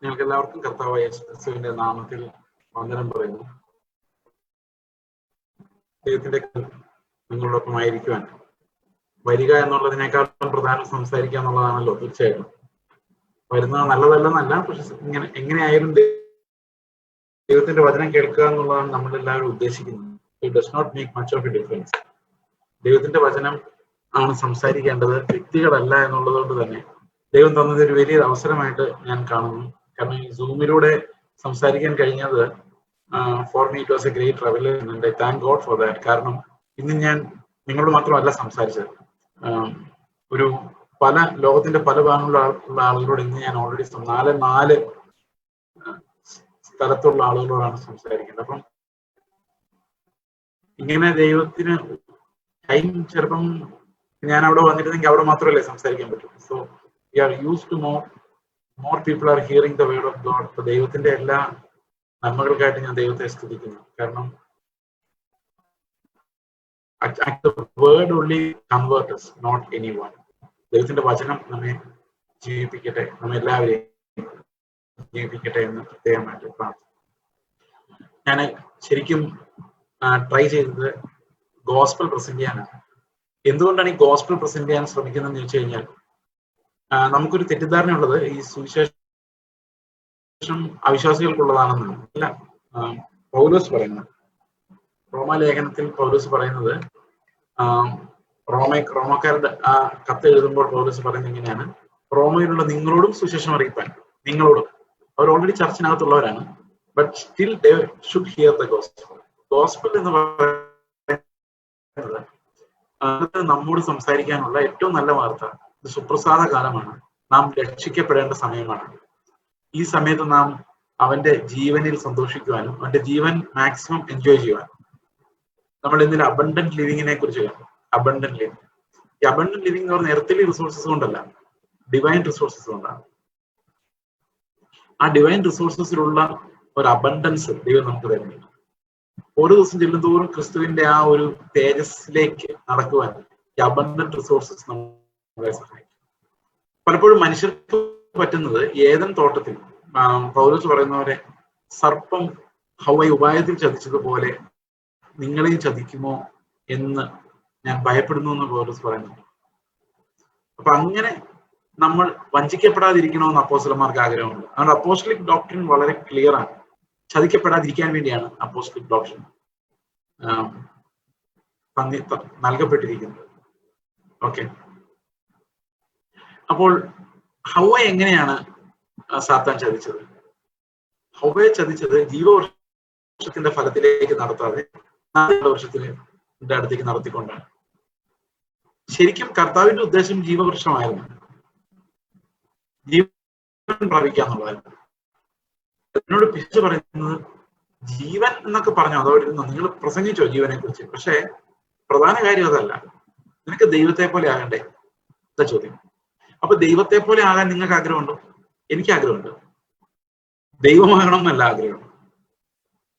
ഞങ്ങൾക്ക് എല്ലാവർക്കും കർത്താവായ യേശുക്രിസ്തുവിന്റെ നാമത്തിൽ വന്ദനം പറയുന്നു. ദൈവത്തിന്റെ നിങ്ങളോടൊപ്പമായിരിക്കുവാൻ വരിക എന്നുള്ളതിനേക്കാളും പ്രധാനം സംസാരിക്കുക എന്നുള്ളതാണല്ലോ. തീർച്ചയായിട്ടും വരുന്നത് നല്ലതല്ലെന്നല്ല, പക്ഷെ എങ്ങനെയായാലും ദൈവത്തിന്റെ വചനം കേൾക്കുക എന്നുള്ളതാണ് നമ്മളെല്ലാവരും ഉദ്ദേശിക്കുന്നത്. It does not make much of a difference. ദൈവത്തിന്റെ വചനം ആണ് സംസാരിക്കേണ്ടത്, വ്യക്തികളല്ല എന്നുള്ളത് കൊണ്ട് തന്നെ ദൈവം തന്നത് ഒരു വലിയൊരു അവസരമായിട്ട് ഞാൻ കാണുന്നു. കാരണം ഈ സൂമിലൂടെ സംസാരിക്കാൻ കഴിഞ്ഞത് for me it was A great revelation and I thank God for that. കാരണം ഇന്ന് ഞാൻ നിങ്ങളോട് മാത്രമല്ല സംസാരിച്ചത്, ഒരു ലോകത്തിന്റെ പല ഭാഗങ്ങളിലുള്ള ആളുകളോട് ഇന്ന് ഞാൻ ഓൾറെഡി നാല് സ്ഥലത്തുള്ള ആളുകളോടാണ് സംസാരിക്കുന്നത്. അപ്പം ഇങ്ങനെ ദൈവത്തിന് ടൈം ചിലപ്പം ഞാൻ അവിടെ വന്നിരുന്നെങ്കിൽ അവിടെ മാത്രമല്ലേ സംസാരിക്കാൻ പറ്റും. So we are used to more people are hearing the word of God. അപ്പൊ ദൈവത്തിന്റെ എല്ലാ നന്മകൾക്കായിട്ട് ഞാൻ ദൈവത്തെ സ്തുതിക്കുന്നു. കാരണം word only convert us, not anyone. ദൈവത്തിന്റെ വചനം നമ്മെ ജീവിപ്പിക്കട്ടെ, നമ്മെല്ലാവരെയും ജീവിപ്പിക്കട്ടെ എന്ന് പ്രത്യേകമായിട്ട് പ്രാർത്ഥിക്കുന്നു. ഞാൻ ശരിക്കും ട്രൈ ചെയ്തത് ഗോസ്പൽ പ്രസന്റ് ചെയ്യാനാണ്. എന്തുകൊണ്ടാണ് ഈ ഗോസ്പൽ പ്രസന്റ് ചെയ്യാൻ ശ്രമിക്കുന്നതെന്ന് ചോദിച്ചു കഴിഞ്ഞാൽ, നമുക്കൊരു തെറ്റിദ്ധാരണയുള്ളത് ഈ സുവിശേഷം അവിശ്വാസികൾക്കുള്ളതാണെന്നാണ്. അല്ല, പൗലോസ് പറയുന്നത്, റോമാലേഖനത്തിൽ പൗലോസ് പറയുന്നത്, റോമക്കാരുടെ ആ കത്ത് എഴുതുമ്പോൾ പൗലോസ് പറയുന്നത് ഇങ്ങനെയാണ്: റോമയിലുള്ള നിങ്ങളോടും സുവിശേഷം അറിയിപ്പാൻ. നിങ്ങളോടും, അവർ ഓൾറെഡി ചർച്ചിനകത്തുള്ളവരാണ്, but still they should hear the gospel. Gospel എന്ന് പറയുന്നത് നമ്മോട് സംസാരിക്കാനുള്ള ഏറ്റവും നല്ല വാർത്ത. ഇത് സുപ്രസാദ കാലമാണ്, നാം രക്ഷിക്കപ്പെടേണ്ട സമയമാണ്. ഈ സമയത്ത് നാം അവന്റെ ജീവനിൽ സന്തോഷിക്കുവാനും അവന്റെ ജീവൻ മാക്സിമം എൻജോയ് ചെയ്യുവാനും. നമ്മൾ ഇന്നലെ അബണ്ടന്റ് ലിവിങ്ങിനെ കുറിച്ച് കാണും. അബണ്ടന്റ് ലിവിങ്, ഈ അബണ്ടന്റ് ലിവിങ് എന്ന് പറഞ്ഞ എർത്തലി റിസോഴ്സസ് കൊണ്ടല്ല, ഡിവൈൻ റിസോഴ്സസ് കൊണ്ടാണ്. ആ ഡിവൈൻ റിസോഴ്സസിലുള്ള ഒരു അബണ്ടൻസ് ദൈവം നമുക്ക് തരുന്നുണ്ട്. ഓരോ ദിവസം ചെല്ലുന്തോറും ക്രിസ്തുവിന്റെ ആ ഒരു തേജസ്സിലേക്ക് നടക്കുവാൻ ഈ അബണ്ടന്റ് റിസോഴ്സസ് നമ്മളെ സഹായിക്കും. പലപ്പോഴും മനുഷ്യർക്ക് പറ്റുന്നത് ഏദൻ തോട്ടത്തിൽ പൗലോസ് പറയുന്നവരെ സർപ്പം ഹവ്വയെ ഉപായത്തിൽ ചതിച്ചതുപോലെ നിങ്ങളെയും ചതിക്കുമോ എന്ന് ഞാൻ ഭയപ്പെടുന്നു എന്ന് പൗലോസ് പറയുന്നുണ്ട്. അപ്പൊ അങ്ങനെ നമ്മൾ വഞ്ചിക്കപ്പെടാതിരിക്കണമെന്ന് അപ്പോസ്തലന്മാർക്ക് ആഗ്രഹമുണ്ട്. അതുകൊണ്ട് അപ്പോസ്റ്റലിക് ഡോക്ട്രിൻ വളരെ ക്ലിയർ ആണ്. ചതിക്കപ്പെടാതിരിക്കാൻ വേണ്ടിയാണ് അപ്പോസ്റ്റലിക് ഡോക്ട്രിൻ നൽകപ്പെട്ടിരിക്കുന്നത്. ഓക്കെ, അപ്പോൾ ഹവ്വയെ എങ്ങനെയാണ് സാത്താൻ ചതിച്ചത്? ഹവ്വയെ ചതിച്ചത് ജീവവൃക്ഷത്തിന്റെ ഫലത്തിലേക്ക് നടത്താതെ വർഷത്തിന്റെ അടുത്തേക്ക് നടത്തിക്കൊണ്ടാണ്. ശരിക്കും കർത്താവിന്റെ ഉദ്ദേശം ജീവവൃക്ഷമായിരുന്നു, ജീവൻ പ്രാപിക്കാന്നുള്ളതായിരുന്നു. എന്നോട് പിശാച് പറയുന്നത് ജീവൻ എന്നൊക്കെ പറഞ്ഞോ, അതോടെ നിങ്ങൾ പ്രസംഗിച്ചോ ജീവനെ കുറിച്ച്, പക്ഷെ പ്രധാന കാര്യം അതല്ല. നിനക്ക് ദൈവത്തെ പോലെ ആകണ്ടേ? എന്താ ചോദ്യം. അപ്പൊ ദൈവത്തെ പോലെ ആകാൻ നിങ്ങൾക്ക് ആഗ്രഹമുണ്ടോ? എനിക്ക് ആഗ്രഹമുണ്ട്. ദൈവമാകണം എന്നല്ല ആഗ്രഹം.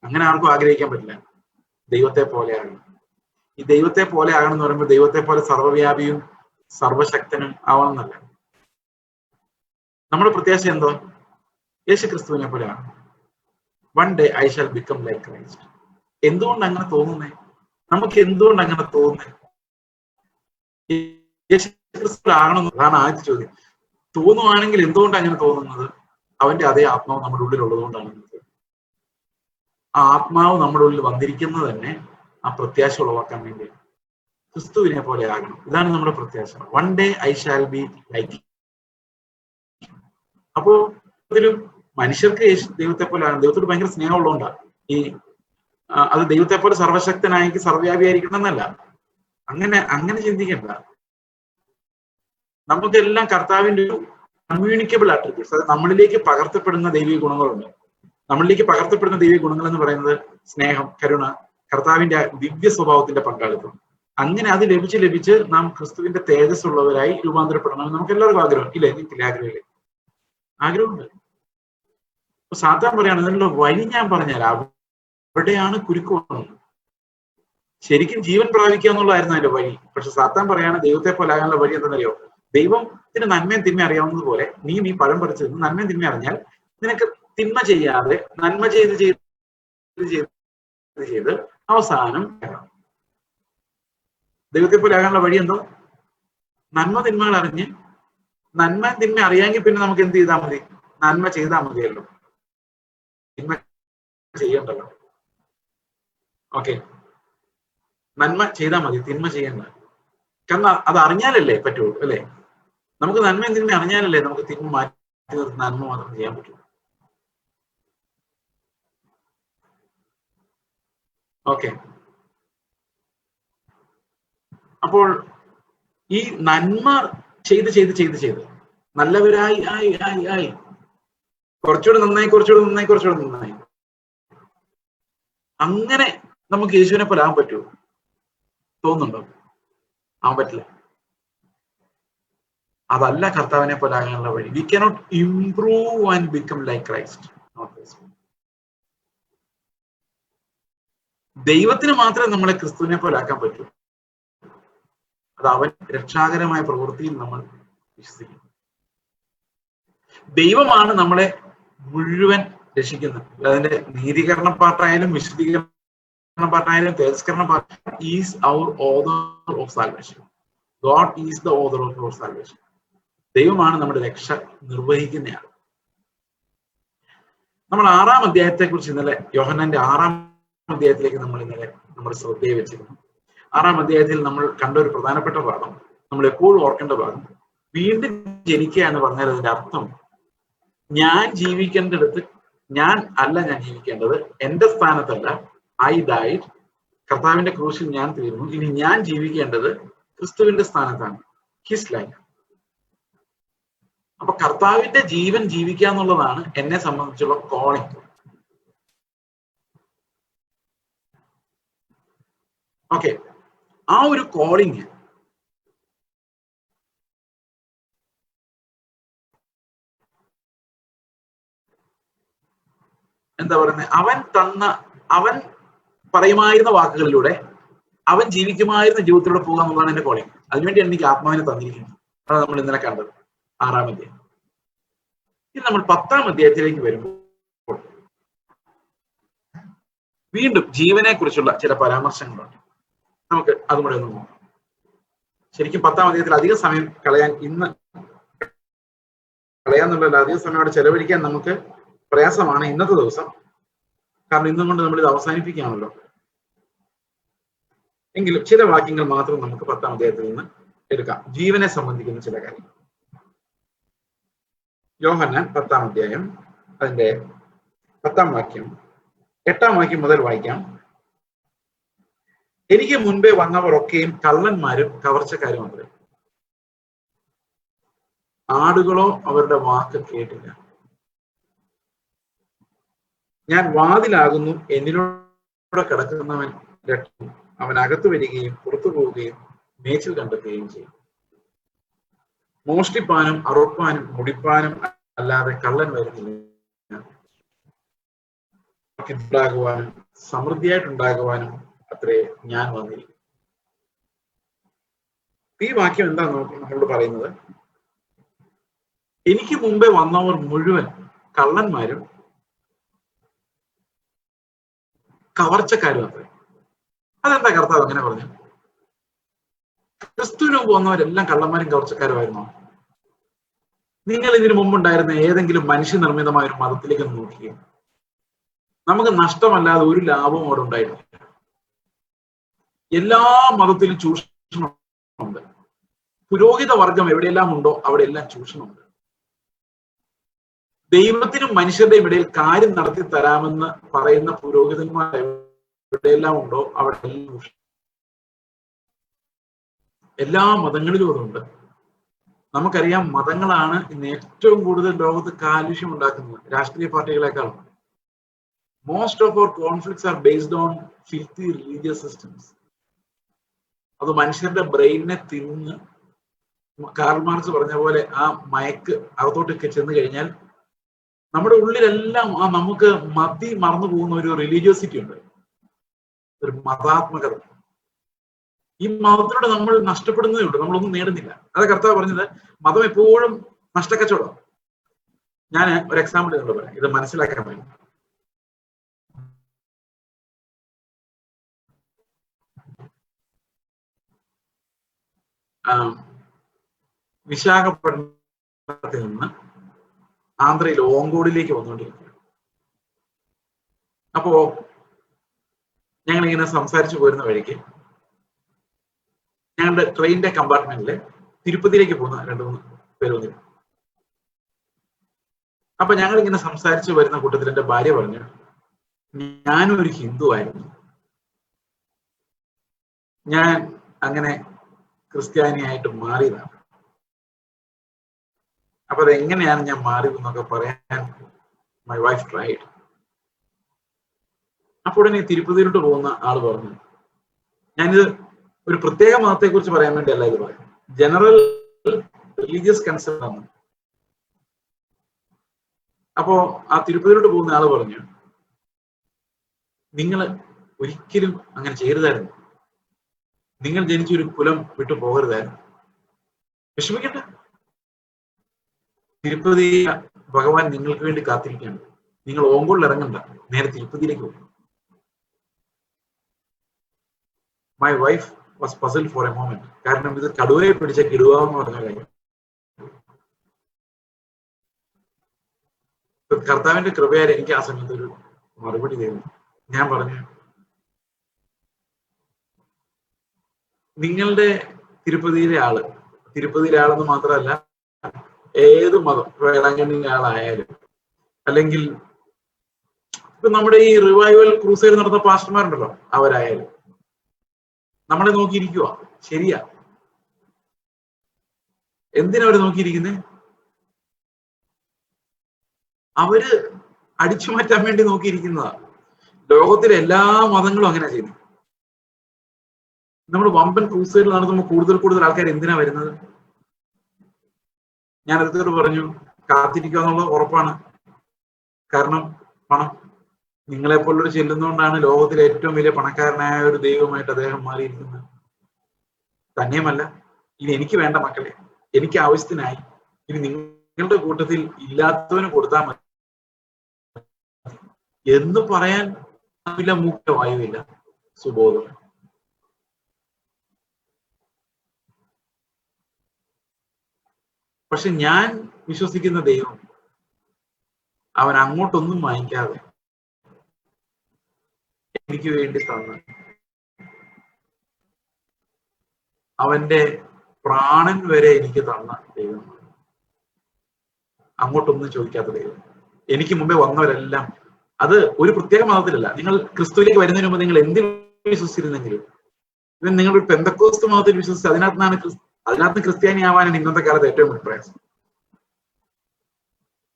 അങ്ങനെ ആർക്കും ആഗ്രഹിക്കാൻ പറ്റില്ല. ദൈവത്തെ പോലെ ആകണം. ഈ ദൈവത്തെ പോലെ ആകണം എന്ന് പറയുമ്പോൾ ദൈവത്തെ പോലെ സർവ്വവ്യാപിയും സർവശക്തനും ആവണം എന്നല്ല. നമ്മുടെ പ്രത്യാശ എന്തോ? യേശു ക്രിസ്തുവിനെ പോലെ ആണ്. One day I shall become like Christ. എന്തുകൊണ്ട് അങ്ങനെ തോന്നുന്നേ? നമുക്ക് എന്തുകൊണ്ട് അങ്ങനെ തോന്നുന്നേ? യേശു ക്രിസ്തു ആകണമെന്ന് അതാണ് ആദ്യത്തെ ചോദ്യം. തോന്നുവാണെങ്കിൽ എന്തുകൊണ്ട് അങ്ങനെ തോന്നുന്നത്? അവന്റെ അതേ ആത്മാവ് നമ്മുടെ ഉള്ളിൽ ഉള്ളതുകൊണ്ടാണ്. ആ ആത്മാവ് നമ്മുടെ ഉള്ളിൽ വന്നിരിക്കുന്നത് തന്നെ ആ പ്രത്യാശ ഉളവാക്കാൻ വേണ്ടി. ക്രിസ്തുവിനെ പോലെ ആകണം, ഇതാണ് നമ്മുടെ പ്രത്യാശ. One day I shall be like. അപ്പോ ഇതിലും മനുഷ്യർക്ക് ദൈവത്തെ പോലെ ആണ്. ദൈവത്തോട് ഭയങ്കര സ്നേഹമുള്ളതുകൊണ്ടാണ് ഈ അത് ദൈവത്തെ പോലെ സർവശക്തനായിരിക്കും സർവ്വവ്യാപിയായിരിക്കണം എന്നല്ല. അങ്ങനെ ചിന്തിക്കേണ്ട. നമുക്കെല്ലാം കർത്താവിന്റെ ഒരു കമ്മ്യൂണിക്കബിൾ ആട്രിബ്യൂട്ട്സ്, അത് നമ്മളിലേക്ക് പകർത്തപ്പെടുന്ന ദൈവിക ഗുണങ്ങളുണ്ട്. നമ്മളിലേക്ക് പകർത്തപ്പെടുന്ന ദൈവിക ഗുണങ്ങൾ എന്ന് പറയുന്നത് സ്നേഹം, കരുണ, കർത്താവിന്റെ ദിവ്യ സ്വഭാവത്തിന്റെ പങ്കാളിത്തം. അങ്ങനെ അത് ലഭിച്ച് നാം ക്രിസ്തുവിന്റെ തേജസ് ഉള്ളവരായി രൂപാന്തരപ്പെടണമെന്ന് നമുക്ക് എല്ലാവർക്കും ആഗ്രഹം ഇല്ലേ? എനിക്കില്ല ആഗ്രഹമില്ലേ? ആഗ്രഹമുണ്ട്. അപ്പൊ സാത്താൻ പറയാണ്, അതിനുള്ള വഴി ഞാൻ പറഞ്ഞുതരാം, അവിടെയാണ് കുരുക്ക് വന്നത്. ശരിക്കും ജീവൻ പ്രാപിക്കുക എന്നുള്ളതായിരുന്നു അതിന്റെ വഴി. പക്ഷെ സാത്താൻ പറയാണ് ദൈവത്തെ പോലെ ആകാനുള്ള വഴി എന്താണെന്നറിയോ? ദൈവത്തിന് നന്മയും തിന്മയും അറിയാവുന്നത് പോലെ നീ പഴം പറിച്ചു നന്മയും തിന്മയും അറിഞ്ഞാൽ നിനക്ക് തിന്മ ചെയ്യാതെ നന്മ ചെയ്ത് അവസാനം ദൈവത്തെ പോലെ ആകാനുള്ള വഴി എന്തോ? നന്മ തിന്മകൾ അറിഞ്ഞ്, നന്മ തിന്മ അറിയാമെങ്കിൽ പിന്നെ നമുക്ക് എന്ത് ചെയ്താൽ മതി? നന്മ ചെയ്താൽ മതിയല്ലോ, തിന്മ ചെയ്യണ്ടല്ലോ. ഓക്കെ, നന്മ ചെയ്താൽ മതി, തിന്മ ചെയ്യണ്ട. കാരണം അത് അറിഞ്ഞാലല്ലേ പറ്റുള്ളൂ, അല്ലേ? നമുക്ക് നന്മയും തിന്മ അറിഞ്ഞാലല്ലേ നമുക്ക് തിന്മ മാറ്റി നിർത്തി നന്മ മാത്രം ചെയ്യാൻ പറ്റുള്ളൂ. ഓക്കെ, അപ്പോൾ ഈ നന്മ ചെയ്ത് നല്ലവരായി ആയി കുറച്ചുകൂടെ നന്നായി അങ്ങനെ നമുക്ക് യേശുവിനെ പോലെ ആകാൻ പറ്റുമോ? തോന്നുന്നുണ്ടോ? ആവാൻ പറ്റില്ല. അതല്ല കർത്താവിനെ പോലെ ആകാനുള്ള വഴി. We cannot improve and become like Christ. ദൈവത്തിന് മാത്രമേ നമ്മളെ ക്രിസ്തുവിനെ പോലെ ആക്കാൻ പറ്റൂ. അത് അവൻ രക്ഷാകരമായ പ്രവൃത്തിയിൽ നമ്മൾ വിശ്വസിക്കുന്നു. ദൈവമാണ് നമ്മളെ മുഴുവൻ രക്ഷിക്കുന്നത്. അതിന്റെ നീതീകരണ പാർട്ടായാലും വിശദീകരണ പാർട്ടായാലും തിരസ്കരണ part is our author of salvation. God is the author of our salvation. ദൈവമാണ് നമ്മുടെ രക്ഷ നിർവഹിക്കുന്നയാൾ. നമ്മൾ 6-ാം അധ്യായത്തെ കുറിച്ച് ഇന്നലെ, യോഹന്നാന്റെ 6-ാം അധ്യായത്തിലേക്ക് നമ്മൾ ഇന്നലെ നമ്മുടെ ശ്രദ്ധയെ വെച്ചിരുന്നു. 6-ാം അധ്യായത്തിൽ നമ്മൾ കണ്ട ഒരു പ്രധാനപ്പെട്ട ഭാഗം, നമ്മൾ എപ്പോഴും ഓർക്കേണ്ട ഭാഗം, വീണ്ടും ജനിക്കുക എന്ന് പറഞ്ഞാൽ അതിന്റെ അർത്ഥം ഞാൻ ജീവിക്കേണ്ടടുത്ത് ഞാൻ ജീവിക്കേണ്ടത്, എന്റെ സ്ഥാനത്തല്ല. ഐ ഡൈഡ്, കർത്താവിന്റെ ക്രൂശിൽ ഞാൻ തീർന്നു. ഇനി ഞാൻ ജീവിക്കേണ്ടത് ക്രിസ്തുവിന്റെ സ്ഥാനത്താണ്, ഹിസ് ലൈഫ്. അപ്പൊ കർത്താവിന്റെ ജീവൻ ജീവിക്കുക എന്നുള്ളതാണ് എന്നെ സംബന്ധിച്ചുള്ള കോളിംഗ്. ഓക്കെ, ആ ഒരു കോളിംഗ് എന്താ പറയുന്നത്, അവൻ പറയുമായിരുന്ന വാക്കുകളിലൂടെ അവൻ ജീവിക്കുമായിരുന്ന ജീവിതത്തിലൂടെ പോകുക എന്നുള്ളതാണ് എന്റെ കോളിംഗ്. അതിനുവേണ്ടിയാണ് എനിക്ക് ആത്മാവിനെ തന്നിരിക്കുന്നത്. അതാണ് നമ്മൾ ഇന്നലെ കണ്ടത് 6-ാം അധ്യായം. ഇനി നമ്മൾ 10-ാം അധ്യായത്തിലേക്ക് വരുമ്പോൾ വീണ്ടും ജീവനെ കുറിച്ചുള്ള ചില പരാമർശങ്ങളുണ്ട്. നമുക്ക് അതും കൂടെ ഒന്ന് നോക്കാം. ശരിക്കും 10-ാം അധ്യായത്തിൽ അധിക സമയം കളയാന്നുള്ളതല്ല, അധിക സമയം അവിടെ ചെലവഴിക്കാൻ നമുക്ക് പ്രയാസമാണ് ഇന്നത്തെ ദിവസം. കാരണം ഇന്നും കൊണ്ട് നമ്മൾ ഇത് അവസാനിപ്പിക്കുകയാണല്ലോ. എങ്കിലും ചില വാക്യങ്ങൾ മാത്രം നമുക്ക് 10-ാം അധ്യായത്തിൽ നിന്ന് എടുക്കാം, ജീവനെ സംബന്ധിക്കുന്ന ചില കാര്യങ്ങൾ. യോഹന്നാൻ 10-ാം അധ്യായം അതിന്റെ 10-ാം വാക്യം, 8-ാം വാക്യം മുതൽ വായിക്കാം. എനിക്ക് മുൻപേ വന്നവർ ഒക്കെയും കള്ളന്മാരും കവർച്ചക്കാരും അത്രേ. ആടുകളോ അവരുടെ വാക്ക് കേട്ടില്ല. ഞാൻ വാതിലാകുന്നു, എന്നിലൂടെ കിടക്കുന്നവൻ രക്ഷയും. അവൻ അകത്ത് വരികയും പുറത്തു പോവുകയും മേച്ചിൽ കണ്ടെത്തുകയും ചെയ്യും. മോഷ്ടിപ്പാനും അറുപ്പാനും മുടിപ്പാനും അല്ലാതെ കള്ളൻ വരുന്നില്ല. ഉണ്ടാകുവാനും സമൃദ്ധിയായിട്ടുണ്ടാകുവാനും അത്രേ ഞാൻ വന്നിരിക്കും. ഈ വാക്യം എന്താ നമ്മളോട് പറയുന്നത്? എനിക്ക് മുമ്പേ വന്നവർ മുഴുവൻ കള്ളന്മാരും കവർച്ചക്കാരും അത്രേ. അതെന്താ കർത്താവ് അങ്ങനെ പറഞ്ഞു? ക്രിസ്തുവിന് മുമ്പ് വന്നവരെല്ലാം കള്ളന്മാരും കവർച്ചക്കാരുമായിരുന്നോ? നിങ്ങൾ ഇതിനു മുമ്പുണ്ടായിരുന്ന ഏതെങ്കിലും മനുഷ്യനിർമ്മിതമായ ഒരു മതത്തിലേക്ക് നോക്കിയോ? നമുക്ക് നഷ്ടമല്ലാതെ ഒരു ലാഭവും അവിടെ ഉണ്ടായിരുന്നില്ല. എല്ലാ മതത്തിലും ചൂഷണമുണ്ട്. പുരോഹിത വർഗം എവിടെയെല്ലാം ഉണ്ടോ അവിടെ എല്ലാം ചൂഷണമുണ്ട്. ദൈവത്തിനും മനുഷ്യരുടെയും ഇടയിൽ കാര്യം നടത്തി തരാമെന്ന് പറയുന്ന പുരോഹിതന്മാർ എവിടെയെല്ലാം ഉണ്ടോ അവിടെ എല്ലാം ചൂഷണം. എല്ലാ മതങ്ങളിലും അതുണ്ട്. നമുക്കറിയാം, മതങ്ങളാണ് ഇന്ന് ഏറ്റവും കൂടുതൽ ലോകത്ത് കാലുഷ്യം ഉണ്ടാക്കുന്നത്, രാഷ്ട്രീയ പാർട്ടികളെക്കാളും. Most of our conflicts are based on filthy religious systems. അത് മനുഷ്യരുടെ ബ്രെയിനിനെ തിന്ന്, കാർൽ മാർക്സ് പറഞ്ഞ പോലെ ആ മയക്ക് അകത്തോട്ടൊക്കെ ചെന്ന് കഴിഞ്ഞാൽ നമ്മുടെ ഉള്ളിലെല്ലാം നമുക്ക് മറന്നു പോകുന്ന ഒരു റിലീജിയോസിറ്റി ഉണ്ട്, ഒരു മതാത്മകത. ഈ മതത്തിലൂടെ നമ്മൾ നഷ്ടപ്പെടുന്നതേ ഉള്ളൂ, നമ്മളൊന്നും നേടുന്നില്ല. അത് കർത്താവ് പറഞ്ഞത്, മതം എപ്പോഴും നഷ്ടക്കച്ചവടം. ഞാൻ ഒരു എക്സാമ്പിൾ നിങ്ങൾ പറയാം, ഇത് മനസ്സിലാക്കാൻ വേണ്ടി. വിശാഖപട്ടണത്തിൽ നിന്ന് ആന്ധ്രയിൽ ഓങ്കോടിലേക്ക് വന്നുകൊണ്ടിരിക്കുക. അപ്പോ ഞങ്ങളിങ്ങനെ സംസാരിച്ചു പോരുന്ന വഴിക്ക് ഞങ്ങളുടെ ട്രെയിനിന്റെ കമ്പാർട്ട്മെന്റില് തിരുപ്പതിയിലേക്ക് പോകുന്ന 2-3 പേര് വന്നിരുന്നു. അപ്പൊ ഞങ്ങൾ ഇങ്ങനെ സംസാരിച്ചു വരുന്ന കൂട്ടത്തിൽ എന്റെ ഭാര്യ പറഞ്ഞു, ഞാനും ഒരു ഹിന്ദു ആയിരുന്നു, ഞാൻ അങ്ങനെ ക്രിസ്ത്യാനിയായിട്ട് മാറിയതാണ്. അപ്പൊ അതെങ്ങനെയാണ് ഞാൻ മാറിയതെന്നൊക്കെ പറയാൻ മൈ വൈഫ് ട്രൈഡ്. അപ്പോൾ ഉടനെ തിരുപ്പതിയിലോട്ട് പോകുന്ന ആള് പറഞ്ഞു, ഞാനിത് ഒരു പ്രത്യേക മതത്തെ കുറിച്ച് പറയാൻ വേണ്ടിയല്ല ഇത് പറയും, ജനറൽ റിലീജിയസ് കൺസേൺ ആണ്. അപ്പോ ആ തിരുപ്പതിയിലോട്ട് പോകുന്ന ആള് പറഞ്ഞു, നിങ്ങൾ ഒരിക്കലും അങ്ങനെ ചെയ്യരുതായിരുന്നു, നിങ്ങൾ ജനിച്ചൊരു കുലം വിട്ടു പോകരുതായിരുന്നു, വിഷമിക്കട്ടെ, തിരുപ്പതി ഭഗവാൻ നിങ്ങൾക്ക് വേണ്ടി കാത്തിരിക്കുകയാണ്, നിങ്ങൾ ഓങ്കോളിൽ ഇറങ്ങണ്ട, നേരെ തിരുപ്പതിയിലേക്ക് പോകും. My wife was puzzle for a moment. കാരണം ഇത് കടുവയെ പിടിച്ച കിടുവാന്ന് പറഞ്ഞ കാര്യം. കർത്താവിന്റെ കൃപയാൽ എനിക്ക് ആ സമയത്ത് ഒരു മറുപടി തരുന്നു. ഞാൻ പറഞ്ഞു, നിങ്ങളുടെ തിരുപ്പതിയിലെ ആളെന്ന് മാത്രമല്ല, ഏത് മതം, വേളാങ്കണ്ണിയിലെ ആളായാലും, അല്ലെങ്കിൽ ഇപ്പൊ നമ്മുടെ ഈ റിവൈവൽ ക്രൂസൈഡ് നടത്തുന്ന പാസ്റ്റർമാരുണ്ടല്ലോ, അവരായാലും നമ്മളെ നോക്കിയിരിക്കുക. ശരിയാ, എന്തിനാ അവര് നോക്കിയിരിക്കുന്നത്? അവര് അടിച്ചു മാറ്റാൻ വേണ്ടി നോക്കിയിരിക്കുന്നതാ. ലോകത്തിലെ എല്ലാ മതങ്ങളും അങ്ങനെ ചെയ്യുന്നു. നമ്മൾ വമ്പൻ ക്രൂസൈഡ് നടത്തുമ്പോൾ കൂടുതൽ ആൾക്കാർ എന്തിനാ വരുന്നത്? ഞാൻ അടുത്തോട് പറഞ്ഞു, കാത്തിരിക്കുക എന്നുള്ളത് ഉറപ്പാണ്. കാരണം പണം. നിങ്ങളെപ്പോലൊരു ചെല്ലുന്നതുകൊണ്ടാണ് ലോകത്തിലെ ഏറ്റവും വലിയ പണക്കാരനായ ഒരു ദൈവമായിട്ട് അദ്ദേഹം മാറിയിരിക്കുന്നത്. തന്നെയുമല്ല, ഇനി എനിക്ക് വേണ്ട മക്കളെ, എനിക്ക് ആവശ്യത്തിനായി, ഇനി നിങ്ങളുടെ കൂട്ടത്തിൽ ഇല്ലാത്തവന് കൊടുത്താൽ മതി എന്ന് പറയാൻ മൂക്ക വായുവില്ല, സുബോധം. പക്ഷെ ഞാൻ വിശ്വസിക്കുന്ന ദൈവം, അവൻ അങ്ങോട്ടൊന്നും വാങ്ങിക്കാതെ എനിക്ക് വേണ്ടി തന്ന, അവന്റെ പ്രാണൻ വരെ എനിക്ക് തന്ന ദൈവമാണ്. അങ്ങോട്ടൊന്നും ചോദിക്കാത്ത ദൈവം. എനിക്ക് മുമ്പേ വന്നവരെല്ലാം, അത് ഒരു പ്രത്യേക മതത്തിലല്ല, നിങ്ങൾ ക്രിസ്തുവിലേക്ക് വരുന്നതിന് മുമ്പ് നിങ്ങൾ എന്തിൽ വിശ്വസിച്ചിരുന്നെങ്കിലും, ഇവൻ നിങ്ങളൊരു പെന്തക്കോസ്ത് മതത്തിൽ വിശ്വസിച്ച് അതിനകത്ത് ക്രിസ്ത്യാനി ആവാനാണ് ഇന്നത്തെ കാലത്ത് ഏറ്റവും വലിയ പ്രയാസം.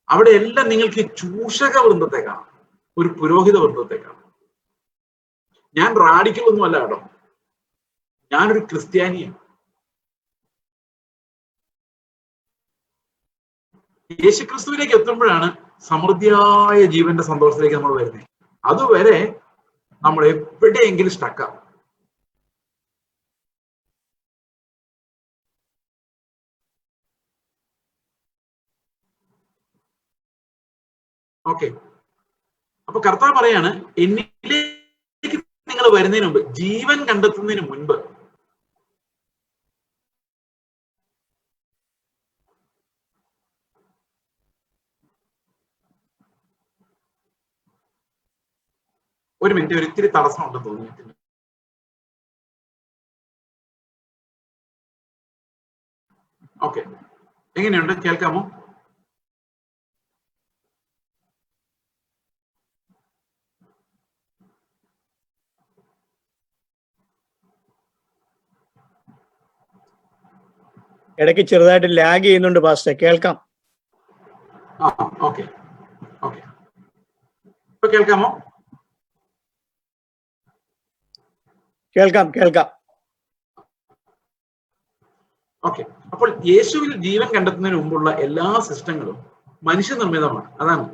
അവിടെ എല്ലാം നിങ്ങൾക്ക് ചൂഷക വൃന്ദത്തെ കാണാം, ഒരു പുരോഹിത വൃന്ദത്തെ കാണാം. ഞാൻ റാഡിക്കൽ ഒന്നും അല്ല കേട്ടോ, ഞാനൊരു ക്രിസ്ത്യാനിയാണ്. യേശുക്രിസ്തുവിലേക്ക് എത്തുമ്പോഴാണ് സമൃദ്ധിയായ ജീവന്റെ സന്തോഷത്തിലേക്ക് നമ്മൾ വരുന്നത്. അതുവരെ നമ്മൾ എവിടെയെങ്കിലും സ്റ്റക്കാവും. ഓക്കെ, അപ്പൊ കർത്താവ് പറയാണ്, എന്നിലേക്ക് നിങ്ങൾ വരുന്നതിന് മുമ്പ്, ജീവൻ കണ്ടെത്തുന്നതിന് മുൻപ് ഒരു മിനിറ്റ്, ഒരു ഇത്തിരി തടസ്സമുണ്ടെന്ന് തോന്നിയിട്ടുണ്ട്. ഓക്കെ, എങ്ങനെയുണ്ട്, കേൾക്കാമോ? ഇടയ്ക്ക് ചെറുതായിട്ട് ലാഗ് ചെയ്യുന്നുണ്ട് പാസ്റ്റർ, കേൾക്കാം. ഓക്കെ ഓക്കെ, ഇപ്പൊ കേൾക്കാമോ? കേൾക്കാം. ഓക്കെ, അപ്പോൾ യേശുവിൽ ജീവൻ കണ്ടെത്തുന്നതിന് മുമ്പുള്ള എല്ലാ സിസ്റ്റങ്ങളും മനുഷ്യനിർമ്മിതമാണ്. അതാണ്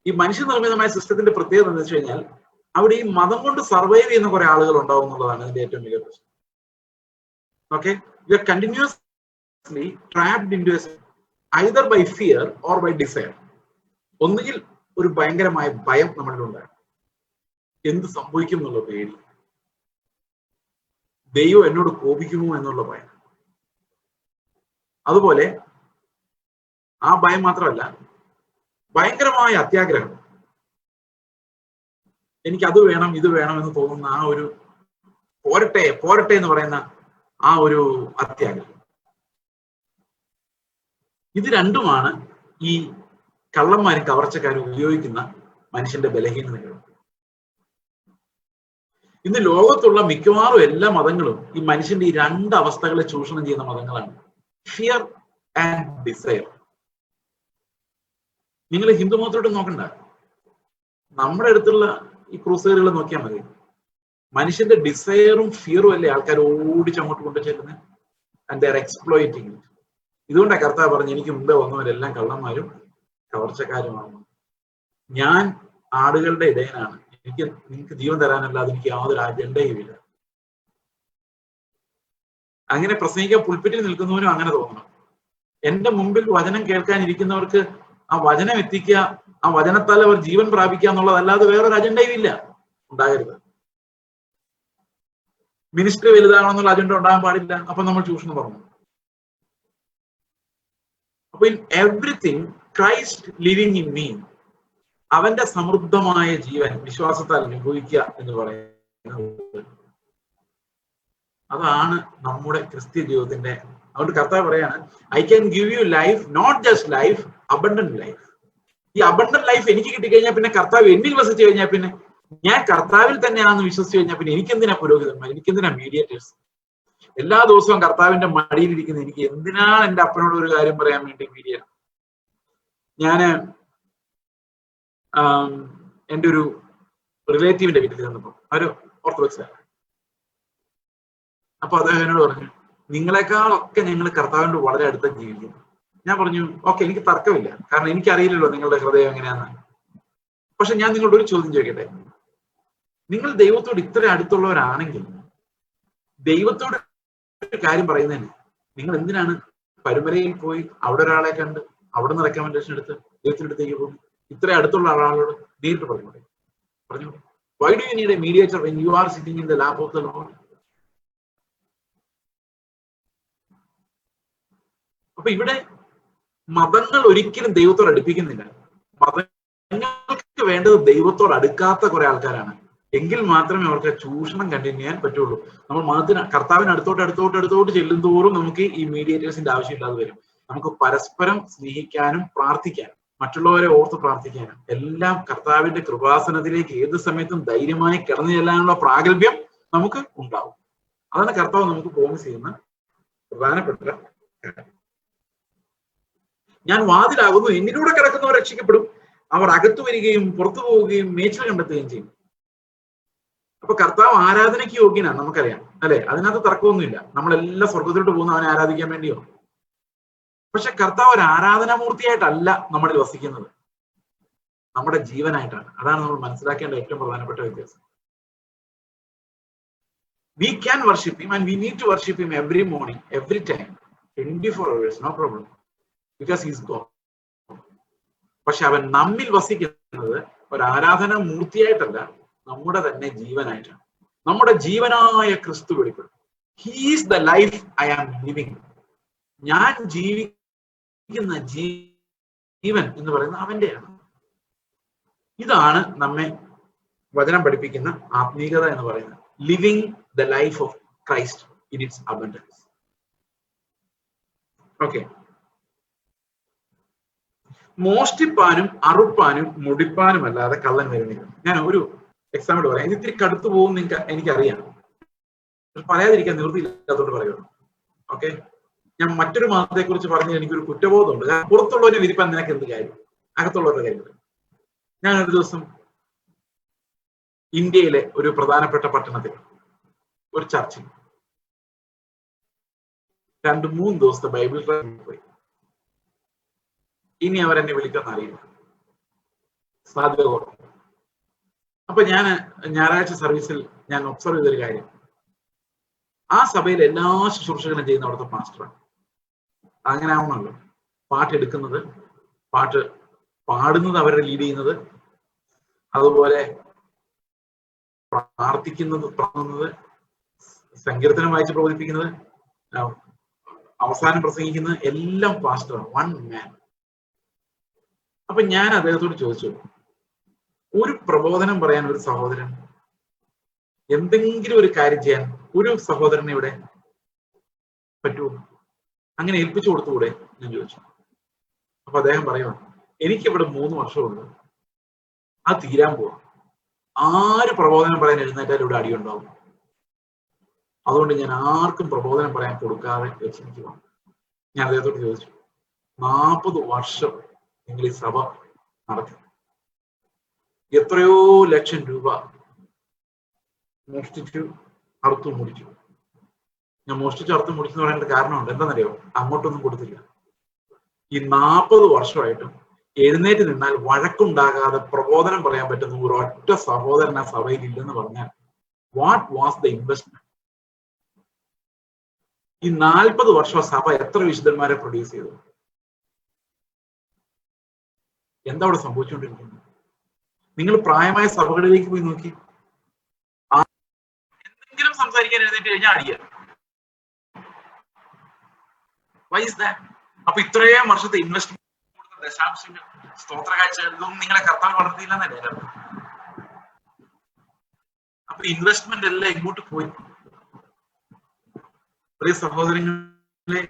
ഈ മനുഷ്യനിർമ്മിതമായ സിസ്റ്റത്തിന്റെ പ്രത്യേകത എന്ന് വെച്ച് കഴിഞ്ഞാൽ, അവിടെ ഈ മതം കൊണ്ട് സർവൈവ് ചെയ്യുന്ന കുറെ ആളുകൾ ഉണ്ടാവും എന്നുള്ളതാണ് അതിന്റെ ഏറ്റവും വലിയ പ്രശ്നം. Okay, you are continuously trapped into either by fear or by desire. ഒന്നുകിൽ ഒരു ഭയങ്കരമായ ഭയം നമ്മളിലുണ്ടാകും, എന്ത് സംഭവിക്കും എന്നുള്ള പേടി, ദൈവം എന്നോട് കോപിക്കുമോ എന്നുള്ള ഭയം. അതുപോലെ ആ ഭയം മാത്രമല്ല, ഭയങ്കരമായ അത്യാഗ്രഹം, എനിക്ക് അത് വേണം ഇത് വേണം എന്ന് തോന്നുന്ന ആ ഒരു പോരട്ടെ പോരട്ടെ എന്ന് പറയുന്ന ആ ഒരു അത്യാഗ്രഹം. ഇത് രണ്ടുമാണ് ഈ കള്ളന്മാരും കവർച്ചക്കാരും ഉപയോഗിക്കുന്ന മനുഷ്യന്റെ ബലഹീനതകൾ. ഇന്ന് ലോകത്തുള്ള മിക്കവാറും എല്ലാ മതങ്ങളും ഈ മനുഷ്യന്റെ ഈ രണ്ട് അവസ്ഥകളെ ചൂഷണം ചെയ്യുന്ന മതങ്ങളാണ്, ഫിയർ ആൻഡ് ഡിസയർ. നിങ്ങൾ ഹിന്ദു മതത്തോട്ട് നോക്കണ്ട, നമ്മുടെ അടുത്തുള്ള ഈ ക്രൂസൈഡുകൾ നോക്കിയാൽ മതി. മനുഷ്യന്റെ ഡിസയറും ഫിയറും അല്ലേ ആൾക്കാർ ഓടിച്ചങ്ങോട്ട് കൊണ്ടു ചെല്ലുന്നത്. And they are exploiting. ഇതുകൊണ്ടാണ് കർത്താവ് പറഞ്ഞു, എനിക്ക് മുമ്പേ വന്നവരെല്ലാം കള്ളന്മാരും കവർച്ചക്കാരുമാണ്. ഞാൻ ആടുകളുടെ ഇടയനാണ്, നിങ്ങൾക്ക് ജീവൻ തരാനല്ലാതെ എനിക്ക് യാതൊരു അജണ്ടയും ഇല്ല. അങ്ങനെ പ്രസംഗിക്കാൻ പുൽപ്പിറ്റിൽ നിൽക്കുന്നവനും അങ്ങനെ തോന്നണം. എന്റെ മുമ്പിൽ വചനം കേൾക്കാനിരിക്കുന്നവർക്ക് ആ വചനം എത്തിക്കുക, ആ വചനത്താൽ അവർ ജീവൻ പ്രാപിക്കുക എന്നുള്ളതല്ലാതെ വേറൊരു അജണ്ടയും ഇല്ല, ഉണ്ടാകരുത്. മിനിസ്റ്റർ വലുതാകണമെന്നുള്ള അജണ്ട ഉണ്ടാകാൻ പാടില്ല. അപ്പൊ നമ്മൾ ചൂഷണം പറഞ്ഞു. അപ്പൊ in everything Christ living in me, അവന്റെ സമൃദ്ധമായ ജീവൻ വിശ്വാസത്താൽ അനുഭവിക്കുക എന്ന് പറയുന്നത്, അതാണ് നമ്മുടെ ക്രിസ്ത്യ ജീവിതത്തിന്റെ. അതുകൊണ്ട് കർത്താവ് പറയാണ്, I can give you life, not just life, abundant life. ഈ അബണ്ടന്റ് ലൈഫ് എനിക്ക് കിട്ടിക്കഴിഞ്ഞാൽ പിന്നെ കർത്താവ് എന്നിൽ വസിച്ചു കഴിഞ്ഞാൽ പിന്നെ ഞാൻ കർത്താവിൽ തന്നെയാണെന്ന് വിശ്വസിച്ചു കഴിഞ്ഞാൽ പിന്നെ എനിക്കെന്തിനാ പുരോഹിതന്മാർ, എനിക്കെന്തിനാ മീഡിയേറ്റേഴ്സ്? എല്ലാ ദിവസവും കർത്താവിന്റെ മടിയിലിരിക്കുന്ന എനിക്ക് എന്തിനാണ് എന്റെ അപ്പനോട് ഒരു കാര്യം പറയാൻ വേണ്ടി മീഡിയേറ്റർ? ഞാന് എൻ്റെ ഒരു റിലേറ്റീവിന്റെ വീട്ടിൽ ചെന്നപ്പോ അവര് ഓർത്തഡോക്സാണ്. അപ്പൊ അദ്ദേഹം എന്നോട് പറഞ്ഞു, നിങ്ങളെക്കാളൊക്കെ ഞങ്ങൾ കർത്താവിനോട് വളരെ അടുത്ത് ജീവിക്കുന്നു. ഞാൻ പറഞ്ഞു, ഓക്കെ, എനിക്ക് തർക്കമില്ല, കാരണം എനിക്കറിയില്ലല്ലോ നിങ്ങളുടെ ഹൃദയം എങ്ങനെയാന്ന്. പക്ഷെ ഞാൻ നിങ്ങളോട് ഒരു ചോദ്യം ചോദിക്കട്ടെ, നിങ്ങൾ ദൈവത്തോട് ഇത്ര അടുത്തുള്ളവരാണെങ്കിൽ ദൈവത്തോട് ഒരു കാര്യം പറയുന്നതിന് നിങ്ങൾ എന്തിനാണ് പരുമലയിൽ പോയി അവിടെ ഒരാളെ കണ്ട് അവിടെ നിന്ന് റെക്കമെൻഡേഷൻ എടുത്ത് ദൈവത്തിന്റെ അടുത്തേക്ക് പോകും? ഇത്ര അടുത്തുള്ള ആളോട് നേരിട്ട് പറഞ്ഞോട്ടെ. Why do you need A mediator when you are sitting in the lap of the Lord? അപ്പൊ ഇവിടെ മതങ്ങൾ ഒരിക്കലും ദൈവത്തോട് അടുപ്പിക്കുന്നില്ല. മതങ്ങൾക്ക് വേണ്ടത് ദൈവത്തോട് അടുക്കാത്ത കുറെ ആൾക്കാരാണ്. എങ്കിൽ മാത്രമേ അവർക്ക് ചൂഷണം കണ്ടിന്യൂ ചെയ്യാൻ പറ്റുള്ളൂ. നമ്മൾ മതത്തിന് കർത്താവിന് അടുത്തോട്ട് ചെല്ലും തോറും നമുക്ക് ഈ മീഡിയേറ്റേഴ്സിന്റെ ആവശ്യമില്ലാതെ വരും. നമുക്ക് പരസ്പരം സ്നേഹിക്കാനും പ്രാർത്ഥിക്കാനും മറ്റുള്ളവരെ ഓർത്ത് പ്രാർത്ഥിക്കാനും എല്ലാം കർത്താവിന്റെ കൃപാസനത്തിലേക്ക് ഏത് സമയത്തും ധൈര്യമായി കിടന്നു ചെല്ലാനുള്ള പ്രാഗൽഭ്യം നമുക്ക് ഉണ്ടാവും. അതാണ് കർത്താവ് നമുക്ക് പ്രോമിസ് ചെയ്യുന്ന പ്രധാനപ്പെട്ട കാര്യം. ഞാൻ വാതിലാകുന്നു, എന്നിലൂടെ കിടക്കുന്നവർ രക്ഷിക്കപ്പെടും, അവർ അകത്തു വരികയും പുറത്തു പോവുകയും മേച്ചിൽ കണ്ടെത്തുകയും ചെയ്യും. അപ്പൊ കർത്താവ് ആരാധനയ്ക്ക് യോഗ്യനാണ്, നമുക്കറിയാം അല്ലെ? അതിനകത്ത് തർക്കമൊന്നുമില്ല. നമ്മളെല്ലാം സ്വർഗത്തിലോട്ട് പോകുന്ന അവനെ ആരാധിക്കാൻ വേണ്ടിയോ? പക്ഷെ കർത്താവ് ഒരു ആരാധനാമൂർത്തിയായിട്ടല്ല നമ്മളിൽ വസിക്കുന്നത്, നമ്മുടെ ജീവനായിട്ടാണ്. അതാണ് നമ്മൾ മനസ്സിലാക്കേണ്ട ഏറ്റവും പ്രധാനപ്പെട്ട വ്യത്യാസം. We can worship him and we need to worship him every morning, every time, 24 hours, no problem, because he is God. പക്ഷെ അവൻ നമ്മിൽ വസിക്കുന്നത് ഒരു ആരാധനാ മൂർത്തിയായിട്ടല്ല, നമ്മുടെ തന്നെ ജീവനായിട്ടാണ്. നമ്മുടെ ജീവനായ ക്രിസ്തു വെളിപ്പെടും. He is the life I am living. ഞാൻ ജീവിക്കുന്ന ജീവൻ എന്ന് പറയുന്നത് അവന്റെയാണ്. ഇതാണ് നമ്മെ വചനം പഠിപ്പിക്കുന്ന ആത്മീയത എന്ന് പറയുന്നത്. Living the life of Christ in its abundance. Okay, മോഷ്ടിപ്പാനും അറുപ്പാനും മുടിപ്പാനും അല്ലാതെ കള്ളൻ വരുന്നില്ല. ഞാൻ ഒരു എക്സാമ്പിൾ പറയാം. ഇത് ഇത്തിരി കടുത്തു പോകും എനിക്കറിയാം, പറയാതിരിക്കാൻ നിവൃത്തിയില്ലാത്തോണ്ട് പറയുള്ളൂ. ഓക്കെ, ഞാൻ മറ്റൊരു മതത്തെ കുറിച്ച് പറഞ്ഞ് എനിക്കൊരു കുറ്റബോധമുണ്ട്. കാരണം പുറത്തുള്ളവരെ വിരിപ്പാൻ നിനക്ക് എന്ത് കാര്യം, അകത്തുള്ളവരുടെ കാര്യം. ഞാനൊരു ദിവസം ഇന്ത്യയിലെ ഒരു പ്രധാനപ്പെട്ട പട്ടണത്തിൽ ഒരു ചർച്ചിൽ 2-3 ദിവസത്തെ ബൈബിൾ ക്ലാസ് പോയി. ഇനി അവരെന്നെ വിളിക്കാൻ അറിയില്ല, സാധ്യത കുറവ്. അപ്പൊ ഞാൻ ഞായറാഴ്ച സർവീസിൽ ഞാൻ ഒബ്സർവ് ചെയ്തൊരു കാര്യം, ആ സഭയിൽ എല്ലാ ശുശ്രൂഷകളും ചെയ്യുന്ന അവിടുത്തെ പാസ്റ്ററാണ്. അങ്ങനെ ആവണമല്ലോ, പാട്ട് എടുക്കുന്നത്, പാട്ട് പാടുന്നത് അവരെ ലീഡ് ചെയ്യുന്നത്, അതുപോലെ പ്രാർത്ഥിക്കുന്നത്, സങ്കീർത്തനം വായിച്ച് പ്രബോധിപ്പിക്കുന്നത്, അവസാനം പ്രസംഗിക്കുന്നത് എല്ലാം പാസ്റ്ററാണ്, വൺ മാൻ. അപ്പൊ ഞാൻ അദ്ദേഹത്തോട് ചോദിച്ചു, ഒരു പ്രബോധനം പറയാൻ ഒരു സഹോദരൻ, എന്തെങ്കിലും ഒരു കാര്യം ചെയ്യാൻ ഒരു സഹോദരനെ ഇവിടെ പറ്റുമോ? അങ്ങനെ ഏൽപ്പിച്ചു കൊടുത്തുകൂടെ ഞാൻ ചോദിച്ചു. അപ്പൊ അദ്ദേഹം പറയുക, എനിക്കിവിടെ 3 വർഷമുണ്ട്, അത് തീരാൻ പോവാ. ആര് പ്രബോധനം പറയാൻ എഴുന്നേറ്റാലും ഇവിടെ അടിയുണ്ടാവും. അതുകൊണ്ട് ഞാൻ ആർക്കും പ്രബോധനം പറയാൻ കൊടുക്കാതെ വെച്ചിരിക്കുക. ഞാൻ അദ്ദേഹത്തോട് ചോദിച്ചു, 40 വർഷം നിങ്ങൾ ഈ സഭ നടത്തി, എത്രയോ ലക്ഷം രൂപ മോഷ്ടിച്ചു അറുത്തു മുടിച്ചു. ഞാൻ മോഷ്ടിച്ചു അറുത്തു മുടിച്ചു എന്ന് പറയേണ്ട കാരണമുണ്ട്. എന്താണെന്നറിയോ? അങ്ങോട്ടൊന്നും കൊടുത്തില്ല. ഈ 40 വർഷമായിട്ടും എഴുന്നേറ്റ് നിന്നാൽ വഴക്കുണ്ടാകാതെ പ്രബോധനം പറയാൻ പറ്റുന്ന ഒരൊറ്റ സഹോദരൻ ആ സഭയിൽ ഇല്ലെന്ന് പറഞ്ഞാൽ വാട്ട് വാസ് ദ ഇൻവെസ്റ്റ്മെന്റ്? ഈ 40 വർഷം സഭ എത്ര വിശുദ്ധന്മാരെ പ്രൊഡ്യൂസ് ചെയ്തു? എന്താ അവിടെ സംഭവിച്ചുകൊണ്ടിരിക്കുന്നത്? നിങ്ങൾ പ്രായമായ സഭകളിലേക്ക് പോയി നോക്കി, എന്തെങ്കിലും സംസാരിക്കാൻ എഴുന്നേറ്റ് കഴിഞ്ഞാൽ അടിയ. Why is that? അപ്പൊ ഇത്രയും വർഷത്തെ ഇൻവെസ്റ്റ്മെന്റ്, ദശാംശങ്ങൾ, സ്തോത്ര കാഴ്ചകൾ, ഇതൊന്നും നിങ്ങളെ കർത്താവ് വളർത്തിയില്ലെന്നല്ലേ അർത്ഥം. അപ്പൊ ഇൻവെസ്റ്റ്മെന്റ് എല്ലാം ഇങ്ങോട്ട് പോയി. പ്രിയ സഹോദരങ്ങളെ,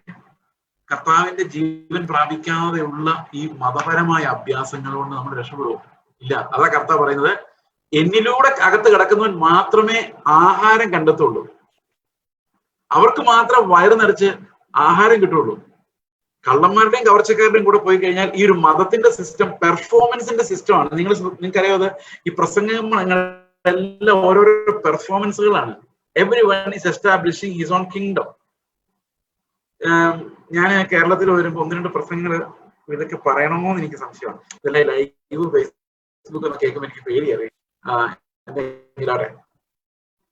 കർത്താവിന്റെ ജീവൻ പ്രാപിക്കാതെയുള്ള ഈ മതപരമായ അഭ്യാസങ്ങൾ കൊണ്ട് നമ്മൾ രക്ഷപ്പെടുമോ? ഇല്ല. അതാ കർത്താവ് പറയുന്നത്, എന്നിലൂടെ അകത്ത് കിടക്കുന്നവൻ മാത്രമേ ആഹാരം കണ്ടെത്തുള്ളൂ. അവർക്ക് മാത്രം വയറ് നിറച്ച് ആഹാരം കിട്ടുള്ളൂ. കള്ളന്മാരുടെയും കവർച്ചക്കാരുടെയും കൂടെ പോയി കഴിഞ്ഞാൽ ഈ ഒരു മതത്തിന്റെ സിസ്റ്റം പെർഫോമൻസിന്റെ സിസ്റ്റമാണ്. നിങ്ങൾക്കറിയാതെ ഈ പ്രസംഗങ്ങളെല്ലാം ഓരോരോ പെർഫോമൻസുകളാണ്. Every one is establishing his own kingdom. ഞാൻ കേരളത്തിൽ വരുമ്പോൾ 1-2 പ്രസംഗങ്ങൾ ഇതൊക്കെ പറയണമോ എന്ന് എനിക്ക് സംശയമാണ്. ഇതെല്ലാം ലൈവ് ഫേസ്ബുക്ക് ഒക്കെ കേൾക്കുമ്പോൾ എനിക്ക് പേടിയറിയാം.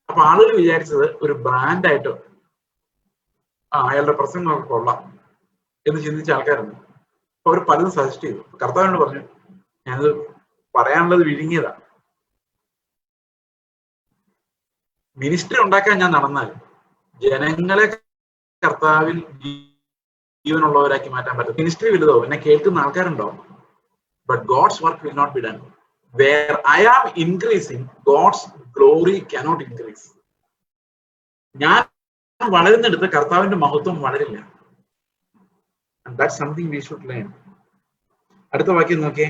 അപ്പൊ ആളുകൾ വിചാരിച്ചത് ഒരു ബ്രാൻഡായിട്ട് അയാളുടെ പ്രസംഗമൊക്കെ കൊള്ളാം എന്ന് ചിന്തിച്ച ആൾക്കാരുണ്ട്. അപ്പൊ അവർ പലതും സജസ്റ്റ് ചെയ്തു. കർത്താവിനോട് പറഞ്ഞു, ഞാനത് പറയാനുള്ളത് വിഴുങ്ങിയതാ. മിനിസ്ട്രി ഉണ്ടാക്കാൻ ഞാൻ നടന്നാൽ ജനങ്ങളെ കർത്താവിൽ ജീവനുള്ളവരാക്കി മാറ്റാൻ പറ്റും. മിനിസ്ട്രി വലുതോ, എന്നെ കേൾക്കുന്ന ആൾക്കാരുണ്ടോ, but God's work will not be done. Where I am increasing, God's glory cannot increase. ഞാൻ വളരുന്നിടത്ത് കർത്താവിന്റെ മഹത്വം വളരില്ല. And that's something we should learn. അടുത്ത വാക്യം നോക്കിയേ,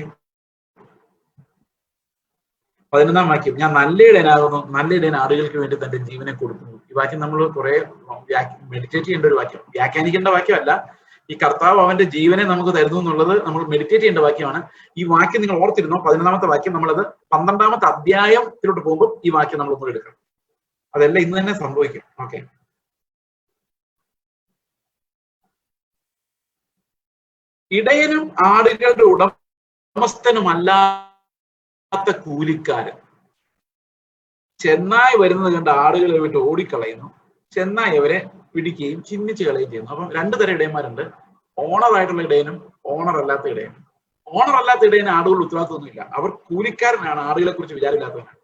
11-ാം വാക്യം. ഞാൻ നല്ല ഇടയനാകുന്നു, നല്ല ഇടയൻ ആടുകൾക്ക് വേണ്ടി തന്റെ ജീവനെ കൊടുക്കുന്നു. ഈ വാക്യം നമ്മൾ കുറെ മെഡിറ്റേറ്റ് ചെയ്യേണ്ട ഒരു വാക്യം, വ്യാഖ്യാനിക്കേണ്ട വാക്യമല്ല. ഈ കർത്താവ് അവന്റെ ജീവനെ നമുക്ക് തരുന്നു എന്നുള്ളത് നമ്മൾ മെഡിറ്റേറ്റ് ചെയ്യേണ്ട വാക്യമാണ്. ഈ വാക്യം നിങ്ങൾ ഓർത്തിരുന്നോ? 11-ാമത്തെ വാക്യം നമ്മളത് 12-ാമത്തെ അധ്യായത്തിലോട്ട് പോകുമ്പോൾ ഈ വാക്യം നമ്മൾ ഒന്നും എടുക്കണം. അതെല്ലാം ഇന്ന് തന്നെ സംഭവിക്കും. ഓക്കെ, ഇടയനും ആടുകളുടെ ഉടമസ്ഥനുമല്ലാത്ത കൂലിക്കാരൻ ചെന്നായി വരുന്നത് കണ്ട് ആടുകളെ വിട്ട് ഓടിക്കളയുന്നു, ചെന്നായി അവരെ പിടിക്കുകയും ചിഹ്നിച്ച് കളയുകയും ചെയ്യുന്നു. അപ്പം 2 തരം ഇടയന്മാരുണ്ട്, ഓണറായിട്ടുള്ള ഇടയനും ഓണർ അല്ലാത്ത ഇടയനും. ഓണർ അല്ലാത്ത ഇടയന് ആടുകൾ ഉത്തരവാദിത്വമൊന്നുമില്ല, അവർ കൂലിക്കാരനാണ്, ആടുകളെ കുറിച്ച് വിചാരമില്ലാത്തവനാണ്.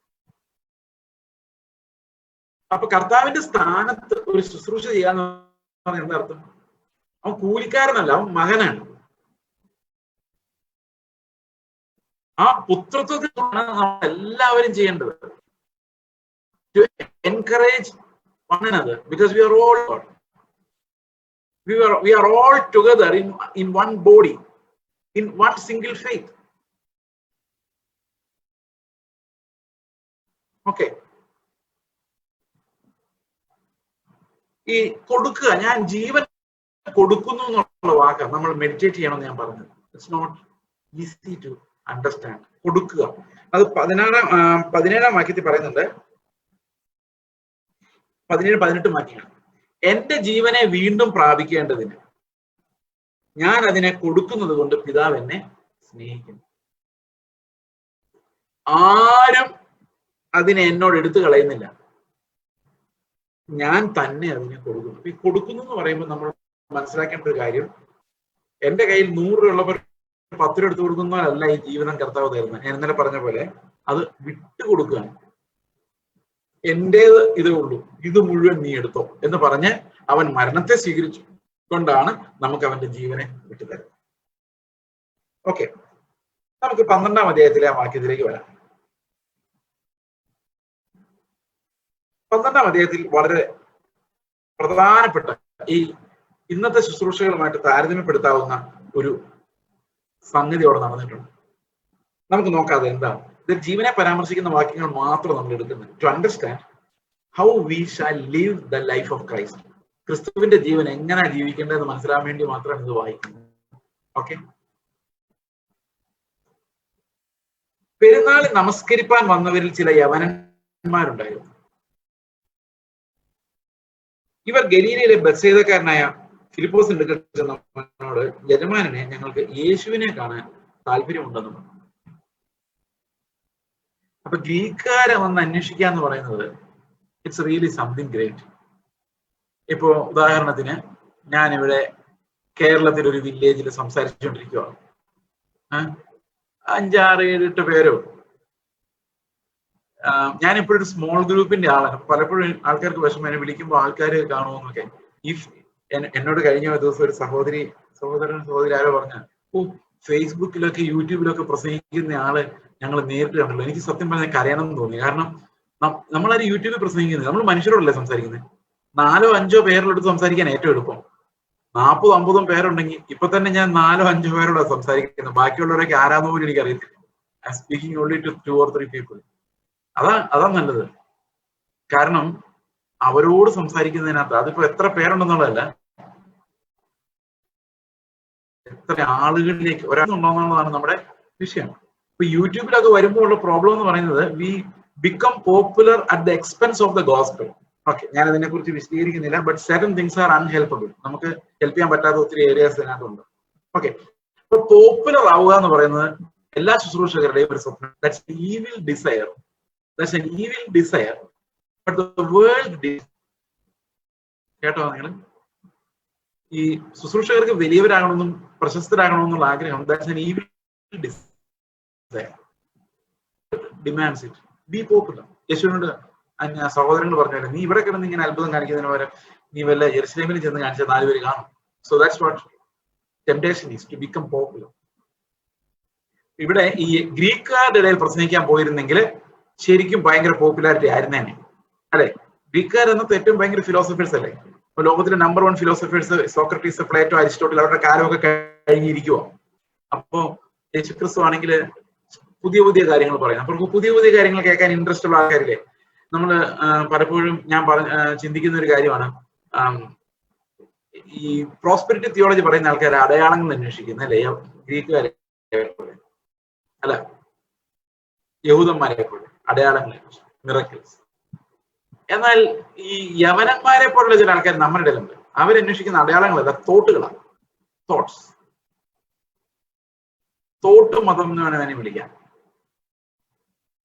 അപ്പൊ കർത്താവിന്റെ സ്ഥാനത്ത് ഒരു ശുശ്രൂഷ ചെയ്യാന്ന് പറഞ്ഞാൽ എന്താ അർത്ഥം? അവൻ കൂലിക്കാരനല്ല, അവൻ മകനാണ്. ആ പുത്രത്വത്തിലാണ് നമ്മൾ എല്ലാവരും ചെയ്യേണ്ടത്. To encourage one another, because we are all God. We are all together in one body, in one single faith. Okay. ഈ കൊടുക്കുക, ഞാൻ ജീവൻ കൊടുക്കുന്നു എന്നുള്ള വാക്ക് നമ്മൾ മെഡിറ്റേറ്റ് ചെയ്യണമെന്ന് ഞാൻ പറഞ്ഞത്. It's not easy to understand. കൊടുക്കുക, അത് 17-ാം വാക്യത്തിൽ പറയുന്നുണ്ട്. 17-18 വാക്യങ്ങൾ. എന്റെ ജീവനെ വീണ്ടും പ്രാപിക്കേണ്ടതിന് ഞാൻ അതിനെ കൊടുക്കുന്നത് കൊണ്ട് പിതാവ് എന്നെ സ്നേഹിക്കുന്നു. ആരും അതിനെ എന്നോട് എടുത്തു കളയുന്നില്ല, ഞാൻ തന്നെ അതിനെ കൊടുക്കുന്നു. ഈ കൊടുക്കുന്നു എന്ന് പറയുമ്പോൾ നമ്മൾ മനസ്സിലാക്കേണ്ട ഒരു കാര്യം, എന്റെ കയ്യിൽ 100 രൂപ ഉള്ളപ്പോൾ 10 രൂപ എടുത്തു കൊടുക്കുന്നതല്ല ഈ ജീവിതം കർത്താവ് തരുന്നത്. ഞാൻ ഇന്നലെ പറഞ്ഞ പോലെ അത് വിട്ടുകൊടുക്കുകയാണ്. എന്റേത് ഇതേ ഉള്ളൂ, ഇത് മുഴുവൻ നീ എടുത്തോ എന്ന് പറഞ്ഞ് അവൻ മരണത്തെ സ്വീകരിച്ചു കൊണ്ടാണ് നമുക്ക് അവന്റെ ജീവനെ വിട്ടുതരുന്നത്. ഓക്കെ, നമുക്ക് 12-ാം അധ്യായത്തിലെ ആ വാക്യത്തിലേക്ക് വരാം. 12-ാം അധ്യായത്തിൽ വളരെ പ്രധാനപ്പെട്ട ഈ ഇന്നത്തെ ശുശ്രൂഷകളുമായിട്ട് താരതമ്യപ്പെടുത്താവുന്ന ഒരു സംഗതി അവിടെ നടന്നിട്ടുണ്ട്. നമുക്ക് നോക്കാതെ എന്താണ് ഇത്. ജീവനെ പരാമർശിക്കുന്ന വാക്യങ്ങൾ മാത്രം നമ്മൾ എടുക്കുന്നത് to understand how we shall live the life of Christ. ക്രിസ്തുവിന്റെ ജീവൻ എങ്ങനെ ജീവിക്കേണ്ടതെന്ന് മനസ്സിലാൻ വേണ്ടി മാത്രമാണ് ഇത് വായിക്കുന്നത്. ഓക്കെ, പെരുന്നാൾ നമസ്കരിപ്പാൻ വന്നവരിൽ ചില യവനന്മാരുണ്ടായിരുന്നു. ഇവർ ഗലീലയിലെ ബത്സേദക്കാരനായ ഫിലിപ്പോസിന്റെ അടുക്കൽ ചെന്നവനോട്, യജമാനനെ, ഞങ്ങൾക്ക് യേശുവിനെ കാണാൻ താല്പര്യമുണ്ടെന്ന് പറഞ്ഞു. അപ്പൊ ഗ്രീക്കുകാരെ വന്ന് അന്വേഷിക്കുക എന്ന് പറയുന്നത് ഇറ്റ്സ് റിയലി സംതിങ് ഗ്രേറ്റ്. ഇപ്പോ ഉദാഹരണത്തിന് ഞാനിവിടെ കേരളത്തിൽ ഒരു വില്ലേജിൽ സംസാരിച്ചുകൊണ്ടിരിക്കുകയാണ്. 5, 6, 7, 8 പേരോ. ഞാനിപ്പോഴും ഒരു സ്മോൾ ഗ്രൂപ്പിന്റെ ആളാണ്. പലപ്പോഴും ആൾക്കാർക്ക് വിഷമം, എന്നെ വിളിക്കുമ്പോൾ ആൾക്കാർ കാണുമെന്നൊക്കെ. എന്നോട് കഴിഞ്ഞ ദിവസം ഒരു സഹോദരൻ ആരോ പറഞ്ഞ, ഫേസ്ബുക്കിലൊക്കെ യൂട്യൂബിലൊക്കെ പ്രസംഗിക്കുന്ന ആള് ഞങ്ങൾ നേരിട്ട് കണ്ടല്ലോ. എനിക്ക് സത്യം പറഞ്ഞാൽ കരയണമെന്ന് തോന്നി. കാരണം നമ്മളാരും യൂട്യൂബിൽ പ്രസംഗിക്കുന്നത്, നമ്മൾ മനുഷ്യരോടല്ലേ സംസാരിക്കുന്നത്. 4, 5 പേരിലെടുത്ത് സംസാരിക്കാൻ ഏറ്റവും എളുപ്പം. 40, 50 പേരുണ്ടെങ്കിൽ ഇപ്പൊ തന്നെ ഞാൻ 4, 5 പേരോടാണ് സംസാരിക്കുന്നത്. ബാക്കിയുള്ളവരൊക്കെ ആരാന്ന് പോലും എനിക്ക് അറിയത്തില്ല. I speaking only to 2 or 3 people. അതാ നല്ലത്. കാരണം അവരോട് സംസാരിക്കുന്നതിനകത്ത് അതിപ്പോ എത്ര പേരുണ്ടെന്നുള്ളതല്ല, എത്ര ആളുകളിലേക്ക് ഒരാളുണ്ടോന്നുള്ളതാണ് നമ്മുടെ വിഷയം. ഇപ്പൊ യൂട്യൂബിലൊക്കെ വരുമ്പോൾ ഉള്ള പ്രോബ്ലം എന്ന് പറയുന്നത് we become popular at the expense of the gospel. Okay, ഞാൻ അതിനെ കുറിച്ച് വിശദീകരിക്കുന്നില്ല. But certain things are unhelpable. നമുക്ക് ഹെൽപ്പ് ചെയ്യാൻ പറ്റാത്ത ഒത്തിരി ഏരിയാസ് ഇതിനകത്തുണ്ട്. ഓക്കെ, ഇപ്പൊ പോപ്പുലർ ആവുക എന്ന് പറയുന്നത് എല്ലാ ശുശ്രൂഷകരുടെയും ഒരു സ്വപ്നം. That's an evil desire. That's an evil desire. But the world കേട്ടോ നിങ്ങൾ, ഈ ശുശ്രൂഷകർക്ക് വലിയവരാകണമെന്നും പ്രശസ്തരാകണമെന്നുള്ള ആഗ്രഹം, that's an evil desire. Demands it. Be popular. യേശുവിനോട് സഹോദരങ്ങൾ പറഞ്ഞാൽ, നീ ഇവിടെ കിടന്ന് ഇങ്ങനെ അത്ഭുതം കാണിക്കുന്നതിന് പകരം നീ വല്ല യെരുശലേമിൽ ചെന്ന് കാണിച്ചാൽ 4 പേര് കാണും. So that's what temptation is, to become popular. ഇവിടെ ഈ ഗ്രീക്കുകാരുടെ ഇടയിൽ പ്രസംഗിക്കാൻ പോയിരുന്നെങ്കിൽ ശരിക്കും ഭയങ്കര പോപ്പുലാരിറ്റി ആയിരുന്നേനെ, അല്ലെ? ഗ്രീക്കുകാർ എന്നത്തെ ഏറ്റവും ഭയങ്കര ഫിലോസഫേഴ്സ് അല്ലേ? ഇപ്പൊ ലോകത്തിലെ number 1 philosophers Socrates, Plato, Aristotle, അവരുടെ കാലമൊക്കെ കഴിഞ്ഞിരിക്കുവോ? അപ്പോ യേശുക്രിസ്തു ആണെങ്കിൽ പുതിയ കാര്യങ്ങൾ പറയും. അപ്പൊ പുതിയ കാര്യങ്ങൾ കേൾക്കാൻ ഇൻട്രസ്റ്റ് ഉള്ള ആൾക്കാരില്ലേ? നമ്മള് പലപ്പോഴും ഞാൻ ചിന്തിക്കുന്ന ഒരു കാര്യമാണ്, ഈ പ്രോസ്പെരിറ്റി തിയോളജി പറയുന്ന ആൾക്കാരെ അടയാളങ്ങൾ അന്വേഷിക്കുന്ന, അല്ലെ? ഗ്രീക്കുകാരെ അല്ല, യഹൂദന്മാരെ പോലെ അടയാളങ്ങൾ, മിറക്കിൾസ്. എന്നാൽ ഈ യവനന്മാരെ പോലുള്ള ചില ആൾക്കാർ നമ്മുടെ ഇടയിലുണ്ട്. അവരന്വേഷിക്കുന്ന അടയാളങ്ങളല്ല, തോട്ടുകളാണ്. തോട്ട്സ്. തോട്ട് മതം എന്ന് വേണമെങ്കിൽ വിളിക്കാം.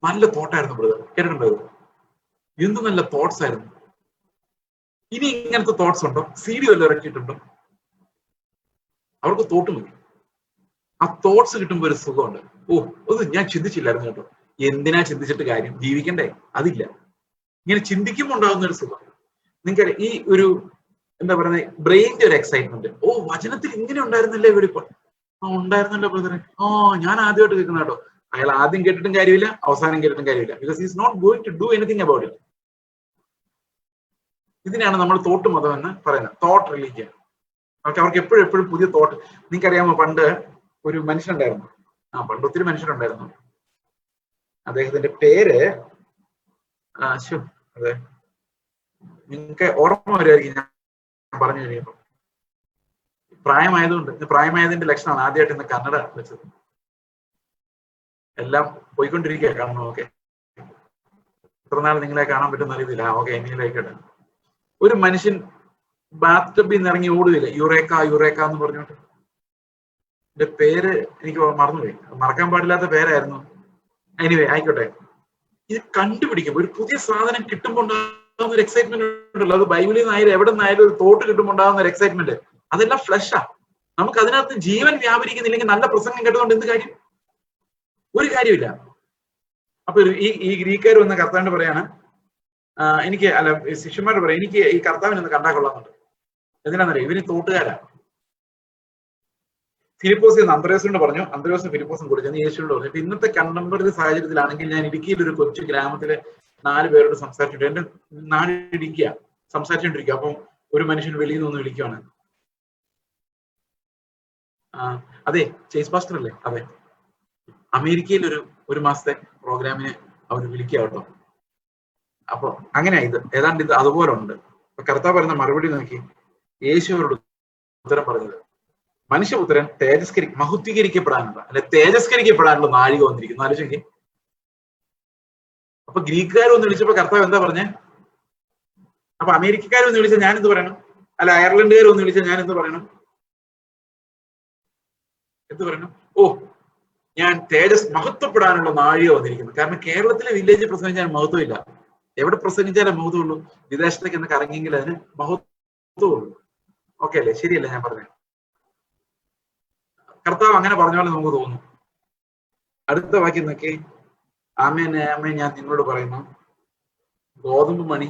നല്ല തോട്ടായിരുന്നു ബ്രദർ, കേട്ടിട്ടുണ്ടോ? എന്ത് നല്ല തോട്ട്സ് ആയിരുന്നു. ഇനി ഇങ്ങനത്തെ തോട്ട്സ് ഉണ്ടോ? CD വല്ലതും ഇറക്കിയിട്ടുണ്ടോ? അവർക്ക് തോട്ട് മതി. ആ തോട്ട്സ് കിട്ടുമ്പോൾ ഒരു സുഖമുണ്ട്. അത് ഞാൻ ചിന്തിച്ചില്ലായിരുന്നു കേട്ടോ. എന്തിനാ ചിന്തിച്ചിട്ട് കാര്യം? ജീവിക്കണ്ടേ? അതില്ല. ഇങ്ങനെ ചിന്തിക്കുമ്പോൾ ഉണ്ടാകുന്ന ഒരു സുഖം. നിങ്ങൾക്കറിയാം, ഈ ഒരു എന്താ പറയുന്നത്, ബ്രെയിനിന്റെ ഒരു എക്സൈറ്റ്മെന്റ്. വചനത്തിൽ ഇങ്ങനെ ഉണ്ടായിരുന്നില്ലേ ഇവരിപ്പോൾ? ഉണ്ടായിരുന്നല്ലോ ബ്രദറെ. ഞാൻ ആദ്യമായിട്ട് കേൾക്കുന്ന കേട്ടോ. അയാൾ ആദ്യം കേട്ടിട്ടും കാര്യമില്ല, അവസാനം കേട്ടിട്ടും കാര്യമില്ല. Because is not going to do anything about it. ഇതിനാണ് നമ്മൾ തോട്ട് മതം എന്ന് പറയുന്നത്, തോട്ട് റിലീജിയൻ. ഓക്കെ, അവർക്ക് എപ്പോഴും പുതിയ തോട്ട്. നിങ്ങൾക്കറിയാമോ, പണ്ട് ഒരു മനുഷ്യനുണ്ടായിരുന്നു. പണ്ട് ഒത്തിരി മനുഷ്യരുണ്ടായിരുന്നു. അദ്ദേഹത്തിന്റെ പേര് അതെ, നിങ്ങൾക്ക് ഓർമ്മ വരുമായിരിക്കും ഞാൻ പറഞ്ഞു കഴിയുമ്പോൾ. പ്രായമായതിന്റെ ലക്ഷണമാണ് ആദ്യമായിട്ട് ഇന്ന് കന്നഡ വെച്ചത്. എല്ലാം പോയിക്കൊണ്ടിരിക്കുക കാണണം. ഓക്കെ, എത്ര നാൾ നിങ്ങളെ കാണാൻ പറ്റുന്ന അറിയത്തില്ല. ഓക്കെ, ഇനിയിലേക്കട്ടെ. ഒരു മനുഷ്യൻ ബാത്ത് ടബിൽ നിന്ന് ഇറങ്ങി ഓടുകയില്ല, യുറേക്ക എന്ന് പറഞ്ഞോട്ട്. എന്റെ പേര് എനിക്ക് മറന്നുപോയി, മറക്കാൻ പാടില്ലാത്ത പേരായിരുന്നു. എനിവേ, ആയിക്കോട്ടെ. ഇത് കണ്ടുപിടിക്കുമ്പോൾ ഒരു പുതിയ സാധനം കിട്ടുമ്പോൾ ഉണ്ടാകുന്ന ഒരു എക്സൈറ്റ്മെന്റ് ഉണ്ടല്ലോ. അത് ബൈബിളിൽ നിന്നായാലും എവിടെ നിന്നായാലും ഒരു തോട്ട് കിട്ടുമ്പോൾ ഉണ്ടാകുന്ന ഒരു എക്സൈറ്റ്മെന്റ്, അതെല്ലാം ഫ്ലഷാ. നമുക്ക് അതിനകത്ത് ജീവൻ വ്യാപരിക്കുന്നില്ലെങ്കിൽ നല്ല പ്രസംഗം കേട്ടുകൊണ്ട് എന്ത് കാര്യം? ഒരു കാര്യമില്ല. അപ്പൊ ഈ ഗ്രീക്കുകാർ വന്ന കർത്താവിന്റെ പറയാണ്, എനിക്ക് അല്ല ശിഷ്യന്മാരോട് പറയാം, എനിക്ക് ഈ കർത്താവിനെ ഒന്ന് കണ്ടാൽ കൊള്ളാമെന്നുണ്ട്. എന്തിനാണെന്നറിയാം? ഇവര് തോട്ടുകാരാ. ഫിലിപ്പോസ് എന്ന് അന്ത്രയോസിനോട് പറഞ്ഞു. അന്ത്രയോസ് ഫിലിപ്പോസും കൊടുക്കുന്നു. യേശുവിനോട് പറഞ്ഞു, ഇപ്പൊ ഇന്നത്തെ കണ്ടംപററി സാഹചര്യത്തിലാണെങ്കിൽ ഞാൻ ഇടുക്കിയിൽ ഒരു കൊച്ചു ഗ്രാമത്തിലെ 4 പേരോട് സംസാരിച്ചിട്ട്, എന്റെ നാട് ഇടുക്കിയ സംസാരിച്ചോണ്ടിരിക്കുക. അപ്പം ഒരു മനുഷ്യൻ വെളിയിൽ നിന്ന് വിളിക്കുവാണ്, അതെ ചേസ് പാസ്റ്റർ അല്ലേ? അതെ, അമേരിക്കയിൽ ഒരു മാസത്തെ പ്രോഗ്രാമിന് അവർ വിളിക്കുക കേട്ടോ. അപ്പൊ അങ്ങനെയാ ഇത്, ഏതാണ്ട് ഇത് അതുപോലെ ഉണ്ട്. അപ്പൊ കർത്താവ് പറയുന്ന മറുപടി നോക്കി, യേശുവരോട് ഉത്തരം പറഞ്ഞത്, മനുഷ്യപുത്രൻ മഹത്വീകരിക്കപ്പെടാനുള്ള അല്ലെ തേജസ്കരിക്കപ്പെടാനുള്ള നാഴിക വന്നിരിക്കുന്നു. ആലോചിക്കേ. അപ്പൊ ഗ്രീക്കുകാർ ഒന്ന് വിളിച്ചപ്പോ കർത്താവ് എന്താ പറഞ്ഞേ? അപ്പൊ അമേരിക്കക്കാർ ഒന്ന് വിളിച്ചാൽ ഞാൻ എന്ത് പറയണം? അല്ല അയർലൻഡുകാർ ഒന്ന് വിളിച്ചാൽ ഞാൻ എന്ത് പറയണം? ഓ, ഞാൻ മഹത്വപ്പെടാനുള്ള നാഴിക വന്നിരിക്കുന്നു. കാരണം കേരളത്തിലെ വില്ലേജ് പ്രസംഗിച്ചാൽ മഹത്വമില്ല. എവിടെ പ്രസംഗിച്ചാലേ മഹത്വമുള്ളൂ? വിദേശത്തേക്ക് എന്ന് കറങ്ങിയെങ്കിൽ അതിന് മഹത്വമുള്ളൂ. ഓക്കെ അല്ലേ? ശരിയല്ലേ ഞാൻ പറഞ്ഞത്? കർത്താവ് അങ്ങനെ പറഞ്ഞ പോലെ നമുക്ക് തോന്നും. അടുത്ത വാക്യം നോക്കി, ആമേൻ ഞാൻ നിങ്ങളോട് പറയുന്നു, ഗോതമ്പ് മണി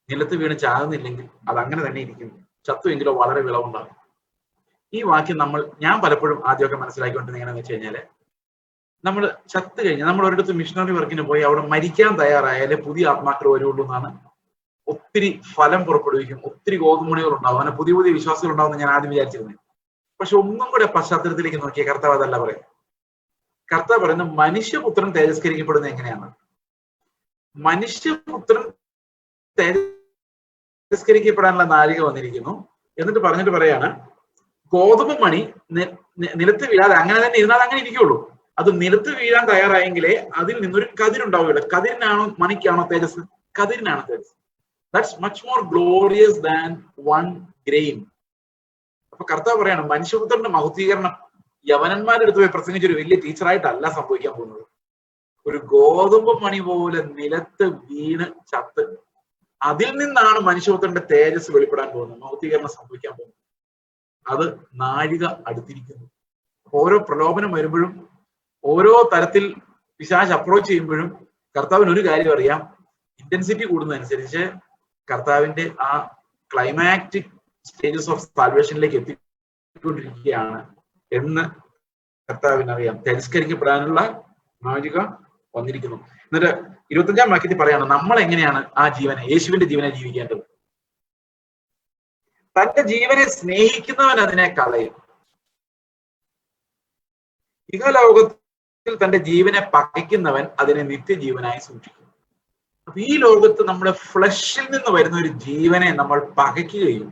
നിലത്ത് വീണ് ചാകുന്നില്ലെങ്കിൽ അത് അങ്ങനെ തന്നെ ഇരിക്കുന്നു, ചത്തുവെങ്കിലോ വളരെ വിളവുണ്ടാകും. ഈ വാക്യം ഞാൻ പലപ്പോഴും ആദ്യമൊക്കെ മനസ്സിലാക്കിക്കൊണ്ടിരുന്നത് എങ്ങനെയാന്ന് വെച്ച് കഴിഞ്ഞാല്, നമ്മൾ ചത്തു കഴിഞ്ഞാൽ നമ്മൾ ഒരിടത്ത് മിഷണറി വർക്കിന് പോയി അവിടെ മരിക്കാൻ തയ്യാറായാലേ പുതിയ ആത്മാക്കൾ വരുള്ളൂ എന്നാണ്. ഒത്തിരി ഫലം പുറപ്പെടുവിക്കും, ഒത്തിരി ഗോതമ്പുമണികൾ ഉണ്ടാവും, അങ്ങനെ പുതിയ പുതിയ വിശ്വാസികൾ ഉണ്ടാവുമെന്ന് ഞാൻ ആദ്യം വിചാരിച്ചിരുന്നത്. പക്ഷെ ഒന്നും കൂടെ പശ്ചാത്തലത്തിലേക്ക് നോക്കിയ കർത്താവ് അതല്ല പറയും. കർത്താവ് പറയുന്നത് മനുഷ്യപുത്രൻ തേജസ്കരിക്കപ്പെടുന്നത് എങ്ങനെയാണ്? മനുഷ്യപുത്രൻ തേജസ്കരിക്കപ്പെടാനുള്ള നാഴിക വന്നിരിക്കുന്നു എന്നിട്ട് പറഞ്ഞിട്ട് പറയാണ്, ഗോതമ്പ് മണി നിലത്ത് വീഴാതെ അങ്ങനെ തന്നെ ഇരുന്നാൽ അങ്ങനെ ഇരിക്കുള്ളൂ. അത് നിലത്ത് വീഴാൻ തയ്യാറായെങ്കിലേ അതിൽ നിന്നൊരു കതിരുണ്ടാവുകയുള്ളൂ. കതിരിനാണോ മണിക്കാണോ തേജസ്? കതിരിനാണ് തേജസ്. That's much more glorious than one grain. അപ്പൊ കർത്താവ് പറയാണ്, മനുഷ്യപുത്രന്റെ മഹത്വീകരണം യവനന്മാരുടെ അടുത്ത് പോയി പ്രസംഗിച്ച ഒരു വലിയ ടീച്ചറായിട്ടല്ല സംഭവിക്കാൻ പോകുന്നത്. ഒരു ഗോതമ്പ് മണി പോലെ നിലത്ത് വീണ് ചത്ത് അതിൽ നിന്നാണ് മനുഷ്യപുത്രന്റെ തേജസ് വെളിപ്പെടാൻ പോകുന്നത്, മഹത്വീകരണം സംഭവിക്കാൻ പോകുന്നത്. അത് നാഴിക അടുത്തിരിക്കുന്നു. ഓരോ പ്രലോഭനം വരുമ്പോഴും ഓരോ തരത്തിൽ പിശാച് അപ്രോച്ച് ചെയ്യുമ്പോഴും കർത്താവിന് ഒരു കാര്യം അറിയാം, ഇന്റൻസിറ്റി കൂടുന്നതനുസരിച്ച് കർത്താവിന്റെ ആ ക്ലൈമാറ്റിക് സ്റ്റേജസ് ഓഫ് സാൽവേഷനിലേക്ക് എത്തിക്കൊണ്ടിരിക്കുകയാണ് എന്ന് കർത്താവിനറിയാം. തിരസ്കരിക്കപ്പെടാനുള്ള നാഴിക വന്നിരിക്കുന്നു. എന്നിട്ട് 25-ാം വാക്യത്തിൽ പറയാണ്, നമ്മൾ എങ്ങനെയാണ് ആ ജീവനെ, യേശുവിന്റെ ജീവനെ ജീവിക്കേണ്ടത്? തന്റെ ജീവനെ സ്നേഹിക്കുന്നവൻ അതിനെ കളയും, ഇഹലോകത്തിൽ തന്റെ ജീവനെ പകയ്ക്കുന്നവൻ അതിനെ നിത്യജീവനായി സൂക്ഷിക്കും. അപ്പൊ ഈ ലോകത്ത് നമ്മുടെ ഫ്ലഷിൽ നിന്ന് വരുന്ന ഒരു ജീവനെ നമ്മൾ പകയ്ക്കുകയും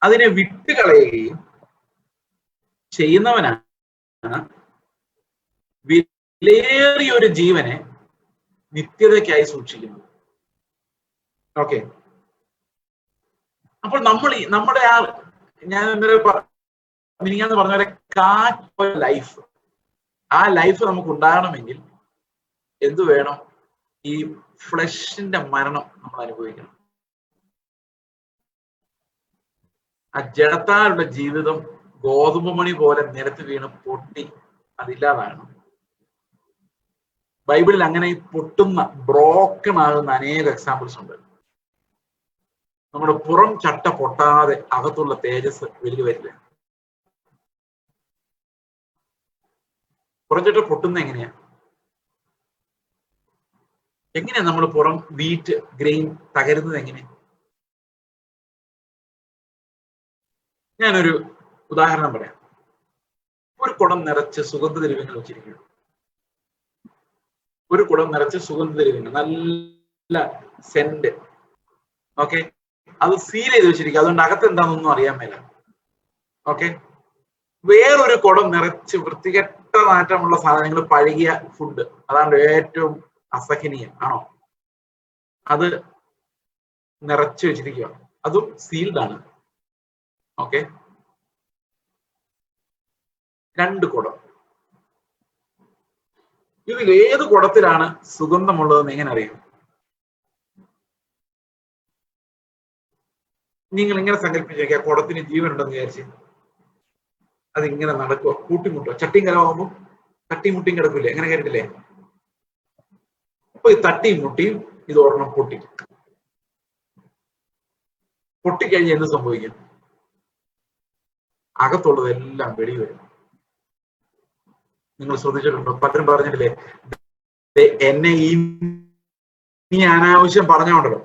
അതിനെ വിട്ടുകളയുകയും ചെയ്യുന്നവനാണ് വിലയേറിയ ഒരു ജീവനെ നിത്യതയ്ക്കായി സൂക്ഷിക്കുന്നത്. ഓക്കെ, അപ്പോൾ നമ്മുടെ ഞാൻ മിനിങ്ങാന്ന് പറഞ്ഞ പോലെ കാറ്റ് ലൈഫ്, ആ ലൈഫ് നമുക്ക് ഉണ്ടാകണമെങ്കിൽ എന്തു വേണം? ഈ ഫ്ലഷിന്റെ മരണം നമ്മൾ അനുഭവിക്കണം. ആ ജഡത്താലുള്ള ജീവിതം ഗോതമ്പ് മണി പോലെ നിലത്ത് വീണ് പൊട്ടി അതില്ലാതാണ്. ബൈബിളിൽ അങ്ങനെ പൊട്ടുന്ന, ബ്രോക്കൺ ആകുന്ന അനേക എക്സാമ്പിൾസ് ഉണ്ട്. നമ്മുടെ പുറം ചട്ട പൊട്ടാതെ അകത്തുള്ള തേജസ് വെളിയിൽ വരില്ല. പുറം ചട്ട പൊട്ടുന്ന എങ്ങനെയാ നമ്മൾ പുറം വീറ്റ് ഗ്രെയിൻ തകരുന്നത് എങ്ങനെ? ഞാനൊരു ഉദാഹരണം പറയാം. ഒരു കുടം നിറച്ച് സുഗന്ധദ്രവ്യങ്ങൾ വെച്ചിരിക്കുന്നു. ഒരു കുടം നിറച്ച് സുഗന്ധദ്രവ്യങ്ങൾ, നല്ല സെന്റ്. ഓക്കെ, അത് സീൽ ചെയ്ത് വെച്ചിരിക്കുക, അതുകൊണ്ട് അകത്ത് എന്താണെന്നൊന്നും അറിയാൻ മേല. ഓക്കെ, വേറൊരു കുടം നിറച്ച് വൃത്തികെട്ട നാറ്റമുള്ള സാധനങ്ങൾ, പഴകിയ ഫുഡ്, അതാണ് ഏറ്റവും അസഹനീയം ആണോ? അത് നിറച്ചു വെച്ചിരിക്കുക, അതും സീൽഡ് ആണ്. ഓക്കെ, 2 കുടം. ഇതിൽ ഏത് കുടത്തിലാണ് സുഗന്ധമുള്ളതെന്ന് എങ്ങനെ അറിയും? നിങ്ങൾ ഇങ്ങനെ സങ്കല്പിച്ചിരിക്കുക, കുടത്തിന് ജീവൻ ഉണ്ടെന്ന് വിചാരിച്ച് അതിങ്ങനെ നടക്കുക, കൂട്ടിമുട്ടുക. ചട്ടിയും കലമാകുമ്പോൾ തട്ടിയും മുട്ടിയും കിടക്കില്ലേ, അങ്ങനെ കേട്ടിട്ടില്ലേ? അപ്പൊ ഈ തട്ടിയും മുട്ടിയും ഇത് ഒരെണ്ണം പൊട്ടിക്കഴിഞ്ഞ് എന്ത് സംഭവിക്കും? അകത്തുള്ളതെല്ലാം വെളി വരും. നിങ്ങൾ ശ്രദ്ധിച്ചിട്ടുണ്ടോ? പലരും പറഞ്ഞിട്ടില്ലേ, എന്നെ ഈ അനാവശ്യം പറഞ്ഞോണ്ടല്ലോ,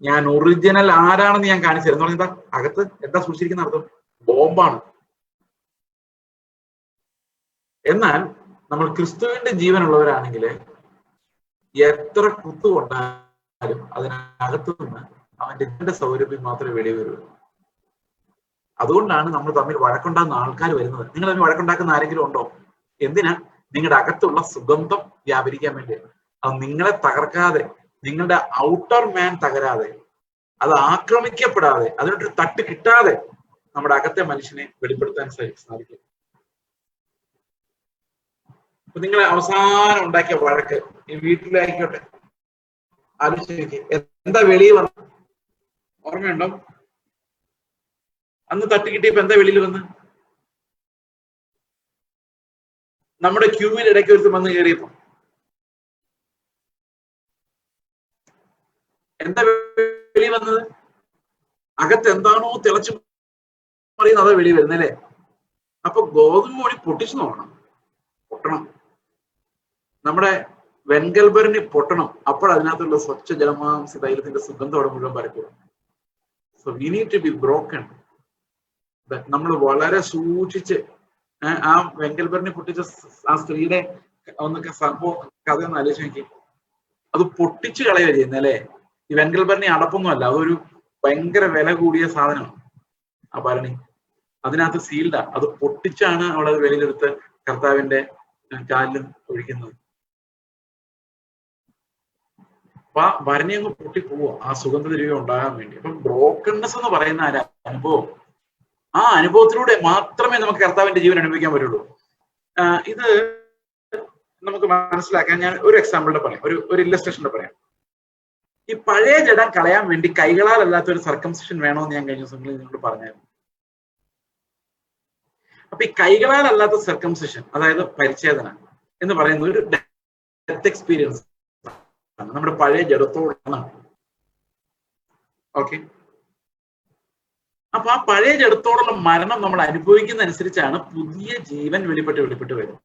ഞാൻ ഒറിജിനൽ ആരാണെന്ന് ഞാൻ കാണിച്ചു തരും എന്ന് പറഞ്ഞാൽ അകത്ത് എന്താ സൂക്ഷിച്ചിരിക്കുന്ന അർത്ഥം? ബോംബാണ്. എന്നാൽ നമ്മൾ ക്രിസ്തുവിന്റെ ജീവനുള്ളവരാണെങ്കിൽ എത്ര കുത്തുകൊണ്ടാലും അതിനകത്തു നിന്ന് അവന്റെ ജീവന്റെ സൗരഭ്യം മാത്രമേ വെളി വരൂ. അതുകൊണ്ടാണ് നമ്മൾ തമ്മിൽ വഴക്കുണ്ടാകുന്ന ആൾക്കാർ വരുന്നത്. നിങ്ങൾ തമ്മിൽ വഴക്കുണ്ടാക്കുന്ന ആരെങ്കിലും ഉണ്ടോ? എന്തിനാ? നിങ്ങളുടെ അകത്തുള്ള സുഗന്ധം വ്യാപരിക്കാൻ വേണ്ടിയാണ്. അത് നിങ്ങളെ തകർക്കാതെ, നിങ്ങളുടെ ഔട്ടർ മാൻ തകരാതെ, അത് ആക്രമിക്കപ്പെടാതെ, അതിനൊരു തട്ട് കിട്ടാതെ നമ്മുടെ അകത്തെ മനുഷ്യനെ വെളിപ്പെടുത്താൻ സാധിക്കും. അപ്പൊ നിങ്ങൾ അവസാനം ഉണ്ടാക്കിയ വഴക്ക് ഈ വീട്ടിലായിക്കോട്ടെ, ആലോചിച്ച് എന്താ വെളിയിൽ വന്ന് ഓർമ്മയുണ്ടോ? അന്ന് തട്ടി കിട്ടിയപ്പോ എന്താ വെളിയിൽ വന്ന്? നമ്മുടെ ക്യൂവിൽ ഇടയ്ക്ക് ഒരുത്ത് വന്ന് കയറിയപ്പോ എന്താ വെളി വന്നത്? അകത്ത് എന്താണോ തിളച്ചു പറയുന്നത് അതാ വെളി വരുന്നല്ലേ? അപ്പൊ ഗോതമ്പ് മണി പൊട്ടിച്ചു നോക്കണം, പൊട്ടണം. നമ്മുടെ വെൺകൽബറിന് പൊട്ടണം. അപ്പോൾ അതിനകത്തുള്ള സ്വച്ഛ ജലമാംസ തൈലത്തിന്റെ സുഗന്ധം അവിടെ മുഴുവൻ പരക്കുക. So we need to be broken. നമ്മൾ വളരെ സൂക്ഷിച്ച് ആ വെങ്കൽബറിനെ പൊട്ടിച്ച ആ സ്ത്രീയുടെ ഒന്നൊക്കെ സംഭവം കഥ ഒന്ന് ആലോചിച്ച് നോക്കി. അത് പൊട്ടിച്ചു കളയുക ചെയ്യുന്നത് അല്ലേ? ഈ വെങ്കൽബറിനെ അടപ്പൊന്നും അല്ല, അതൊരു ഭയങ്കര വില കൂടിയ സാധനമാണ് ആ ഭരണി. അതിനകത്ത് സീൽഡാ. അത് പൊട്ടിച്ചാണ് അവളത് വെളിയിലെടുത്ത് കർത്താവിന്റെ കാലിലും ഒഴിക്കുന്നത്. അപ്പൊ ആ ഭരണി അങ്ങ് പൊട്ടിപ്പോവുക ആ സുഗന്ധദ്രവ്യം ഉണ്ടാകാൻ വേണ്ടി. അപ്പൊ ബ്രോക്കൺനെസ് എന്ന് പറയുന്ന അനുഭവം, ആ അനുഭവത്തിലൂടെ മാത്രമേ നമുക്ക് കർത്താവിന്റെ ജീവൻ അനുഭവിക്കാൻ പറ്റുള്ളൂ. ഇത് നമുക്ക് മനസ്സിലാക്കാൻ ഞാൻ ഒരു എക്സാമ്പിളിന്റെ പറയാം, ഒരു ഇല്ലസ്ട്രേഷന്റെ പറയാം. ഈ പഴയ ജഡം കളയാൻ വേണ്ടി കൈകളാൽ അല്ലാത്ത ഒരു സർക്കംസിഷൻ വേണമെന്ന് ഞാൻ കഴിഞ്ഞ ദിവസങ്ങളിൽ നിങ്ങളോട് പറഞ്ഞായിരുന്നു. അപ്പൊ ഈ കൈകളാൽ അല്ലാത്ത സർക്കംസിഷൻ, അതായത് പരിച്ഛേദന എന്ന് പറയുന്ന ഒരു ഡെത്ത് എക്സ്പീരിയൻസ് നമ്മുടെ പഴയ ജഡത്തോടാണ്. ഓക്കെ, അപ്പൊ ആ പഴയ ജഡത്തോടുള്ള മരണം നമ്മൾ അനുഭവിക്കുന്ന അനുസരിച്ചാണ് പുതിയ ജീവൻ വെളിപ്പെട്ട് വരും.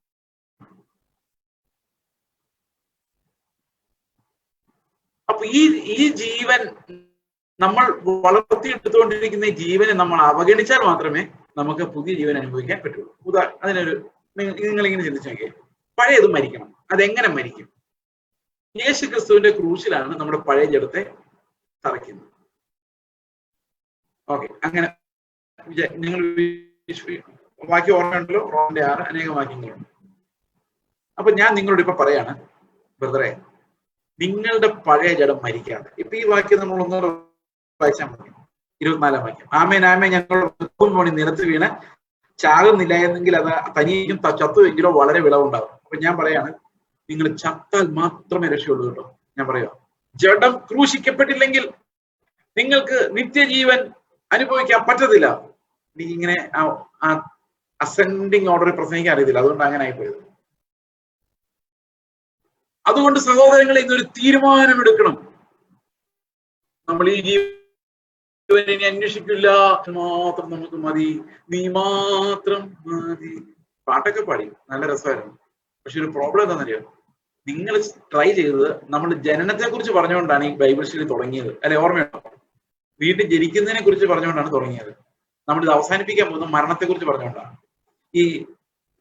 അപ്പൊ ഈ ജീവൻ നമ്മൾ വളർത്തിയെടുത്തുകൊണ്ടിരിക്കുന്ന ഈ ജീവനെ നമ്മൾ അവഗണിച്ചാൽ മാത്രമേ നമുക്ക് പുതിയ ജീവൻ അനുഭവിക്കാൻ പറ്റുള്ളൂ. അതിനൊരു നിങ്ങളിങ്ങനെ ചിന്തിച്ചു നോക്കിയേ, പഴയത് മരിക്കണം. അതെങ്ങനെ മരിക്കും? യേശു ക്രിസ്തുവിന്റെ ക്രൂശിലാണ് നമ്മുടെ പഴയ ജഡത്തെ തറയ്ക്കുന്നത്. ഓക്കെ, അങ്ങനെ നിങ്ങൾ വാക്യം ഓർമ്മയുണ്ടല്ലോ, റോമന്റെ 6 അനേകം വാക്യങ്ങളുണ്ട്. അപ്പൊ ഞാൻ നിങ്ങളോട് ഇപ്പൊ പറയാണ്, ബ്രദറെ, നിങ്ങളുടെ പഴയ ജഡം മരിക്കാതെ. ഇപ്പൊ ഈ വാക്യം നമ്മൾ ഒന്നുകൂടെ വായിച്ചാൽ മതി. 24-ാം വാക്യം. ആമേൻ ആമേൻ, ഞങ്ങളുടെ മണി നിലത്ത് വീണ് ചാകുന്നില്ല എന്നെങ്കിൽ അത് തനിയും ചത്തുവെങ്കിലോ വളരെ വിളവുണ്ടാകും. അപ്പൊ ഞാൻ പറയാണ്, നിങ്ങൾ ചത്താൽ മാത്രമേ രക്ഷയുള്ളൂ കേട്ടോ. ഞാൻ പറയാം, ജഡം ക്രൂശിക്കപ്പെട്ടില്ലെങ്കിൽ നിങ്ങൾക്ക് നിത്യജീവൻ അനുഭവിക്കാൻ പറ്റത്തില്ല. എനിക്ക് ഇങ്ങനെ ആ അസെൻഡിങ് ഓർഡർ പ്രസംഗിക്കാൻ അറിയത്തില്ല, അതുകൊണ്ട് അങ്ങനെ ആയിപ്പോയത്. അതുകൊണ്ട് സഹോദരങ്ങളെ, ഇന്നൊരു തീരുമാനമെടുക്കണം. നമ്മൾ ഈ ജീവനെ ഇനി അന്വേഷിക്കില്ല, മാത്രം നമുക്ക് മതി, നീ മാത്രം മതി. പാട്ടൊക്കെ പാടി നല്ല രസമായിരുന്നു. പക്ഷെ ഒരു പ്രോബ്ലം എന്താണെന്നറിയോ? നിങ്ങൾ ട്രൈ ചെയ്തത് നമ്മൾ ജനനത്തെ കുറിച്ച് പറഞ്ഞുകൊണ്ടാണ് ഈ ബൈബിൾ സ്റ്റഡി തുടങ്ങിയത്, അല്ലെ? ഓർമ്മയുണ്ടോ? വീട്ടിൽ ജനിക്കുന്നതിനെ കുറിച്ച് പറഞ്ഞുകൊണ്ടാണ് തുടങ്ങിയത്. നമ്മളിത് അവസാനിപ്പിക്കാൻ പോകുന്ന മരണത്തെ കുറിച്ച് പറഞ്ഞുകൊണ്ടാണ്.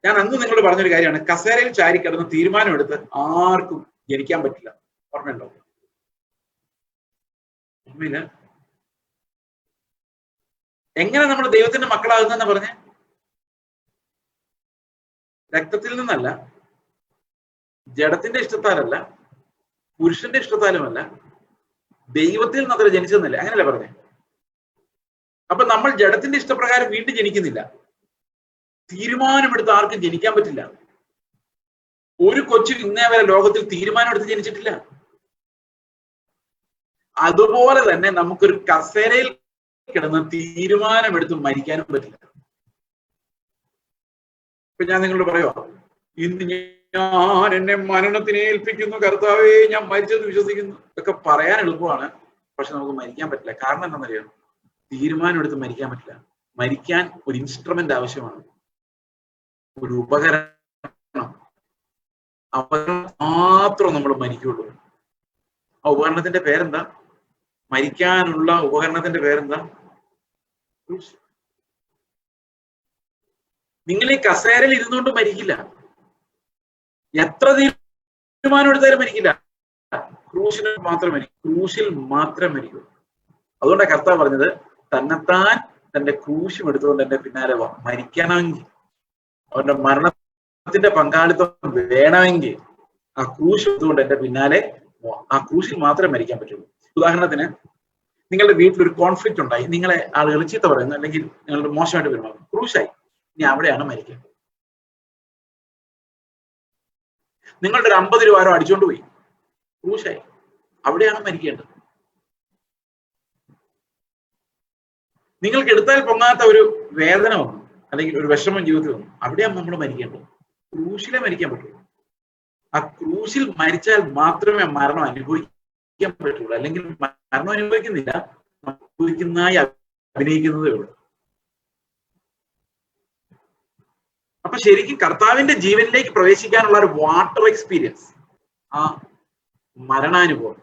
ഞാൻ അന്ന് നിങ്ങളോട് പറഞ്ഞൊരു കാര്യമാണ്, കസേരയിൽ ചാരിക്കിടന്ന് തീരുമാനമെടുത്ത് ആർക്കും ജനിക്കാൻ പറ്റില്ല. ഓർമ്മയുണ്ടോ? ഓർമ്മയില്ല? എങ്ങനെ നമ്മൾ ദൈവത്തിന്റെ മക്കളാകുന്നെന്ന് പറഞ്ഞ്? രക്തത്തിൽ നിന്നല്ല, ജഡത്തിന്റെ ഇഷ്ടത്താലല്ല, പുരുഷന്റെ ഇഷ്ടത്താലുമല്ല, ദൈവത്തിൽ നിന്ന് അത്ര ജനിച്ചെന്നല്ലേ? അങ്ങനെയല്ലേ പറഞ്ഞേ? അപ്പൊ നമ്മൾ ജഡത്തിന്റെ ഇഷ്ടപ്രകാരം വീണ്ടും ജനിക്കുന്നില്ല. തീരുമാനമെടുത്ത് ആർക്കും ജനിക്കാൻ പറ്റില്ല. ഒരു കൊച്ചു ഇന്നേ വരെ ലോകത്തിൽ തീരുമാനമെടുത്ത് ജനിച്ചിട്ടില്ല. അതുപോലെ തന്നെ നമുക്കൊരു കസേരയിൽ കിടന്ന് തീരുമാനമെടുത്ത് മരിക്കാനും പറ്റില്ല. ഇപ്പൊ ഞാൻ നിങ്ങളോട് പറയുക, ഇന്ന് ഞാൻ എന്നെ മരണത്തിനെ ഏൽപ്പിക്കുന്നു, കർത്താവേ ഞാൻ മരിച്ചത് വിശ്വസിക്കുന്നു, ഇതൊക്കെ പറയാൻ എളുപ്പമാണ്. പക്ഷെ നമുക്ക് മരിക്കാൻ പറ്റില്ല. കാരണം എന്താണെന്നറിയാം? തീരുമാനം എടുത്ത് മരിക്കാൻ പറ്റില്ല. മരിക്കാൻ ഒരു ഇൻസ്ട്രുമെന്റ് ആവശ്യമാണ്, ഒരു ഉപകരണം. ഉപകരണം മാത്രം നമ്മൾ മരിക്കുള്ളൂ. ആ ഉപകരണത്തിന്റെ പേരെന്താ? മരിക്കാനുള്ള ഉപകരണത്തിന്റെ പേരെന്താ? നിങ്ങൾ ഈ കസേരയിൽ ഇരുന്നുകൊണ്ട് മരിക്കില്ല. എത്ര തീരുമാനം എടുത്താലും മരിക്കില്ല. ക്രൂശിൽ മാത്രം മരിക്കും. ക്രൂശിൽ മാത്രം മരിക്കും. അതുകൊണ്ടാണ് കർത്താവ് പറഞ്ഞത്, തന്നെത്താൻ തന്റെ ക്രൂശും എടുത്തുകൊണ്ട് എന്റെ പിന്നാലെ വാ. മരിക്കണമെങ്കിൽ, അവന്റെ മരണത്തിന്റെ പങ്കാളിത്തം വേണമെങ്കിൽ ആ ക്രൂശ് എടുത്തുകൊണ്ട് എന്റെ പിന്നാലെ വാ. ആ ക്രൂശിൽ മാത്രമേ മരിക്കാൻ പറ്റുള്ളൂ. ഉദാഹരണത്തിന്, നിങ്ങളുടെ വീട്ടിലൊരു കോൺഫ്ലിക്റ്റ് ഉണ്ടായി, നിങ്ങളെ ആളുകൾ ചീത്ത പറയുന്നു, അല്ലെങ്കിൽ നിങ്ങളുടെ മോശമായിട്ട് പെരുമാറുന്നു, ക്രൂശായി. ഇനി അവിടെയാണ് മരിക്കേണ്ടത്. നിങ്ങളുടെ ഒരു 50 രൂപ അടിച്ചോണ്ട് പോയി, ക്രൂശായി. അവിടെയാണ് മരിക്കേണ്ടത്. നിങ്ങൾക്ക് എടുത്താൽ പൊങ്ങാത്ത ഒരു വേദന വന്നു, അല്ലെങ്കിൽ ഒരു വിഷമം ജീവിതത്തിൽ വന്നു, അവിടെയാണ് നമ്മൾ മരിക്കേണ്ടത്. ക്രൂശിലെ മരിക്കാൻ പറ്റുള്ളൂ. ആ ക്രൂശിൽ മരിച്ചാൽ മാത്രമേ മരണം അനുഭവിക്കാൻ പറ്റുള്ളൂ. അല്ലെങ്കിൽ മരണം അനുഭവിക്കുന്നില്ല, അനുഭവിക്കുന്നതായി അഭിനയിക്കുന്നതേ ഉള്ളൂ. അപ്പൊ ശരിക്കും കർത്താവിന്റെ ജീവനിലേക്ക് പ്രവേശിക്കാനുള്ള ഒരു വാട്ടർ എക്സ്പീരിയൻസ്, ആ മരണാനുഭവം,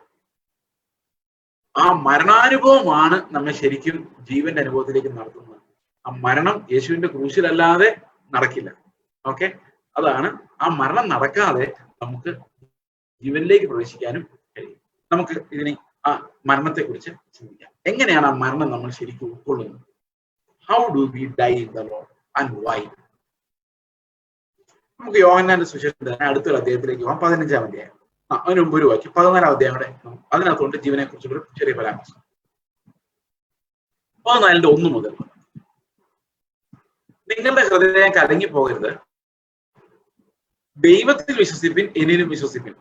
ആ മരണാനുഭവമാണ് നമ്മെ ശരിക്കും ജീവന്റെ അനുഭവത്തിലേക്ക് നടത്തുന്നത്. ആ മരണം യേശുവിന്റെ ക്രൂശിലല്ലാതെ നടക്കില്ല. ഓക്കെ, അതാണ്. ആ മരണം നടക്കാതെ നമുക്ക് ജീവനിലേക്ക് പ്രവേശിക്കാനും കഴിയും. നമുക്ക് ഇതിനെ ആ മരണത്തെ കുറിച്ച് ചിന്തിക്കാം. എങ്ങനെയാണ് ആ മരണം നമ്മൾ ശരിക്കും ഉൾക്കൊള്ളുന്നത്? How do we die in the Lord and why? നമുക്ക് യോഹന്നാന്റെ സുവിശേഷത്തിന്റെ അടുത്തൊരു അധ്യായത്തിലേക്ക് പോകാം. 15-ാം അധ്യായം. അതിന് മുമ്പ് ഒരു വാക്യം, 14-ാം അധ്യായം കൂടെ. അതിനകത്തുകൊണ്ട് ജീവനെ കുറിച്ചുള്ള ചെറിയ പരാമർശം. 14-ന്റെ 1 മുതൽ. നിങ്ങളുടെ ഹൃദയം കലങ്ങി പോകരുത്, ദൈവത്തിൽ വിശ്വസിപ്പിൻ, എന്നിലും വിശ്വസിപ്പിൻ.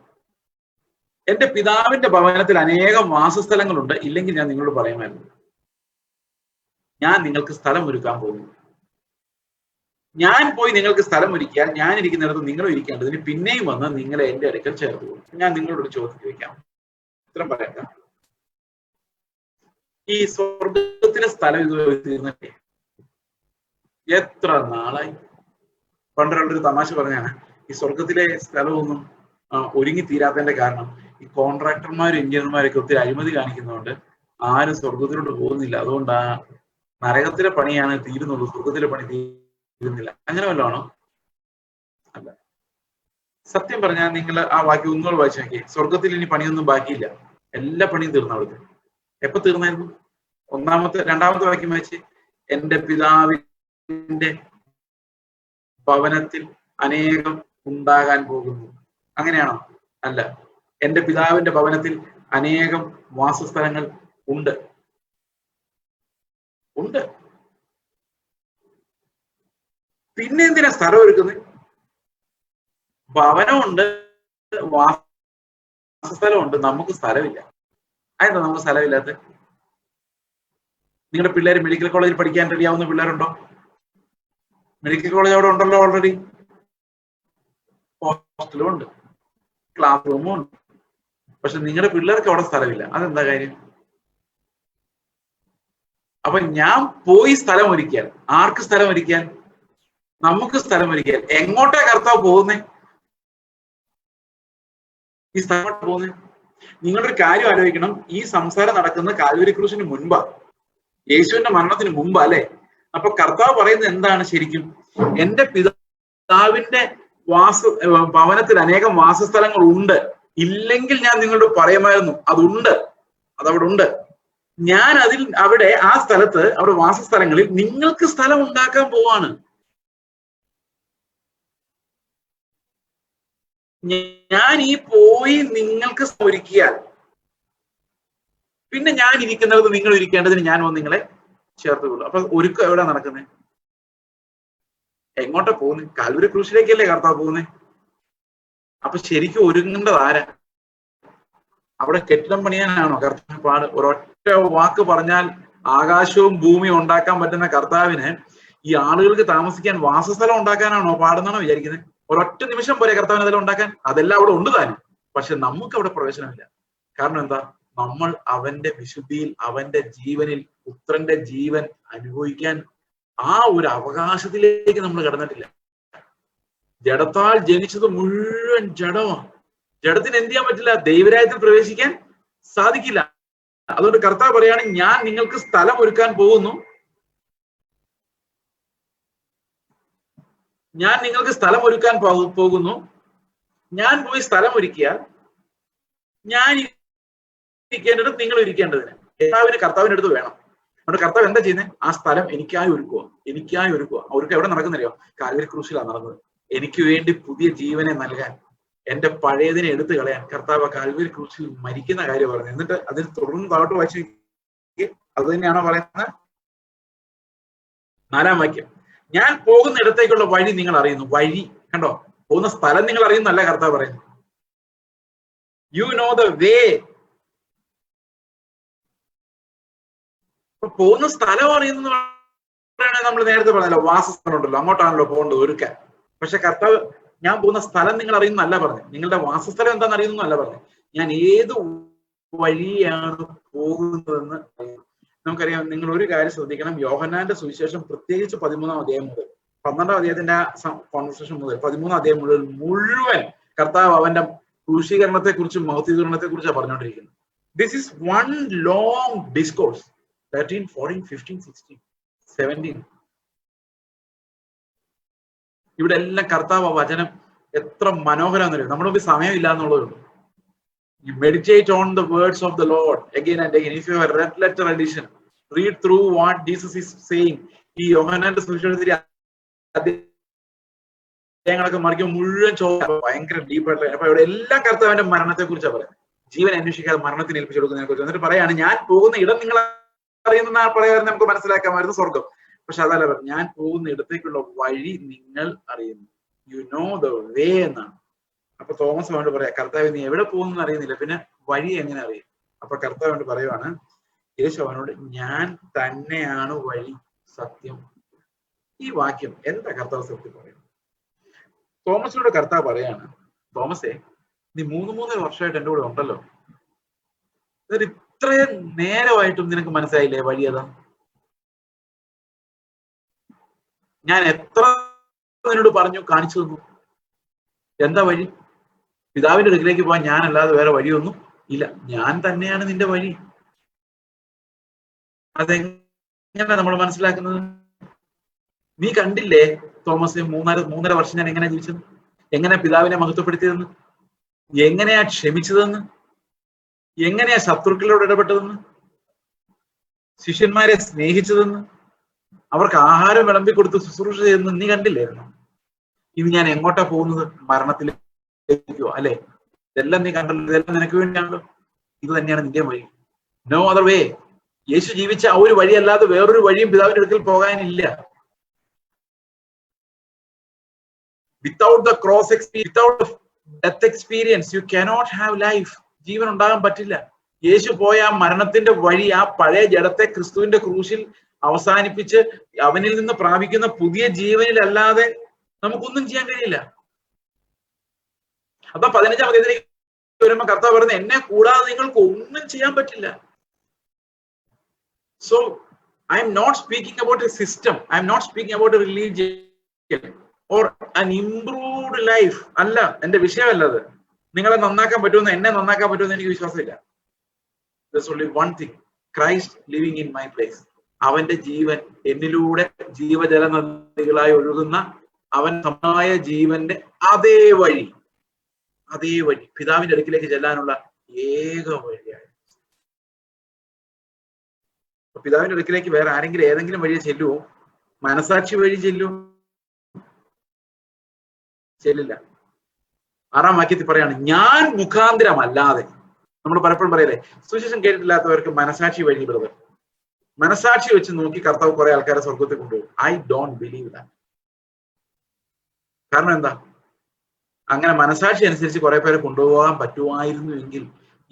എന്റെ പിതാവിന്റെ ഭവനത്തിൽ അനേകം വാസസ്ഥലങ്ങളുണ്ട്, ഇല്ലെങ്കിൽ ഞാൻ നിങ്ങളോട് പറയുമായിരുന്നു. ഞാൻ നിങ്ങൾക്ക് സ്ഥലം ഒരുക്കാൻ പോകുന്നു. ഞാൻ പോയി നിങ്ങൾക്ക് സ്ഥലം ഒരുക്കിയാൽ ഞാൻ ഇരിക്കുന്നിടത്ത് നിങ്ങളും ഇരിക്കേണ്ടതിന് പിന്നെയും വന്ന് നിങ്ങളെ എന്റെ അടുക്കൽ ചേർത്ത് പോകും. ഞാൻ നിങ്ങളോട് ചോദ്യം ചോദിക്കാം, ഉത്തരം പറയാം. ഈ സ്വർഗത്തിലെ സ്ഥലം ഇതുവരെ തീർന്നിട്ടേ എത്ര നാളായി? പണ്ടൊരു തമാശ പറഞ്ഞാണ്, ഈ സ്വർഗത്തിലെ സ്ഥലമൊന്നും ഒരുങ്ങി തീരാത്തതിന്റെ കാരണം ഈ കോൺട്രാക്ടർമാരും എഞ്ചിനീയർമാരൊക്കെ ഒത്തിരി അഴിമതി കാണിക്കുന്നതുകൊണ്ട് ആരും സ്വർഗത്തിലോട്ട് പോകുന്നില്ല. അതുകൊണ്ട് ആ നരകത്തിലെ പണിയാണ് തീരുന്നുള്ളൂ, സ്വർഗത്തിലെ പണി തീരുന്നില്ല. അങ്ങനെ വല്ലതാണോ? അല്ല. സത്യം പറഞ്ഞാൽ നിങ്ങൾ ആ വാക്യം ഒന്നുകൂടെ വായിച്ചു നോക്കി. സ്വർഗത്തിൽ ഇനി പണിയൊന്നും ബാക്കിയില്ല, എല്ലാ പണിയും തീർന്നു അവിടുത്തെ. എപ്പൊ തീർന്നായിരുന്നു? രണ്ടാമത്തെ വാക്യം വായിച്ച്, എന്റെ പിതാവിന്റെ ഭവനത്തിൽ അനേകം ഉണ്ടാകാൻ പോകുന്നു. അങ്ങനെയാണോ? അല്ല. എന്റെ പിതാവിന്റെ ഭവനത്തിൽ അനേകം വാസസ്ഥലങ്ങൾ ഉണ്ട്. പിന്നെ എന്തിനാ സ്ഥലം ഒരുക്കുന്നത്? ഭവനമുണ്ട്, വാസസ്ഥലമുണ്ട്, നമുക്ക് സ്ഥലമില്ല. അതെന്താ നമുക്ക് സ്ഥലമില്ലാത്ത? നിങ്ങളുടെ പിള്ളേർ മെഡിക്കൽ കോളേജിൽ പഠിക്കാൻ റെഡിയാവുന്ന പിള്ളേരുണ്ടോ? മെഡിക്കൽ കോളേജ് അവിടെ ഉണ്ടല്ലോ ഓൾറെഡി. ഹോസ്റ്റലും ഉണ്ട്, ക്ലാസ് റൂമും ഉണ്ട്. പക്ഷെ നിങ്ങളുടെ പിള്ളേർക്ക് അവിടെ സ്ഥലമില്ല. അതെന്താ കാര്യം? അപ്പൊ ഞാൻ പോയി സ്ഥലം ഒരുക്കിയാൽ, ആർക്ക് സ്ഥലം ഒരുക്കിയാൽ? നമുക്ക് സ്ഥലം ഒരുക്കിയാൽ. എങ്ങോട്ടാ കർത്താവ് പോകുന്നേ? ഈ സ്ഥലം പോകുന്നേ? നിങ്ങളൊരു കാര്യം ആലോചിക്കണം. ഈ സംസാരം നടക്കുന്ന കാൽവരി ക്രൂശിന് മുൻപാ, യേശുവിന്റെ മരണത്തിന് മുമ്പ് അല്ലെ? അപ്പൊ കർത്താവ് പറയുന്നത് എന്താണ് ശരിക്കും? എന്റെ പിതാവിന്റെ ഭവനത്തിൽ അനേകം വാസസ്ഥലങ്ങൾ ഉണ്ട്, ഇല്ലെങ്കിൽ ഞാൻ നിങ്ങളോട് പറയുമായിരുന്നു. അതുണ്ട്, അതവിടെ ഉണ്ട്. ഞാൻ അവിടെ ആ സ്ഥലത്ത്, അവിടെ വാസസ്ഥലങ്ങളിൽ നിങ്ങൾക്ക് സ്ഥലം ഉണ്ടാക്കാൻ പോവാണ്. ഞാൻ ഈ പോയി നിങ്ങൾക്ക് ഒരുക്കിയാൽ പിന്നെ ഞാൻ ഇരിക്കുന്നത് നിങ്ങൾ ഇരിക്കേണ്ടതിന് ഞാൻ വന്ന് നിങ്ങളെ ചേർത്തുകൊള്ളു. അപ്പൊ ഒരുക്കം എവിടെ നടക്കുന്നത്? എങ്ങോട്ടാ പോകുന്നത്? കാൽവരി ക്രൂശിലേക്കല്ലേ കർത്താവ് പോകുന്നത്. അപ്പൊ ശരിക്കും ഒരുങ്ങേണ്ടത് ആരാ? അവിടെ കെട്ടിടം പണിയാനാണോ കർത്താവ് പാട്? ഒരൊറ്റ വാക്ക് പറഞ്ഞാൽ ആകാശവും ഭൂമിയും ഉണ്ടാക്കാൻ പറ്റുന്ന കർത്താവിന് ഈ ആളുകൾക്ക് താമസിക്കാൻ വാസസ്ഥലം ഉണ്ടാക്കാനാണോ പാടുന്നാണോ വിചാരിക്കുന്നത്? ഒരൊറ്റ നിമിഷം പോരെ കർത്താവിന് അതെല്ലാം ഉണ്ടാക്കാൻ? അതെല്ലാം അവിടെ ഉണ്ട് താനും. പക്ഷെ നമുക്ക് അവിടെ പ്രവേശനമില്ല. കാരണം എന്താ? നമ്മൾ അവന്റെ വിശുദ്ധിയിൽ, അവന്റെ ജീവനിൽ, പുത്രന്റെ ജീവൻ അനുഭവിക്കാൻ ആ ഒരു അവകാശത്തിലേക്ക് നമ്മൾ കടന്നിട്ടില്ല. ജഡത്താൽ ജനിച്ചത് മുഴുവൻ ജഡമാണ്. ജഡത്തിന് എന്ത് ചെയ്യാൻ പറ്റില്ല? ദൈവരാജ്യത്തിൽ പ്രവേശിക്കാൻ സാധിക്കില്ല. അതുകൊണ്ട് കർത്താവ് പറയാണ്, ഞാൻ നിങ്ങൾക്ക് സ്ഥലം ഒരുക്കാൻ പോകുന്നു. ഞാൻ നിങ്ങൾക്ക് സ്ഥലം ഒരുക്കാൻ പോകുന്നു. ഞാൻ പോയി സ്ഥലം ഒരുക്കിയാൽ ഞാൻ ഇരിക്കേണ്ടത് നിങ്ങൾ ഇരിക്കേണ്ടതിന്. കർത്താവിന്റെ അടുത്ത് വേണം. അതുകൊണ്ട് കർത്താവ് എന്താ ചെയ്യുന്നത്? ആ സ്ഥലം എനിക്കായി ഒരുക്കുക. അവർക്ക് എവിടെ നടക്കുന്നറിയോ? കാൽവരി ക്രൂശിലാണ് നടന്നത്. എനിക്ക് വേണ്ടി പുതിയ ജീവനെ നൽകാൻ, എന്റെ പഴയതിനെ എടുത്തു കളയാൻ കർത്താവ് കാൽവരി ക്രൂശിൽ മരിക്കുന്ന കാര്യം പറഞ്ഞു. എന്നിട്ട് അതിൽ തുടർന്ന് താഴോട്ട് വായിച്ചു. അത് തന്നെയാണോ പറയുന്നത്? 4-ാം വാക്യം, ഞാൻ പോകുന്ന ഇടത്തേക്കുള്ള വഴി നിങ്ങൾ അറിയുന്നു. വഴി കണ്ടോ? പോകുന്ന സ്ഥലം നിങ്ങൾ അറിയുന്നല്ല കർത്താവ് പറയുന്നു. You know the way. പോകുന്ന സ്ഥലം അറിയുന്ന നമ്മൾ നേരത്തെ പറഞ്ഞല്ലോ, വാസസ്ഥലം ഉണ്ടല്ലോ, അങ്ങോട്ടാണല്ലോ പോകേണ്ടത് ഒരുക്കാൻ. പക്ഷെ കർത്താവ് ഞാൻ പോകുന്ന സ്ഥലം നിങ്ങൾ അറിയുന്നല്ല പറഞ്ഞു. നിങ്ങളുടെ വാസസ്ഥലം എന്താണെന്ന് അറിയുന്നല്ല പറഞ്ഞു. ഞാൻ ഏത് വഴിയാണ് പോകുന്നതെന്ന് അറിയുന്നു. നമുക്കറിയാം. നിങ്ങൾ ഒരു കാര്യം ശ്രദ്ധിക്കണം. യോഹന്നാന്റെ സുവിശേഷം പ്രത്യേകിച്ച് 13-ാം അധ്യായം മുതൽ 12-ാം അധ്യായത്തിന്റെ കോൺവെർസേഷൻ മുതൽ 13-ാം അധ്യായം മുഴുവൻ കർത്താവ് അവന്റെ ക്രൂശീകരണത്തെ കുറിച്ചും മഹത്വീകരണത്തെ കുറിച്ചാണ് പറഞ്ഞുകൊണ്ടിരിക്കുന്നത്. This is one long discourse. 13, 14, 15, 16, 17. ഇവിടെ എല്ലാം കർത്താവ് വചനം എത്ര മനോഹരമെന്നറിയും. നമ്മുടെ മുമ്പിൽ സമയമില്ല എന്നുള്ളതുള്ളൂ. You meditate on the words of the Lord again and again. If you have a red letter edition, read through what Jesus is saying. ഈ യോഹന്നാന്റെ സുവിശേഷത്തിലെ അധ്യായങ്ങളൊക്കെ മറിക്കുമ്പോൾ മുഴുവൻ ഭയങ്കര ഡീപ്പായിട്ട്. അപ്പൊ ഇവിടെ എല്ലാം കർത്താവിന്റെ മരണത്തെ കുറിച്ചാണ് പറയുന്നത്. ജീവൻ അന്വേഷിക്കാതെ മരണത്തിന് ഏൽപ്പിച്ചു കൊടുക്കുന്നതിനെ കുറിച്ച്. എന്നിട്ട് പറയാണ്, ഞാൻ പോകുന്ന ഇടം നിങ്ങൾ അറിയുന്ന പറയാൻ നമുക്ക് മനസ്സിലാക്കാമായിരുന്നു സ്വർഗം. പക്ഷെ അതല്ല പറഞ്ഞു, ഞാൻ പോകുന്ന ഇടത്തേക്കുള്ള വഴി നിങ്ങൾ അറിയുന്നു. യു നോ ദ വേ എന്നാണ്. അപ്പൊ തോമസ് അവനോട് പറയാ, കർത്താവ് നീ എവിടെ പോകുന്നു അറിയുന്നില്ല, പിന്നെ വഴി എങ്ങനെ അറിയും? അപ്പൊ കർത്താവ് പറയുവാണ്, യേശു അവനോട്, ഞാൻ തന്നെയാണ് വഴി, സത്യം. ഈ വാക്യം എന്താ കർത്താവ് സത്യം പറയുന്നത്? തോമസിനോട് കർത്താവ് പറയാണ്, തോമസേ, നീ 3 വർഷമായിട്ട് എൻ്റെ കൂടെ ഉണ്ടല്ലോ, എന്നിട്ട് ഇത്രയും നേരമായിട്ടും നിനക്ക് മനസ്സിലായില്ലേ വഴി അതാ? ഞാൻ എത്ര നിന്നോട് പറഞ്ഞു, കാണിച്ചു തന്നു. എന്താ വഴി? പിതാവിന്റെ അടുക്കിലേക്ക് പോകാൻ ഞാനല്ലാതെ വേറെ വഴിയൊന്നും ഇല്ല. ഞാൻ തന്നെയാണ് നിന്റെ വഴി. അതെങ്ങനെ നമ്മൾ മനസ്സിലാക്കുന്നത്? നീ കണ്ടില്ലേ തോമസ്, 3.5 വർഷം ഞാൻ എങ്ങനെ ജീവിച്ചത്, എങ്ങനെ പിതാവിനെ മഹത്വപ്പെടുത്തിയതെന്ന്, എങ്ങനെയാ ക്ഷമിച്ചതെന്ന്, എങ്ങനെയാ ശത്രുക്കളോട് ഇടപെട്ടതെന്ന്, ശിഷ്യന്മാരെ സ്നേഹിച്ചതെന്ന്, അവർക്ക് ആഹാരം വിളമ്പി കൊടുത്ത് ശുശ്രൂഷ ചെയ്തെന്ന് നീ കണ്ടില്ലായിരുന്നു? ഇനി ഞാൻ എങ്ങോട്ടാ പോകുന്നത്? മരണത്തിലേക്കോ? അല്ലെ? ഇതെല്ലാം നീ കണ്ടല്ലോ, ഇതെല്ലാം നിനക്ക് വേണ്ടിയാണല്ലോ. ഇത് തന്നെയാണ് നിന്റെ വഴി. No other way. യേശു ജീവിച്ച ആ ഒരു വഴിയല്ലാതെ വേറൊരു വഴിയും പിതാവിന്റെ അടുക്കൽ പോകാനില്ല. Without the cross experience, without death experience, you cannot have life. ജീവൻ ഉണ്ടാകാൻ പറ്റില്ല. യേശു പോയ ആ മരണത്തിന്റെ വഴി, ആ പഴയ ജഡത്തെ ക്രിസ്തുവിന്റെ ക്രൂശിൽ അവസാനിപ്പിച്ച് അവനിൽ നിന്ന് പ്രാപിക്കുന്ന പുതിയ ജീവനിലല്ലാതെ നമുക്കൊന്നും ചെയ്യാൻ കഴിയില്ല. അപ്പൊ 15-ാം അധ്യായത്തിലേക്ക് വരുമ്പോ കർത്താവ് പറയുന്നത്, എന്നെ കൂടാതെ നിങ്ങൾക്ക് ഒന്നും ചെയ്യാൻ പറ്റില്ല. So I am not speaking about a system, I am not speaking about a religion or an improved life. അല്ല, എന്റെ വിഷയമല്ലത്. നിങ്ങളെ നന്നാക്കാൻ പറ്റുമെന്ന്, എന്നെ നന്നാക്കാൻ പറ്റുമെന്ന് എനിക്ക് വിശ്വാസമില്ല. There's only one thing, Christ living in my place. അവന്റെ ജീവൻ എന്നിലൂടെ ജീവജല നദികളായി ഒഴുകുന്ന അവൻ സമായ ജീവന്റെ അതേ വഴി പിതാവിന്റെ അടുക്കിലേക്ക് ചെല്ലാനുള്ള ഏക വഴിയാണ്. പിതാവിന്റെ അടുക്കിലേക്ക് വേറെ ആരെങ്കിലും ഏതെങ്കിലും വഴിയെ ചെല്ലുവോ? മനസാക്ഷി വഴി ചെല്ലുവോ? ചെല്ലില്ല. 6-ാം വാക്യത്തിൽ പറയാണ്, ഞാൻ മുഖാന്തരമല്ലാതെ. നമ്മൾ പലപ്പോഴും പറയല്ലേ, സുവിശേഷം കേട്ടിട്ടില്ലാത്തവർക്ക് മനസാക്ഷി വഴി ബ്രദർ. മനസാക്ഷി വെച്ച് നോക്കി കർത്താവ് കുറെ ആൾക്കാരെ സ്വർഗത്തിൽ കൊണ്ടുപോകും. I don't believe that. കാരണം എന്താ? അങ്ങനെ മനസാക്ഷി അനുസരിച്ച് കുറെ പേരെ കൊണ്ടുപോകാൻ പറ്റുമായിരുന്നു എങ്കിൽ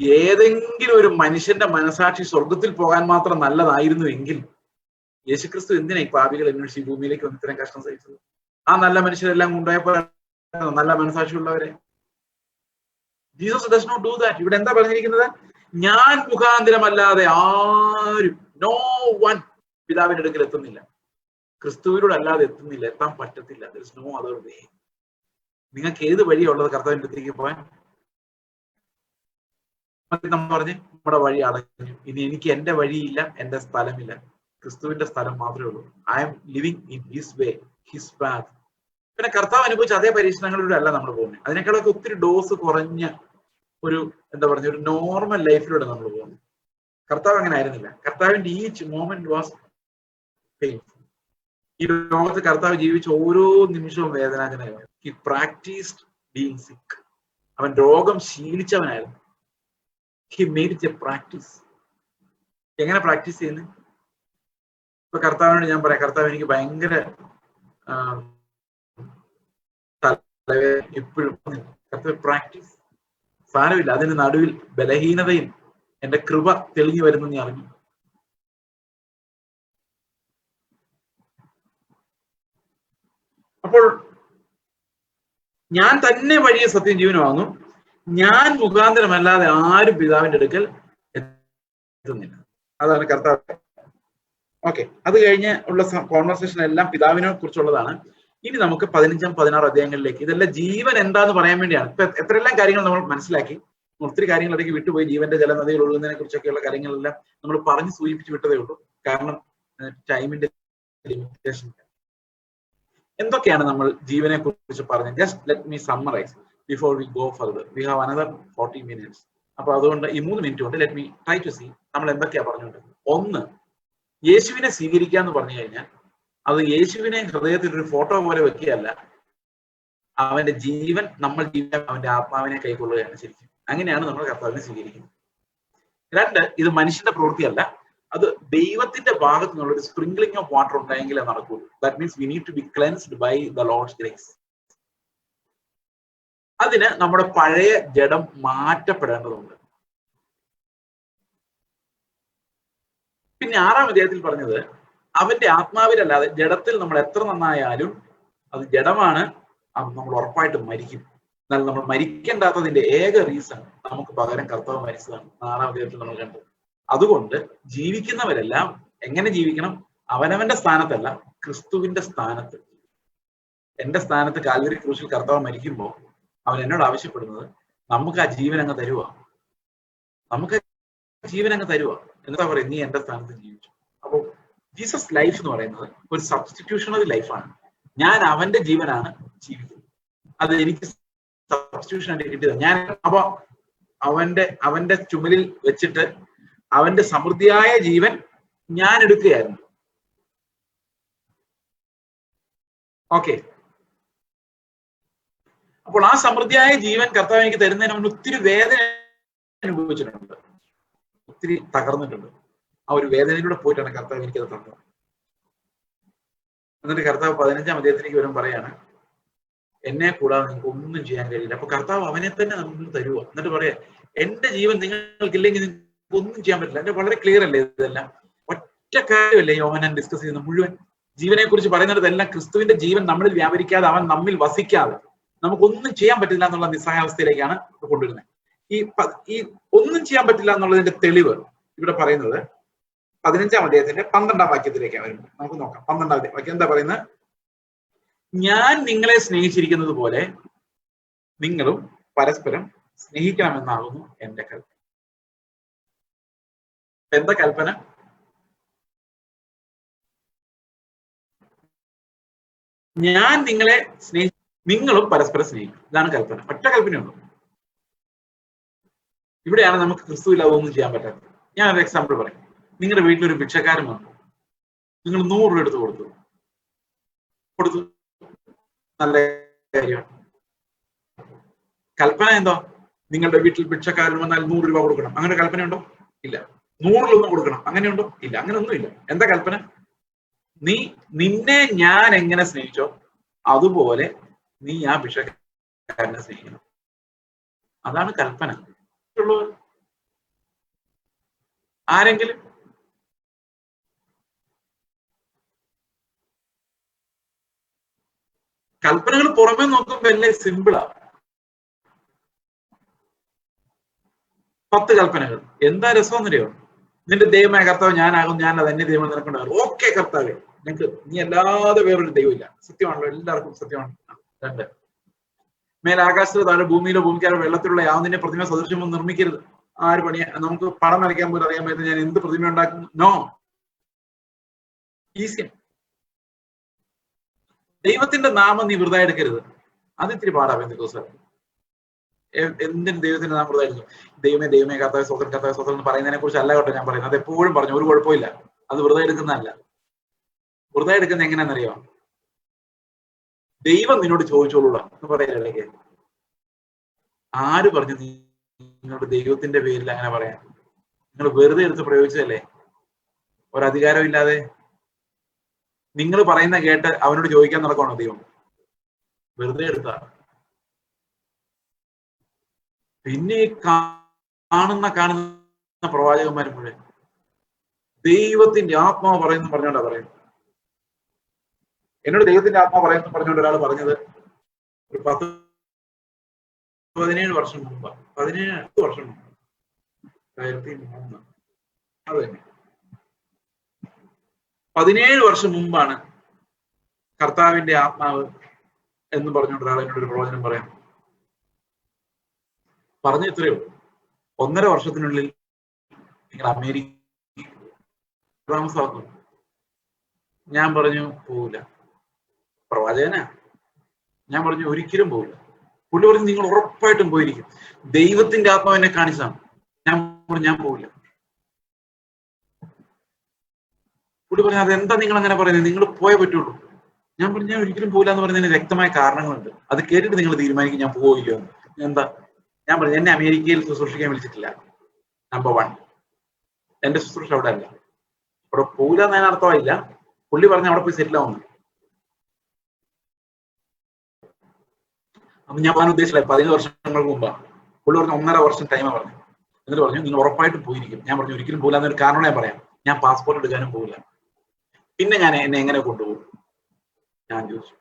ഏതെങ്കിലും ഒരു മനുഷ്യന്റെ മനസാക്ഷി സ്വർഗത്തിൽ പോകാൻ മാത്രം നല്ലതായിരുന്നു എങ്കിൽ യേശുക്രിസ്തു എന്തിനാ ഈ പാപികൾ അന്വേഷിച്ച് ഈ ഭൂമിയിലേക്ക് വന്ന് ഇത്രയും കഷ്ടം സഹിച്ചത്? ആ നല്ല മനുഷ്യരെല്ലാം കൊണ്ടുപോയപ്പോ നല്ല മനസാക്ഷിയുള്ളവരെ. Jesus does not do that. ഇവിടെ എന്താ പറഞ്ഞിരിക്കുന്നത്? ഞാൻ മുഖാന്തരമല്ലാതെ ആരും, നോ വൺ, പിതാവിന്റെ അടുക്കൽ എത്തുന്നില്ല. ക്രിസ്തുവിനോട് അല്ലാതെ എത്തുന്നില്ല, എത്താൻ പറ്റത്തില്ല. there is no other way. നിങ്ങൾക്ക് ഏത് വഴിയുള്ളത് കർത്താവിന്റെ അടുത്തേക്ക് പോകാൻ? നമ്മൾ പറഞ്ഞ് നമ്മുടെ വഴി അടഞ്ഞു, ഇനി എനിക്ക് എന്റെ വഴിയില്ല, എന്റെ സ്ഥലമില്ല, ക്രിസ്തുവിന്റെ സ്ഥലം മാത്രമേ ഉള്ളൂ. I M living in his way, his path. പിന്നെ കർത്താവ് അനുഭവിച്ച അതേ പരീക്ഷണങ്ങളിലൂടെ അല്ല നമ്മൾ പോകുന്നത്. അതിനേക്കാളൊക്കെ ഒത്തിരി ഡോസ് കുറഞ്ഞ ഒരു എന്താ പറഞ്ഞ ഒരു നോർമൽ ലൈഫിലൂടെ നമ്മൾ പോകുന്നത്. കർത്താവ് അങ്ങനെ ആയിരുന്നില്ല. കർത്താവിന്റെ ഈച്ച് മോമെന്റ് വാസ് പെയിൻഫുൾ. ഈ ലോകത്ത് കർത്താവ് ജീവിച്ച ഓരോ നിമിഷവും വേദനാജനകമായി. He practised being sick. അവൻ രോഗം ശീലിച്ചവനായിരുന്നു. He made it a practice. എങ്ങനെ പ്രാക്ടീസ് ചെയ്യുന്നത്? ഇപ്പൊ കർത്താവിനോട് ഞാൻ പറയാം, കർത്താവ് എനിക്ക് ഭയങ്കര എപ്പോഴും കർത്താവ് പ്രാക്ടീസ്. സാരമില്ല, അതിന് നടുവിൽ ബലഹീനതയും എന്റെ കൃപ തെളിഞ്ഞു വരുന്നു നീ അറിഞ്ഞു. അപ്പോൾ ഞാൻ തന്നെ വഴിയെ സത്യം ജീവനുമാകുന്നു, ഞാൻ മുഖാന്തരമല്ലാതെ ആരും പിതാവിന്റെ അടുക്കൽ എത്തുന്നില്ല. അതാണ് കർത്താവ്. ഓക്കെ, അത് കഴിഞ്ഞ് ഉള്ള കോൺവെർസേഷൻ എല്ലാം പിതാവിനെ കുറിച്ചുള്ളതാണ്. ഇനി നമുക്ക് 15, 16 അധ്യായങ്ങളിലേക്ക്. ഇതെല്ലാം ജീവൻ എന്താന്ന് പറയാൻ വേണ്ടിയാണ്. ഇപ്പൊ എത്രയെല്ലാം കാര്യങ്ങൾ നമ്മൾ മനസ്സിലാക്കി. ഒത്തിരി കാര്യങ്ങൾ ഇടയ്ക്ക് വിട്ടുപോയി. ജീവന്റെ ജലനദികൾ ഒഴുകുന്നതിനെ കുറിച്ചൊക്കെയുള്ള കാര്യങ്ങളെല്ലാം നമ്മൾ പറഞ്ഞ് സൂചിപ്പിച്ച് വിട്ടതേ ഉള്ളൂ, കാരണം ടൈമിന്റെ ലിമിറ്റേഷൻ. എന്തൊക്കെയാണ് നമ്മൾ ജീവനെ കുറിച്ച് പറഞ്ഞത്? Just let me summarise before we go further. We have another 40 minutes. അപ്പൊ അതുകൊണ്ട് ഈ 3 മിനിറ്റ് കൊണ്ട് let me try to see നമ്മൾ എന്തൊക്കെയാ പറഞ്ഞുകൊണ്ടിരുന്നത്. ഒന്ന്, യേശുവിനെ സ്വീകരിക്കുക എന്ന് പറഞ്ഞു കഴിഞ്ഞാൽ അത് യേശുവിനെ ഹൃദയത്തിൽ ഒരു ഫോട്ടോ പോലെ വെക്കുകയല്ല, അവന്റെ ജീവൻ നമ്മൾ ജീവിക്കാൻ അവന്റെ ആത്മാവിനെ കൈക്കൊള്ളുകയാണ് ശരിക്കും. അങ്ങനെയാണ് നമ്മൾ കർത്താവിനെ സ്വീകരിക്കുന്നത്. 2, ഇത് മനുഷ്യന്റെ പ്രവൃത്തിയല്ല, അത് ദൈവത്തിന്റെ ഭാഗത്തു നിന്നുള്ള ഒരു സ്പ്രിംഗ്ലിംഗ് ഓഫ് വാട്ടർ ഉണ്ടായെങ്കിലേ നടക്കുള്ളൂ. That means we need to be cleansed by the Lord's grace. അതിന് നമ്മുടെ പഴയ ജഡം മാറ്റപ്പെടേണ്ടതുണ്ട്. പിന്നെ 6-ാം അധ്യായത്തിൽ പറഞ്ഞത് അവന്റെ ആത്മാവിലല്ലാതെ ജഡത്തിൽ നമ്മൾ എത്ര നന്നായാലും അത് ജഡമാണ്, നമ്മൾ ഉറപ്പായിട്ടും മരിക്കും. എന്നാൽ നമ്മൾ മരിക്കേണ്ടാത്തതിന്റെ ഏക റീസൺ നമുക്ക് പകരം കർത്താവ് മരിച്ചതാണ്. 4-ാം അധ്യായത്തിൽ നമ്മൾ കണ്ടത്. അതുകൊണ്ട് ജീവിക്കുന്നവരെല്ലാം എങ്ങനെ ജീവിക്കണം? അവനവന്റെ സ്ഥാനത്തല്ല, ക്രിസ്തുവിന്റെ സ്ഥാനത്ത്. എന്റെ സ്ഥാനത്ത് കാൽവരി ക്രൂശിൽ കർത്താവ് മരിക്കുമ്പോൾ അവൻ എന്നോട് ആവശ്യപ്പെടുന്നത് നമുക്ക് ആ ജീവൻ അങ്ങ് തരുക. നമുക്ക് ജീവൻ അങ്ങ് തരുക. എന്താ പറയുക? നീ എന്റെ സ്ഥാനത്ത് ജീവിച്ചു. അപ്പൊ ജീസസ് ലൈഫ് എന്ന് പറയുന്നത് ഒരു സബ്സ്റ്റിറ്റ്യൂഷണറി ലൈഫാണ്. ഞാൻ അവന്റെ ജീവനാണ് ജീവിക്കുന്നത്. അത് എനിക്ക് സബ്സ്റ്റിറ്റ്യൂഷൻ ആയിട്ട് കിട്ടിയത്. ഞാൻ അപ്പൊ അവന്റെ ചുമലിൽ വെച്ചിട്ട് അവന്റെ സമൃദ്ധിയായ ജീവൻ ഞാൻ എടുക്കുകയായിരുന്നു. ഓക്കെ, അപ്പോൾ ആ സമൃദ്ധിയായ ജീവൻ കർത്താവ് എനിക്ക് തരുന്നതിന് മുമ്പ് ഒത്തിരി വേദന അനുഭവിച്ചിട്ടുണ്ട്, ഒത്തിരി തകർന്നിട്ടുണ്ട്. ആ ഒരു വേദനയിലൂടെ പോയിട്ടാണ് കർത്താവ് എനിക്കത് തന്നത്. എന്നിട്ട് കർത്താവ് 15-ാം അധ്യായത്തിലേക്ക് വരും പറയാണ്, എന്നെ കൂടാതെ നിങ്ങൾക്ക് ഒന്നും ചെയ്യാൻ കഴിയില്ല. അപ്പൊ കർത്താവ് അവനെ തന്നെ നമുക്ക് തരുക. എന്നിട്ട് പറയാ, എന്റെ ജീവൻ നിങ്ങൾക്കില്ലെങ്കിൽ നിങ്ങൾക്ക് ഒന്നും ചെയ്യാൻ പറ്റില്ല. എന്റെ വളരെ ക്ലിയർ അല്ലേ ഇതെല്ലാം? ഒറ്റ കാര്യമല്ലേ യോഹന്നാൻ ഡിസ്കസ് ചെയ്യുന്ന മുഴുവൻ? ജീവനെ കുറിച്ച് പറയുന്നിടത്തെല്ലാം ക്രിസ്തുവിന്റെ ജീവൻ നമ്മളിൽ വ്യാപരിക്കാതെ, അവൻ നമ്മിൽ വസിക്കാതെ നമുക്കൊന്നും ചെയ്യാൻ പറ്റില്ല എന്നുള്ള നിസ്സഹായാവസ്ഥയിലേക്കാണ് കൊണ്ടുവരുന്നത്. ഈ ഒന്നും ചെയ്യാൻ പറ്റില്ല എന്നുള്ളതിന്റെ തെളിവ് ഇവിടെ പറയുന്നത് 15-ാം അധ്യായത്തിന്റെ 12-ാം വാക്യത്തിലേക്കാണ് വരുന്നത്. നമുക്ക് നോക്കാം. 12-ാം വാക്യം എന്താ പറയുന്നത്? ഞാൻ നിങ്ങളെ സ്നേഹിച്ചിരിക്കുന്നത് പോലെ നിങ്ങളും പരസ്പരം സ്നേഹിക്കണമെന്നാകുന്നു എന്റെ കൽപ്പന. എന്താ കൽപ്പന? ഞാൻ നിങ്ങളെ നിങ്ങളും പരസ്പരം സ്നേഹിക്കും. ഇതാണ് കൽപ്പന. ഒറ്റ കൽപ്പനയുള്ളൂ. ഇവിടെയാണ് നമുക്ക് ക്രിസ്തുവിൽ അതൊന്നും ചെയ്യാൻ പറ്റാത്തത്. ഞാനൊരു എക്സാമ്പിൾ പറയാം. നിങ്ങളുടെ വീട്ടിലൊരു ഭിക്ഷക്കാരൻ വന്നു, നിങ്ങൾ 100 രൂപ എടുത്ത് കൊടുത്തു. നല്ല കാര്യമാണ്. കൽപ്പന എന്തോ? നിങ്ങളുടെ വീട്ടിൽ ഭിക്ഷക്കാരൻ വന്നാൽ 100 രൂപ കൊടുക്കണം. അങ്ങനെ കൽപ്പനയുണ്ടോ? ഇല്ല. 100-ലൊന്നും കൊടുക്കണം, അങ്ങനെയുണ്ടോ? ഇല്ല. അങ്ങനെയൊന്നുമില്ല. എന്താ കൽപ്പന? നിന്നെ ഞാൻ എങ്ങനെ സ്നേഹിച്ചോ അതുപോലെ നീ ആ ഭിക്ഷക്കാരനെ സ്നേഹിക്കണം. അതാണ് കൽപ്പന. ആരെങ്കിലും? കൽപ്പനകൾ പുറമെ നോക്കുമ്പോ എല്ലാം സിമ്പിളാ. 10 കൽപ്പനകൾ. എന്താ രസമെന്നറിയോ? നിന്റെ ദൈവമായ കർത്താവ് ഞാനാകും, ഞാൻ അത് എന്നെ ദൈവം നിനക്കുണ്ടാകും. ഓക്കെ കർത്താവേ, നിനക്ക് നീ അല്ലാതെ വേറൊരു ദൈവമില്ല. സത്യമാണല്ലോ, എല്ലാവർക്കും സത്യമാണ്. 2, മേലെ ആകാശത്തിലോ താഴെ ഭൂമിയിലോ ഭൂമിക്കാരോ വെള്ളത്തിലുള്ള യാതൊന്നിന്റെ പ്രതിമ സദൃശ്യമൊന്നും നിർമ്മിക്കരുത്. ആര് പണിയാ? നമുക്ക് പടം വരയ്ക്കാൻ പോലും അറിയാൻ പറ്റുന്ന ഞാൻ എന്ത് പ്രതിമ ഉണ്ടാക്കും? നോ. ഈസി. ദൈവത്തിന്റെ നാമം നീ വൃഥ എടുക്കരുത്. അത് ഇത്തിരി പാടാ പെന്തിക്കോസ്തുകാർ. എന്തിനും ദൈവത്തിന്റെ നാമം വൃഥ എടുക്കും. ദൈവമേ കർത്താവേ സ്വതന്ത്രം എന്ന് പറയുന്നതിനെ കുറിച്ച് അല്ല കേട്ടോ ഞാൻ പറയുന്നത്. അത് എപ്പോഴും പറഞ്ഞു, ഒരു കുഴപ്പമില്ല. അത് വൃഥ എടുക്കുന്നതല്ല. വൃഥ എടുക്കുന്ന എങ്ങനെയാണെന്നറിയോ? ദൈവം നിന്നോട് ചോദിച്ചോളൂടാ എന്ന് പറയാ ഇടയ്ക്ക്. ആര് പറഞ്ഞു നിന്നോട് ദൈവത്തിന്റെ പേരിൽ അങ്ങനെ പറയാൻ? നിങ്ങൾ വെറുതെ എടുത്ത് പ്രയോഗിച്ചതല്ലേ, ഒരധികാരം ഇല്ലാതെ. നിങ്ങൾ പറയുന്ന കേട്ട് അവനോട് ചോദിക്കാൻ നടക്കണോ ദൈവം? വെറുതെ എടുത്ത. പിന്നെ കാണുന്ന പ്രവാചകന്മാരും മുഴുവൻ ദൈവത്തിന്റെ ആത്മാവ് പറഞ്ഞോണ്ടാ പറയുന്നത്. എന്നോട് ദൈവത്തിന്റെ ആത്മാവ് പറഞ്ഞുകൊണ്ട് ഒരാൾ പറഞ്ഞത് ഒരു 17 വർഷം മുമ്പാ. 17 വർഷം മുമ്പ്, 2003. അത് തന്നെ 17 വർഷം മുമ്പാണ് കർത്താവിന്റെ ആത്മാവ് എന്ന് പറഞ്ഞുകൊണ്ട് ഒരാൾ എന്നോട് ഒരു പ്രവചനം പറയാം. പറഞ്ഞു ഇത്രയോ, 1.5 വർഷത്തിനുള്ളിൽ നിങ്ങൾ അമേരിക്ക താമസമാക്കും. ഞാൻ പറഞ്ഞു പോവില്ല. പ്രവാചകനാ. ഞാൻ പറഞ്ഞു ഒരിക്കലും പോവില്ല. പുള്ളി പറഞ്ഞു നിങ്ങൾ ഉറപ്പായിട്ടും പോയിരിക്കും, ദൈവത്തിന്റെ ആത്മാവ് എന്നെ കാണിച്ചതാണ്. ഞാൻ പറഞ്ഞു ഞാൻ പോവില്ല. പുള്ളി പറഞ്ഞു അതെന്താ നിങ്ങൾ അങ്ങനെ പറയുന്നത്, നിങ്ങൾ പോയേ പറ്റുള്ളൂ. ഞാൻ പറഞ്ഞു ഞാൻ ഒരിക്കലും പോകില്ല എന്ന് പറയുന്നതിന് വ്യക്തമായ കാരണങ്ങളുണ്ട്. അത് കേട്ടിട്ട് നിങ്ങൾ തീരുമാനിക്കും ഞാൻ പോവില്ലോ എന്ന്. എന്താ? ഞാൻ പറഞ്ഞു എന്നെ അമേരിക്കയിൽ ശുശ്രൂഷിക്കാൻ വിളിച്ചിട്ടില്ല. നമ്പർ 1, എന്റെ ശുശ്രൂഷ അവിടെ അല്ല. അവിടെ പോകില്ല എന്നതിന് അർത്ഥമായില്ല. പുള്ളി പറഞ്ഞ അവിടെ പോയി സെറ്റിൽ ആവുന്നു. അപ്പൊ ഞാൻ പറയാൻ ഉദ്ദേശിച്ചില്ല 15 വർഷങ്ങൾക്ക് മുമ്പാ. പുള്ളി പറഞ്ഞു 1.5 വർഷം ടൈമാ പറഞ്ഞു. എന്നിട്ട് പറഞ്ഞു നിങ്ങൾ ഉറപ്പായിട്ടും പോയിരിക്കും. ഞാൻ പറഞ്ഞു ഒരിക്കലും പോകില്ല എന്നൊരു കാരണം ഞാൻ പറയാം. ഞാൻ പാസ്പോർട്ട് എടുക്കാനും പോകില്ല. പിന്നെ എന്നെ എങ്ങനെ കൊണ്ടുപോകും ഞാൻ ചോദിച്ചു.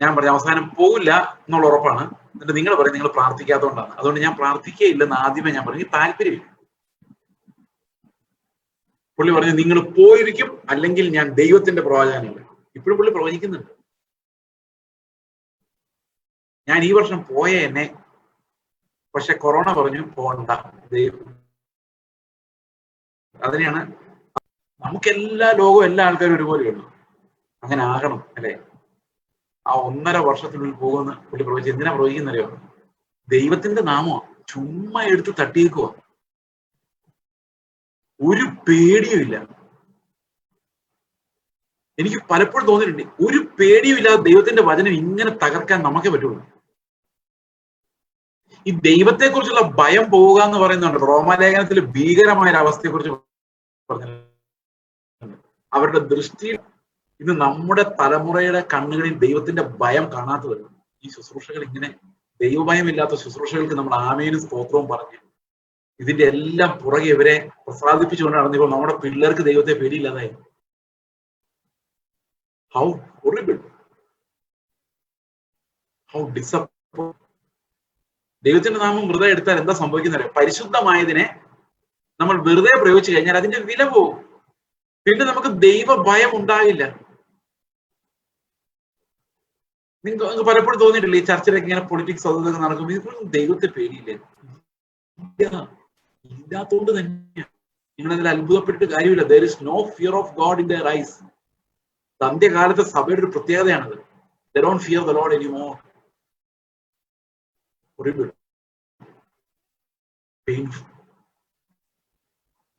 ഞാൻ പറഞ്ഞു അവസാനം പോകില്ല എന്നുള്ള ഉറപ്പാണ്. എന്നിട്ട് നിങ്ങൾ പറയും നിങ്ങൾ പ്രാർത്ഥിക്കാത്തതുകൊണ്ടാണ്. അതുകൊണ്ട് ഞാൻ പ്രാർത്ഥിക്കുകയില്ലെന്ന് ആദ്യമേ ഞാൻ പറഞ്ഞു, താല്പര്യമില്ല. പുള്ളി പറഞ്ഞു നിങ്ങൾ പോയിരിക്കും, അല്ലെങ്കിൽ ഞാൻ ദൈവത്തിന്റെ പ്രവാചകനാണ്. ഇപ്പോഴും പുള്ളി പ്രവചിക്കുന്നുണ്ട്. ഞാൻ ഈ വർഷം പോയ എന്നെ, പക്ഷെ കൊറോണ പറഞ്ഞു പോണ്ട. അതിനെയാണ് നമുക്കെല്ലാ ലോകവും എല്ലാ ആൾക്കാരും ഒരുപോലെയുള്ളൂ. അങ്ങനെ ആകണം അല്ലെ? ആ 1.5 വർഷത്തിനുള്ളിൽ പോകുമെന്ന് പുള്ളി പ്രവചിച്ചു. എന്തിനാ പ്രവചിക്കുന്നറിയോ? ദൈവത്തിന്റെ നാമോ ചുമ്മാ എടുത്ത് തട്ടിയേക്കുക. ഒരു പേടിയുമില്ല. എനിക്ക് പലപ്പോഴും തോന്നിയിട്ടുണ്ട്, ഒരു പേടിയുമില്ലാതെ ദൈവത്തിന്റെ വചനം ഇങ്ങനെ തകർക്കാൻ നമുക്കേ പറ്റുള്ളൂ. ഈ ദൈവത്തെ കുറിച്ചുള്ള ഭയം പോവുക എന്ന് പറയുന്നുണ്ട്. റോമാലേഖനത്തിൽ ഭീകരമായ ഒരു അവസ്ഥയെ കുറിച്ച് പറഞ്ഞു. അവരുടെ ദൃഷ്ടിയിൽ ഇത് നമ്മുടെ തലമുറയുടെ കണ്ണുകളിൽ ദൈവത്തിന്റെ ഭയം കാണാത്തത്. ഈ ശുശ്രൂഷകൾ ഇങ്ങനെ ദൈവഭയമില്ലാത്ത ശുശ്രൂഷകൾക്ക് നമ്മൾ ആമേനും സ്തോത്രവും പറഞ്ഞ് ഇതിന്റെ എല്ലാം പുറകെ ഇവരെ പ്രസാദിപ്പിച്ചുകൊണ്ട് നടന്നപ്പോൾ നമ്മുടെ പിള്ളേർക്ക് ദൈവത്തെ പേടിയില്ലാതായി. How horrible, how disappoint. ദൈവത്തിന്റെ നാമം വെറുതെ എടുത്താൽ എന്താ സംഭവിക്കുന്നത്? പരിശുദ്ധമായതിനെ നമ്മൾ വെറുതെ പ്രയോഗിച്ചു കഴിഞ്ഞാൽ അതിന്റെ വില പോകും. പിന്നെ നമുക്ക് ദൈവ ഭയം ഉണ്ടാകില്ല. നിങ്ങൾക്ക് പലപ്പോഴും തോന്നിയിട്ടില്ല ഈ ചർച്ചിലൊക്കെ ഇങ്ങനെ പൊളിറ്റിക്സ് അതൊക്കെ നടക്കുമ്പോൾ ഇതൊന്നും ദൈവത്തെ പേടിയില്ലേ? ഇല്ലാത്തതുകൊണ്ട് തന്നെയാണ്. നിങ്ങളതിൽ അത്ഭുതപ്പെട്ടിട്ട് കാര്യമില്ല. there is no fear of God in their eyes. അന്ത്യകാലത്തെ സഭയുടെ ഒരു പ്രത്യേകതയാണത്. they don't fear the Lord anymore. Painful.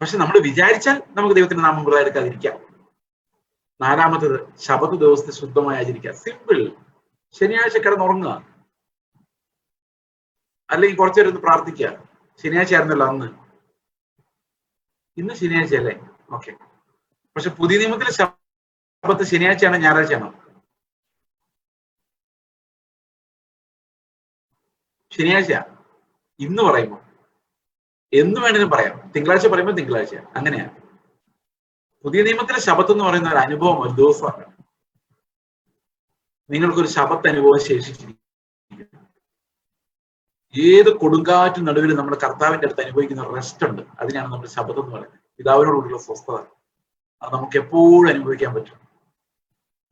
പക്ഷെ നമ്മൾ വിചാരിച്ചാൽ നമുക്ക് ദൈവത്തിന്റെ നാമം വെറുതെ എടുക്കാതിരിക്കാം. 4-മത്തേത് ശബത്ത് ദിവസത്തെ ശുദ്ധമായി ആചരിക്കുക. സിമ്പിൾ. ശനിയാഴ്ച കിടന്നുറങ്ങുക, അല്ലെങ്കിൽ കുറച്ചേരം പ്രാർത്ഥിക്കുക. ശനിയാഴ്ച ആയിരുന്നല്ലോ അന്ന്, ഇന്ന് ശനിയാഴ്ച അല്ലേ? ഓക്കെ. പക്ഷെ പുതിയ നിയമത്തിലെ ശബത്ത് ശനിയാഴ്ചയാണോ ഞായറാഴ്ചയാണോ? ശനിയാഴ്ച. ഇന്ന് പറയുമ്പോൾ എന്ന് വേണമെങ്കിലും പറയാം. തിങ്കളാഴ്ച പറയുമ്പോൾ തിങ്കളാഴ്ച, അങ്ങനെയാണ്. പുതിയ നിയമത്തിലെ ശബത്ത് എന്ന് പറയുന്ന ഒരു അനുഭവം, ഒരു ദിവസമാണ്. നിങ്ങൾക്കൊരു ശബത്ത് അനുഭവം ശേഷിച്ചിരിക്കും. ഏത് കൊടുങ്കാറ്റ് നടുവിൽ നമ്മുടെ കർത്താവിന്റെ അടുത്ത് അനുഭവിക്കുന്ന റെസ്റ്റ് ഉണ്ട്. അതിനാണ് നമ്മൾ ശബത്ത് എന്ന് പറയുന്നത്. പിതാവിനോടുള്ള സ്വസ്ഥത. അത് നമുക്ക് എപ്പോഴും അനുഭവിക്കാൻ പറ്റും.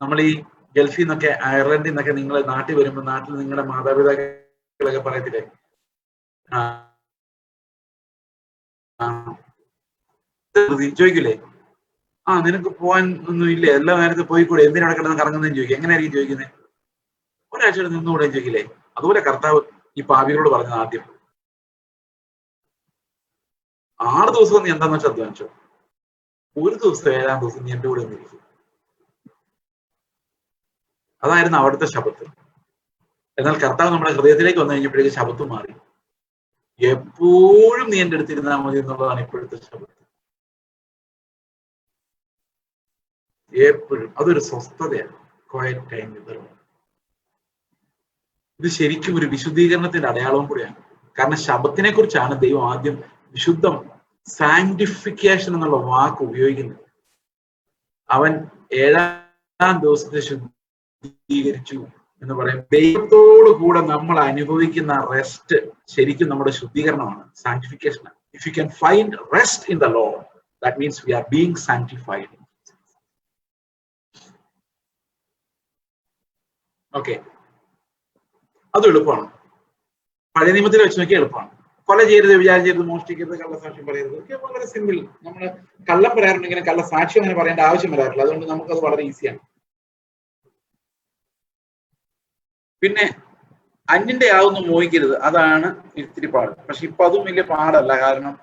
നമ്മൾ ഈ ഗൾഫിൽ നിന്നൊക്കെ, അയർലൻഡിൽ നിന്നൊക്കെ നിങ്ങൾ നാട്ടിൽ വരുമ്പോൾ നാട്ടിൽ നിങ്ങളുടെ മാതാപിതാക്കളൊക്കെ പറയത്തില്ലേ, ചോദിക്കില്ലേ, നിനക്ക് പോകാൻ ഒന്നും ഇല്ലേ, എല്ലാ നേരത്തെ പോയിക്കൂടെ, എന്തിനാണ് കിടന്ന് കറങ്ങുന്നതെന്ന് ചോദിക്കും. എങ്ങനെയായിരിക്കും ചോദിക്കുന്നത്? ഒരാഴ്ച നിന്നുകൂടെ ചോദിക്കില്ലേ? അതുപോലെ കർത്താവ് ഈ പാപികളോട് പറഞ്ഞത് ആദ്യം 6 ദിവസം നീ എന്താന്ന് വെച്ചാൽ അധ്വാനിച്ചോ, ഒരു ദിവസം 7-ാം ദിവസം നീ എന്റെ കൂടെ ഒന്നിരിക്കും. അതായിരുന്നു അവിടുത്തെ ശബത്ത്. എന്നാൽ കർത്താവ് നമ്മുടെ ഹൃദയത്തിലേക്ക് വന്നു കഴിഞ്ഞപ്പോഴേക്ക് ശബത്ത് മാറി. എപ്പോഴും നീ എന്റെ അടുത്തിരുന്നാൽ മതി എന്നുള്ളതാണ് ഇപ്പോഴത്തെ ശബത്ത്. എപ്പോഴും അതൊരു സ്വസ്ഥതയാണ്. Quiet time with the Lord. ഇത് ശരിക്കും ഒരു വിശുദ്ധീകരണത്തിന്റെ അടയാളവും കൂടിയാണ്. കാരണം ശബത്തിനെ കുറിച്ചാണ് ദൈവം ആദ്യം വിശുദ്ധം, സാങ്ക്ടിഫിക്കേഷൻ എന്നുള്ള വാക്ക് ഉപയോഗിക്കുന്നത്. അവൻ 7-ാം ദിവസത്തെ ശുദ്ധീകരിച്ചു എന്ന് പറയും. ദൈവത്തോടു കൂടെ നമ്മൾ അനുഭവിക്കുന്ന റെസ്റ്റ് ശരിക്കും നമ്മുടെ ശുദ്ധീകരണമാണ്, sanctification. If you can find rest in the Lord, that means we are being sanctified. Okay, അത് എളുപ്പമാണ്. പഴയ നിയമത്തിൽ വെച്ച് നോക്കിയാൽ എളുപ്പമാണ്. കൊല ചെയ്യരുത്, വിചാരം ചെയ്യരുത്, മോഷ്ടിക്കരുത്, കള്ളസാക്ഷ്യം പറയരുത്, ഒക്കെ വളരെ സിമ്പിൾ. നമ്മൾ കള്ളം പറയാറുണ്ടെങ്കിലും കള്ളസാക്ഷ്യം അങ്ങനെ പറയേണ്ട ആവശ്യം വരാറില്ല. അതുകൊണ്ട് നമുക്കത് വളരെ ഈസിയാണ്. പിന്നെ അന്യന്റെ യാതൊന്നും മോഹിക്കരുത്, അതാണ് ഇത്തിരി പാട്. പക്ഷെ ഇപ്പൊ അതും വലിയ പാടല്ല. കാരണം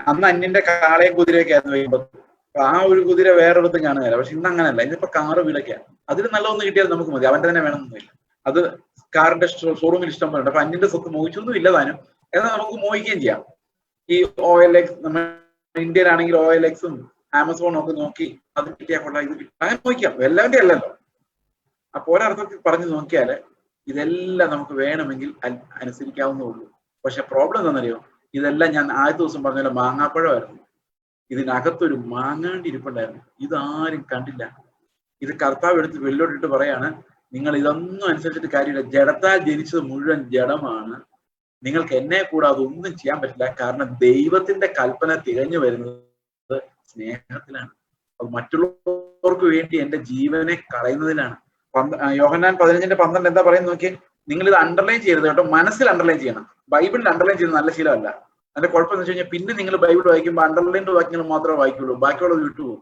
അന്ന് അന്യന്റെ കാളയും കുതിരയൊക്കെ ആയിരുന്നു കഴിയുമ്പോൾ ആ ഒരു കുതിര വേറൊരിടത്തും കാണുകയില്ല. പക്ഷെ ഇന്ന് അങ്ങനെയല്ല. ഇതിപ്പോ കാറ് വീടൊക്കെയാണ്. അതിന് നല്ല ഒന്ന് കിട്ടിയാൽ നമുക്ക് മതി. അവന്റെ തന്നെ വേണമെന്നൊന്നുമില്ല. അത് കാറിന്റെ ഷോറൂമിൽ ഇഷ്ടം പോലെ ഉണ്ട്. അപ്പൊ അന്യന്റെ സ്വത്ത് മോഹിച്ചൊന്നും ഇല്ല താനും. എന്നാൽ നമുക്ക് മോഹിക്കുകയും ചെയ്യാം. ഈ OLX, നമ്മൾ ഇന്ത്യയിലാണെങ്കിൽ OLXും ആമസോണും ഒക്കെ നോക്കി അത് കിട്ടിയാൽ കൊള്ളാം, ഇത് അങ്ങനെ മോഹിക്കാം. എല്ലാവരുടെ അല്ലല്ലോ. അപ്പൊ ഒരർത്ഥത്തിൽ പറഞ്ഞു നോക്കിയാല് ഇതെല്ലാം നമുക്ക് വേണമെങ്കിൽ അനുസരിക്കാവുന്നേ. പക്ഷെ പ്രോബ്ലം എന്താണെന്നറിയോ? ഇതെല്ലാം ഞാൻ ആദ്യ ദിവസം പറഞ്ഞ മാങ്ങാപ്പഴമായിരുന്നു. ഇതിനകത്തൊരു മാങ്ങാണ്ടി ഇരിപ്പുണ്ടായിരുന്നു. ഇതാരും കണ്ടില്ല. ഇത് കർത്താവ് എടുത്ത് വെള്ളോട്ടിട്ട് പറയാണ്, നിങ്ങൾ ഇതൊന്നും അനുസരിച്ചിട്ട് കാര്യമില്ല. ജഡത്താൽ ജനിച്ചത് മുഴുവൻ ജഡമാണ്. നിങ്ങൾക്ക് എന്നെ കൂടാതെ ഒന്നും ചെയ്യാൻ പറ്റില്ല. കാരണം ദൈവത്തിന്റെ കൽപ്പന തികഞ്ഞു വരുന്നത് സ്നേഹത്തിലാണ്. അത് മറ്റുള്ളവർക്ക് വേണ്ടി എന്റെ ജീവനെ കളയുന്നതിലാണ്. യോഹന്നാൻ 15:12 എന്താ പറയുന്നത് നോക്കി. നിങ്ങൾ ഇത് അണ്ടർലൈൻ ചെയ്യരുത് കേട്ടോ, മനസ്സിൽ അണ്ടർലൈൻ ചെയ്യണം. ബൈബിളിൽ അണ്ടർലൈൻ ചെയ്യുന്നത് നല്ല ശീലമല്ല. അതിന്റെ കുഴപ്പമെന്ന് വെച്ച് കഴിഞ്ഞാൽ പിന്നെ നിങ്ങൾ ബൈബിൾ വായിക്കുമ്പോൾ അണ്ടർലൈൻഡ് വാക്യങ്ങൾ മാത്രമേ വായിക്കുള്ളൂ, ബാക്കിയുള്ളത് വിട്ടുപോകും.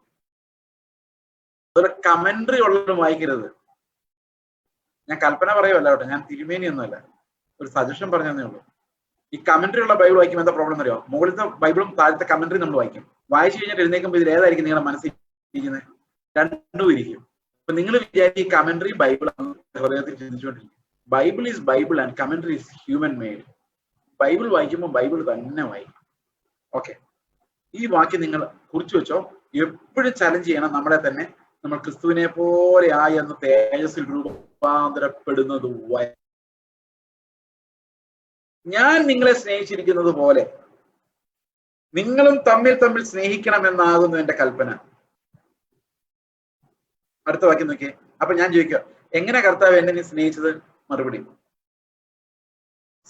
അതുപോലെ കമന്ററി ഉള്ളതും വായിക്കരുത്. ഞാൻ കൽപ്പന പറയുമല്ല കേട്ടോ, ഞാൻ തിരുമേനിയൊന്നുമല്ല, ഒരു സജഷൻ പറഞ്ഞതേ ഉള്ളൂ. ഈ കമന്ററി ഉള്ള ബൈബിൾ വായിക്കുമ്പോൾ എന്താ പ്രോബ്ലം അറിയോ? മുകളിലത്തെ ബൈബിളും താഴത്തെ കമന്ററി നമ്മൾ വായിക്കും. വായിച്ചു കഴിഞ്ഞിട്ട് എഴുന്നേക്കുമ്പോൾ ഇതിൽ ഏതായിരിക്കും നിങ്ങളുടെ മനസ്സിൽ ഇരിക്കുന്നത്? രണ്ടും ഇരിക്കും. അപ്പൊ നിങ്ങൾ വിചാരിക്കും ഈ കമന്ററി ബൈബിൾ ഹൃദയത്തിൽ ചിന്തിച്ചുകൊണ്ടിരിക്കും. Bible is Bible and commentary is human made. Bible വായിക്കുമ്പോൾ ബൈബിൾ തന്നെ വായിക്കും. ഓക്കെ, ഈ വാക്യം നിങ്ങൾ കുറിച്ചു വെച്ചോ. എപ്പോഴും ചലഞ്ച് ചെയ്യണം നമ്മളെ തന്നെ. നമ്മൾ ക്രിസ്തുവിനെ പോലെ ആയി എന്ന തേജസ്സിൽ രൂപാന്തരപ്പെടുന്നത് ഞാൻ നിങ്ങളെ സ്നേഹിച്ചിരിക്കുന്നത് പോലെ നിങ്ങളും തമ്മിൽ സ്നേഹിക്കണമെന്നാകുന്നു എന്റെ കൽപ്പന. അടുത്ത വാക്യം നോക്കിയേ. അപ്പൊ ഞാൻ ചോദിക്കുക, എങ്ങനെ കർത്താവ് എന്നെ നീ സ്നേഹിച്ചത്? മറുപടി,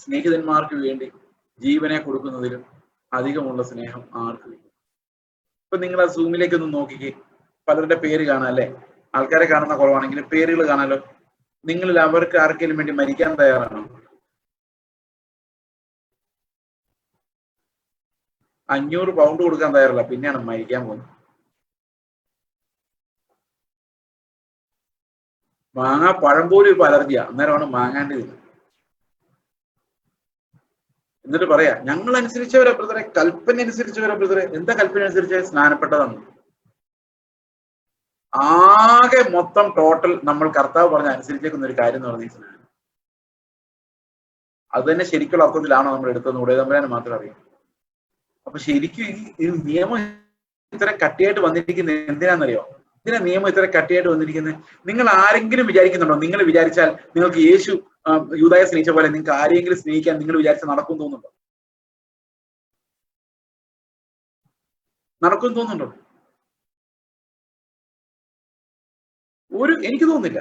സ്നേഹിതന്മാർക്ക് വേണ്ടി ജീവനെ കൊടുക്കുന്നതിലും അധികമുള്ള സ്നേഹം ആർക്കും. ഇപ്പൊ നിങ്ങൾ ആ സൂമിലേക്ക് ഒന്ന് നോക്കിക്കേ. പലരുടെ പേര് കാണാം അല്ലെ? ആൾക്കാരെ കാണുന്ന കുറവാണെങ്കിലും പേരുകൾ കാണാലോ. നിങ്ങളിൽ അവർക്ക് ആർക്കെങ്കിലും വേണ്ടി മരിക്കാൻ തയ്യാറാണോ? 500 പൗണ്ട് കൊടുക്കാൻ തയ്യാറല്ല, പിന്നെയാണ് മരിക്കാൻ പോകുന്നത്. മാങ്ങാ പഴം പോലും ഇപ്പൊ അലർജിയാ, അന്നേരമാണ് മാങ്ങാണ്ടി തിന്നത്. എന്നിട്ട് പറയാ, ഞങ്ങൾ അനുസരിച്ചവരെ ബ്രദറെ, കൽപ്പന അനുസരിച്ചവരെ ബ്രദറെ. എന്താ കൽപ്പന അനുസരിച്ച്? സ്നാനപ്പെട്ടതാണ്. ആകെ മൊത്തം ടോട്ടൽ നമ്മൾ കർത്താവ് പറഞ്ഞ അനുസരിച്ചേക്കുന്ന ഒരു കാര്യം എന്ന് പറഞ്ഞ സ്നാനം. അത് തന്നെ ശരിക്കുള്ള അർത്ഥത്തിലാണോ നമ്മൾ എടുത്തത്? ഉടയതമ്പരാന് മാത്രം അറിയാം. അപ്പൊ ശരിക്കും ഈ നിയമം ഇത്ര കട്ടിയായിട്ട് വന്നിരിക്കുന്നത് എന്തിനാണെന്നറിയോ? ഇതിനെ നിയമം ഇത്ര കട്ടിയായിട്ട് വന്നിരിക്കുന്നത് നിങ്ങൾ ആരെങ്കിലും വിചാരിക്കുന്നുണ്ടോ? നിങ്ങൾ വിചാരിച്ചാൽ നിങ്ങൾക്ക് യേശു യൂദായെ സ്നേഹിച്ച പോലെ നിങ്ങൾക്ക് ആരെങ്കിലും സ്നേഹിക്കാൻ നിങ്ങൾ വിചാരിച്ചാൽ നടക്കും തോന്നുന്നുണ്ടോ? നടക്കുമെന്ന് തോന്നുന്നുണ്ടോ? എനിക്ക് തോന്നുന്നില്ല.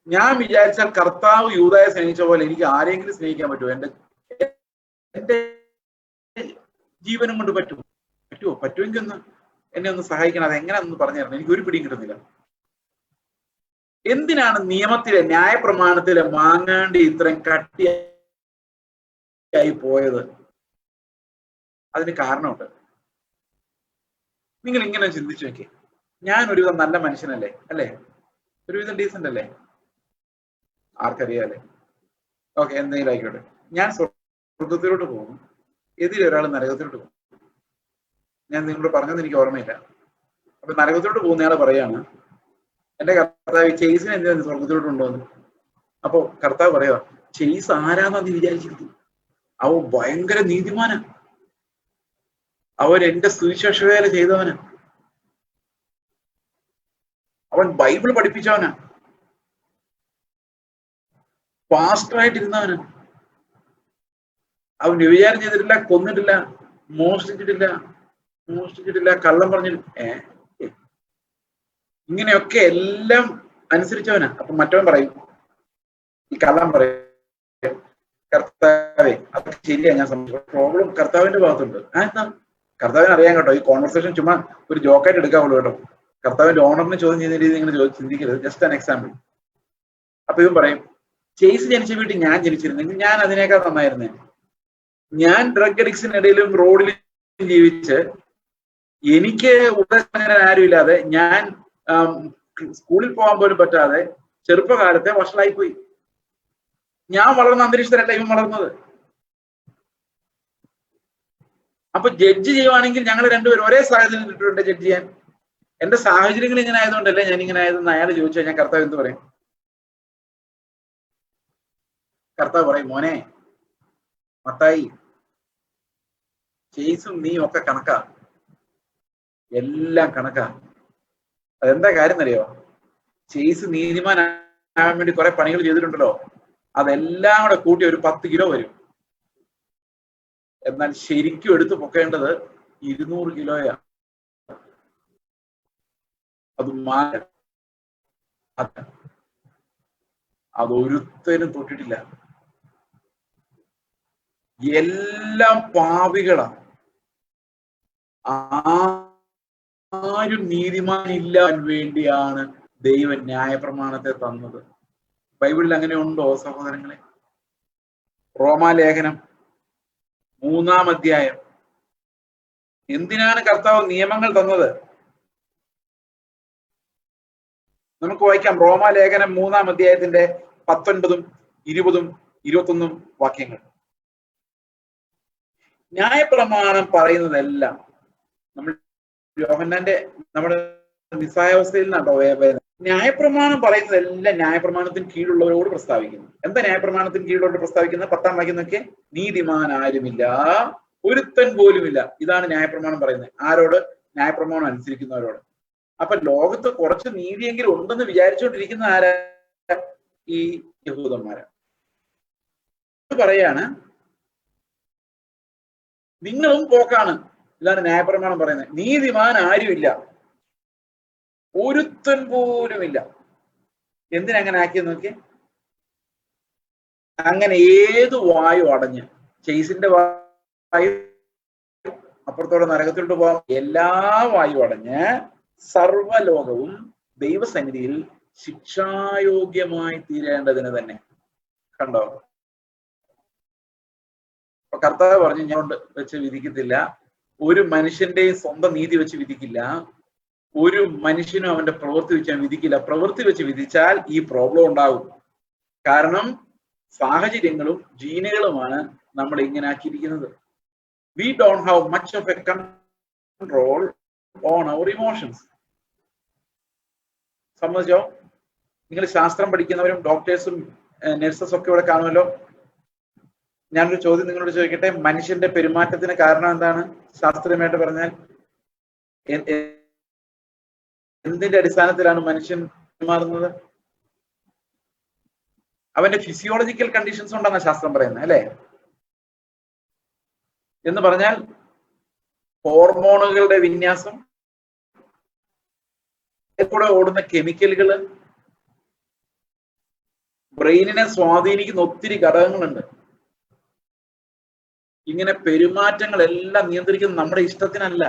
ഞാൻ വിചാരിച്ചാൽ കർത്താവ് യൂദായെ സ്നേഹിച്ച പോലെ എനിക്ക് ആരെങ്കിലും സ്നേഹിക്കാൻ പറ്റുമോ? എന്റെ ജീവനം കൊണ്ട് പറ്റുമോ? പറ്റുമെങ്കിൽ ഒന്ന് എന്നെ ഒന്ന് സഹായിക്കണം. അത് എങ്ങനെയാണെന്ന് പറഞ്ഞു തരണം. എനിക്ക് ഒരു പിടിയും കിട്ടുന്നില്ല. എന്തിനാണ് നിയമത്തിലെ ന്യായപ്രമാണത്തിലെ മാങ്ങാണ്ടി ഇത്രയും കട്ടിയായി പോയത്? അതിന് കാരണമുണ്ട്. നിങ്ങൾ ഇങ്ങനെ ചിന്തിച്ചു നോക്കി. ഞാൻ ഒരുവിധം നല്ല മനുഷ്യനല്ലേ? അല്ലേ? ഒരുവിധം ഡീസന്റ് അല്ലേ? ആർക്കറിയാലേ? ഓക്കെ, എന്തെങ്കിലും ആയിക്കോട്ടെ. ഞാൻ സ്വർഗത്തിലോട്ട് പോകും, എതിരൊരാൾ നരകത്തിലോട്ട് പോകും. ഞാൻ നിങ്ങളോട് പറഞ്ഞത് എനിക്ക് ഓർമ്മയില്ല. അപ്പൊ നരകത്തിലോട്ട് പോകുന്നയാളെ പറയാണ്, എന്റെ കർത്താവ് ചെയ്സിന് എന്തിനാ സ്വർഗത്തിലോട്ട് ഉണ്ടോന്ന്. അപ്പൊ കർത്താവ് പറയാ, ചെയ്സ് ആരാന്നാ നീ വിചാരിച്ചിരിക്കുന്നു? അവൻ ഭയങ്കര നീതിമാനാ, അവൻ എന്റെ സുവിശേഷ വേല ചെയ്തവനാ, അവൻ ബൈബിൾ പഠിപ്പിച്ചവനാ, പാസ്റ്ററായിട്ടിരുന്നവനാ, അവൻ വ്യഭിചാരം ചെയ്തിട്ടില്ല, കൊന്നിട്ടില്ല, മോഷ്ടിച്ചിട്ടില്ല, കള്ളം പറഞ്ഞിട്ടില്ല, ഇങ്ങനെയൊക്കെ എല്ലാം അനുസരിച്ചവനാ. അപ്പൊ മറ്റവൻ പറയും, ഈ കള്ളം പറയും, കർത്താവേ അതൊക്കെ ശരിയാ, ഞാൻ പ്രോബ്ലം കർത്താവിന്റെ ഭാഗത്തുണ്ട്. എന്താ? കർത്താവിന് അറിയാൻ കേട്ടോ, ഈ കോൺവെർസേഷൻ ചുമ്മാ ഒരു ജോക്കായിട്ട് എടുക്കാവുള്ളൂ കേട്ടോ. കർത്താവിന്റെ ഓണറിനെ ചോദ്യം ചെയ്യുന്ന രീതി നിങ്ങൾ ചിന്തിക്കരുത്. Just an example. അപ്പൊ ഇവൻ പറയും, ചെയ്സ് ജനിച്ച വീട്ടിൽ ഞാൻ ജനിച്ചിരുന്നെങ്കിൽ ഞാൻ അതിനേക്കാൾ നന്നായിരുന്നേ. ഞാൻ ഡ്രഗ് അഡിക്സിനിടയിലും റോഡിലും ജീവിച്ച് എനിക്ക് ഉപദേശം ആരുമില്ലാതെ, ഞാൻ സ്കൂളിൽ പോകാൻ പോലും പറ്റാതെ ചെറുപ്പകാലത്തെ വഷളായി പോയി. ഞാൻ വളർന്ന അന്തരീക്ഷത്തിലല്ല ഇവൻ വളർന്നത്. അപ്പൊ ജഡ്ജ് ചെയ്യുവാണെങ്കിൽ ഞങ്ങൾ രണ്ടുപേരും ഒരേ സാഹചര്യം ഇട്ടിട്ടുണ്ട് ജഡ്ജ് ചെയ്യാൻ. എന്റെ സാഹചര്യങ്ങൾ ഇങ്ങനെ ആയതുകൊണ്ടല്ലേ ഞാൻ ഇങ്ങനെ ആയതെന്ന് അയാൾ ചോദിച്ചാൽ ഞാൻ കർത്താവ് എന്ത് പറയും? കർത്താവ് പറയും, മോനെ മത്തായി, ചെയ്സും നീ ഒക്കെ കണക്കാ, എല്ലാം കണക്കാ. അതെന്താ കാര്യം എന്നറിയോ? ചെയ്സ് നീതിമാനാകാൻ വേണ്ടി കുറെ പണികൾ ചെയ്തിട്ടുണ്ടല്ലോ, അതെല്ലാം കൂടെ കൂട്ടി ഒരു 10 കിലോ വരും. എന്നാൽ ശരിക്കും എടുത്തു പൊക്കേണ്ടത് 200 കിലോയാ. അതൊരുത്തനും തൊട്ടിട്ടില്ല. എല്ലാം പാപികളാണ്. ആരും നീതിമാനില്ലാൻ വേണ്ടിയാണ് ദൈവം ന്യായപ്രമാണത്തെ തന്നത്. ബൈബിളിൽ അങ്ങനെ ഉണ്ടോ സഹോദരങ്ങളെ? റോമാലേഖനം 3-ാം അധ്യായം. എന്തിനാണ് കർത്താവ് നിയമങ്ങൾ തന്നത്? നമുക്ക് വായിക്കാം. റോമാലേഖനം 3-ാം അധ്യായത്തിന്റെ 19, 20, 21 വാക്യങ്ങൾ. ന്യായപ്രമാണം പറയുന്നതെല്ലാം നമ്മൾ യോഹന്നാന്റെ നമ്മുടെ നിസ്സായാവസ്ഥയിൽ നിന്നാട്ടോ ന്യായപ്രമാണം പറയുന്നതെല്ലാം ന്യായപ്രമാണത്തിന് കീഴുള്ളവരോട് പ്രസ്താവിക്കുന്നു. എന്താ ന്യായപ്രമാണത്തിന് കീഴുള്ളവരോട് പ്രസ്താവിക്കുന്നത്? 10-ാം വാക്യം നോക്കിയേ. നീതിമാൻ ആരുമില്ല, ഒരുത്തൻ പോലുമില്ല. ഇതാണ് ന്യായപ്രമാണം പറയുന്നത്. ആരോട്? ന്യായപ്രമാണം അനുസരിക്കുന്നവരോട്. അപ്പൊ ലോകത്ത് കുറച്ച് നീതിയെങ്കിലും ഉണ്ടെന്ന് വിചാരിച്ചുകൊണ്ടിരിക്കുന്ന ആരാ? ഈ യഹൂദന്മാരാ. പറയാണ്, നിങ്ങളും പോക്കാണ്. ഇതാണ് ന്യായപ്രമാണം പറയുന്നത്. നീതിമാൻ ആരുമില്ല, ഒരുത്തൻ പോലുമില്ല. എന്തിനങ്ങനെ ആക്കിയെന്ന് നോക്കിയേ. അങ്ങനെ ഏതു വായു അടഞ്ഞ്, ചെയ്സിന്റെ വായു അപ്പുറത്തോടെ നരകത്തിലോട്ട് പോകാം, എല്ലാ വായു അടഞ്ഞ് സർവലോകവും ദൈവസന്നിധിയിൽ ശിക്ഷായോഗ്യമായി തീരേണ്ടതിന് തന്നെ. കണ്ടോ? അപ്പൊ കർത്താവ് പറഞ്ഞു, ഞാൻ വെച്ച് വിധിക്കത്തില്ല, ഒരു മനുഷ്യന്റെയും സ്വന്തം നീതി വെച്ച് വിധിക്കില്ല, ഒരു മനുഷ്യനും അവന്റെ പ്രവൃത്തി വെച്ച് വിധിക്കില്ല. പ്രവൃത്തി വെച്ച് വിധിച്ചാൽ ഈ പ്രോബ്ലം ഉണ്ടാകും. കാരണം സാഹചര്യങ്ങളും ജീനുകളുമാണ് നമ്മൾ ഇങ്ങനെ ആക്കിയിരിക്കുന്നത്. We don't have much of a control on our emotions. സമ്മതിച്ചോ? നിങ്ങൾ ശാസ്ത്രം പഠിക്കുന്നവരും ഡോക്ടേഴ്സും നഴ്സസും ഒക്കെ ഇവിടെ കാണുമല്ലോ. ഞാനൊരു ചോദ്യം നിങ്ങളോട് ചോദിക്കട്ടെ. മനുഷ്യന്റെ പെരുമാറ്റത്തിന് കാരണം എന്താണ് ശാസ്ത്രീയമായിട്ട് പറഞ്ഞാൽ? എന്തിന്റെ അടിസ്ഥാനത്തിലാണ് മനുഷ്യൻ പെരുമാറുന്നത്? അവന്റെ ഫിസിയോളജിക്കൽ കണ്ടീഷൻസ് കൊണ്ടാണ് ശാസ്ത്രം പറയുന്നത്, അല്ലെ? എന്ന് പറഞ്ഞാൽ ഹോർമോണുകളുടെ വിന്യാസം, കൂടെ ഓടുന്ന കെമിക്കലുകള്, ബ്രെയിനിനെ സ്വാധീനിക്കുന്ന ഒത്തിരി ഘടകങ്ങളുണ്ട്. ഇങ്ങനെ പെരുമാറ്റങ്ങളെല്ലാം നിയന്ത്രിക്കുന്നത് നമ്മുടെ ഇഷ്ടത്തിനല്ല.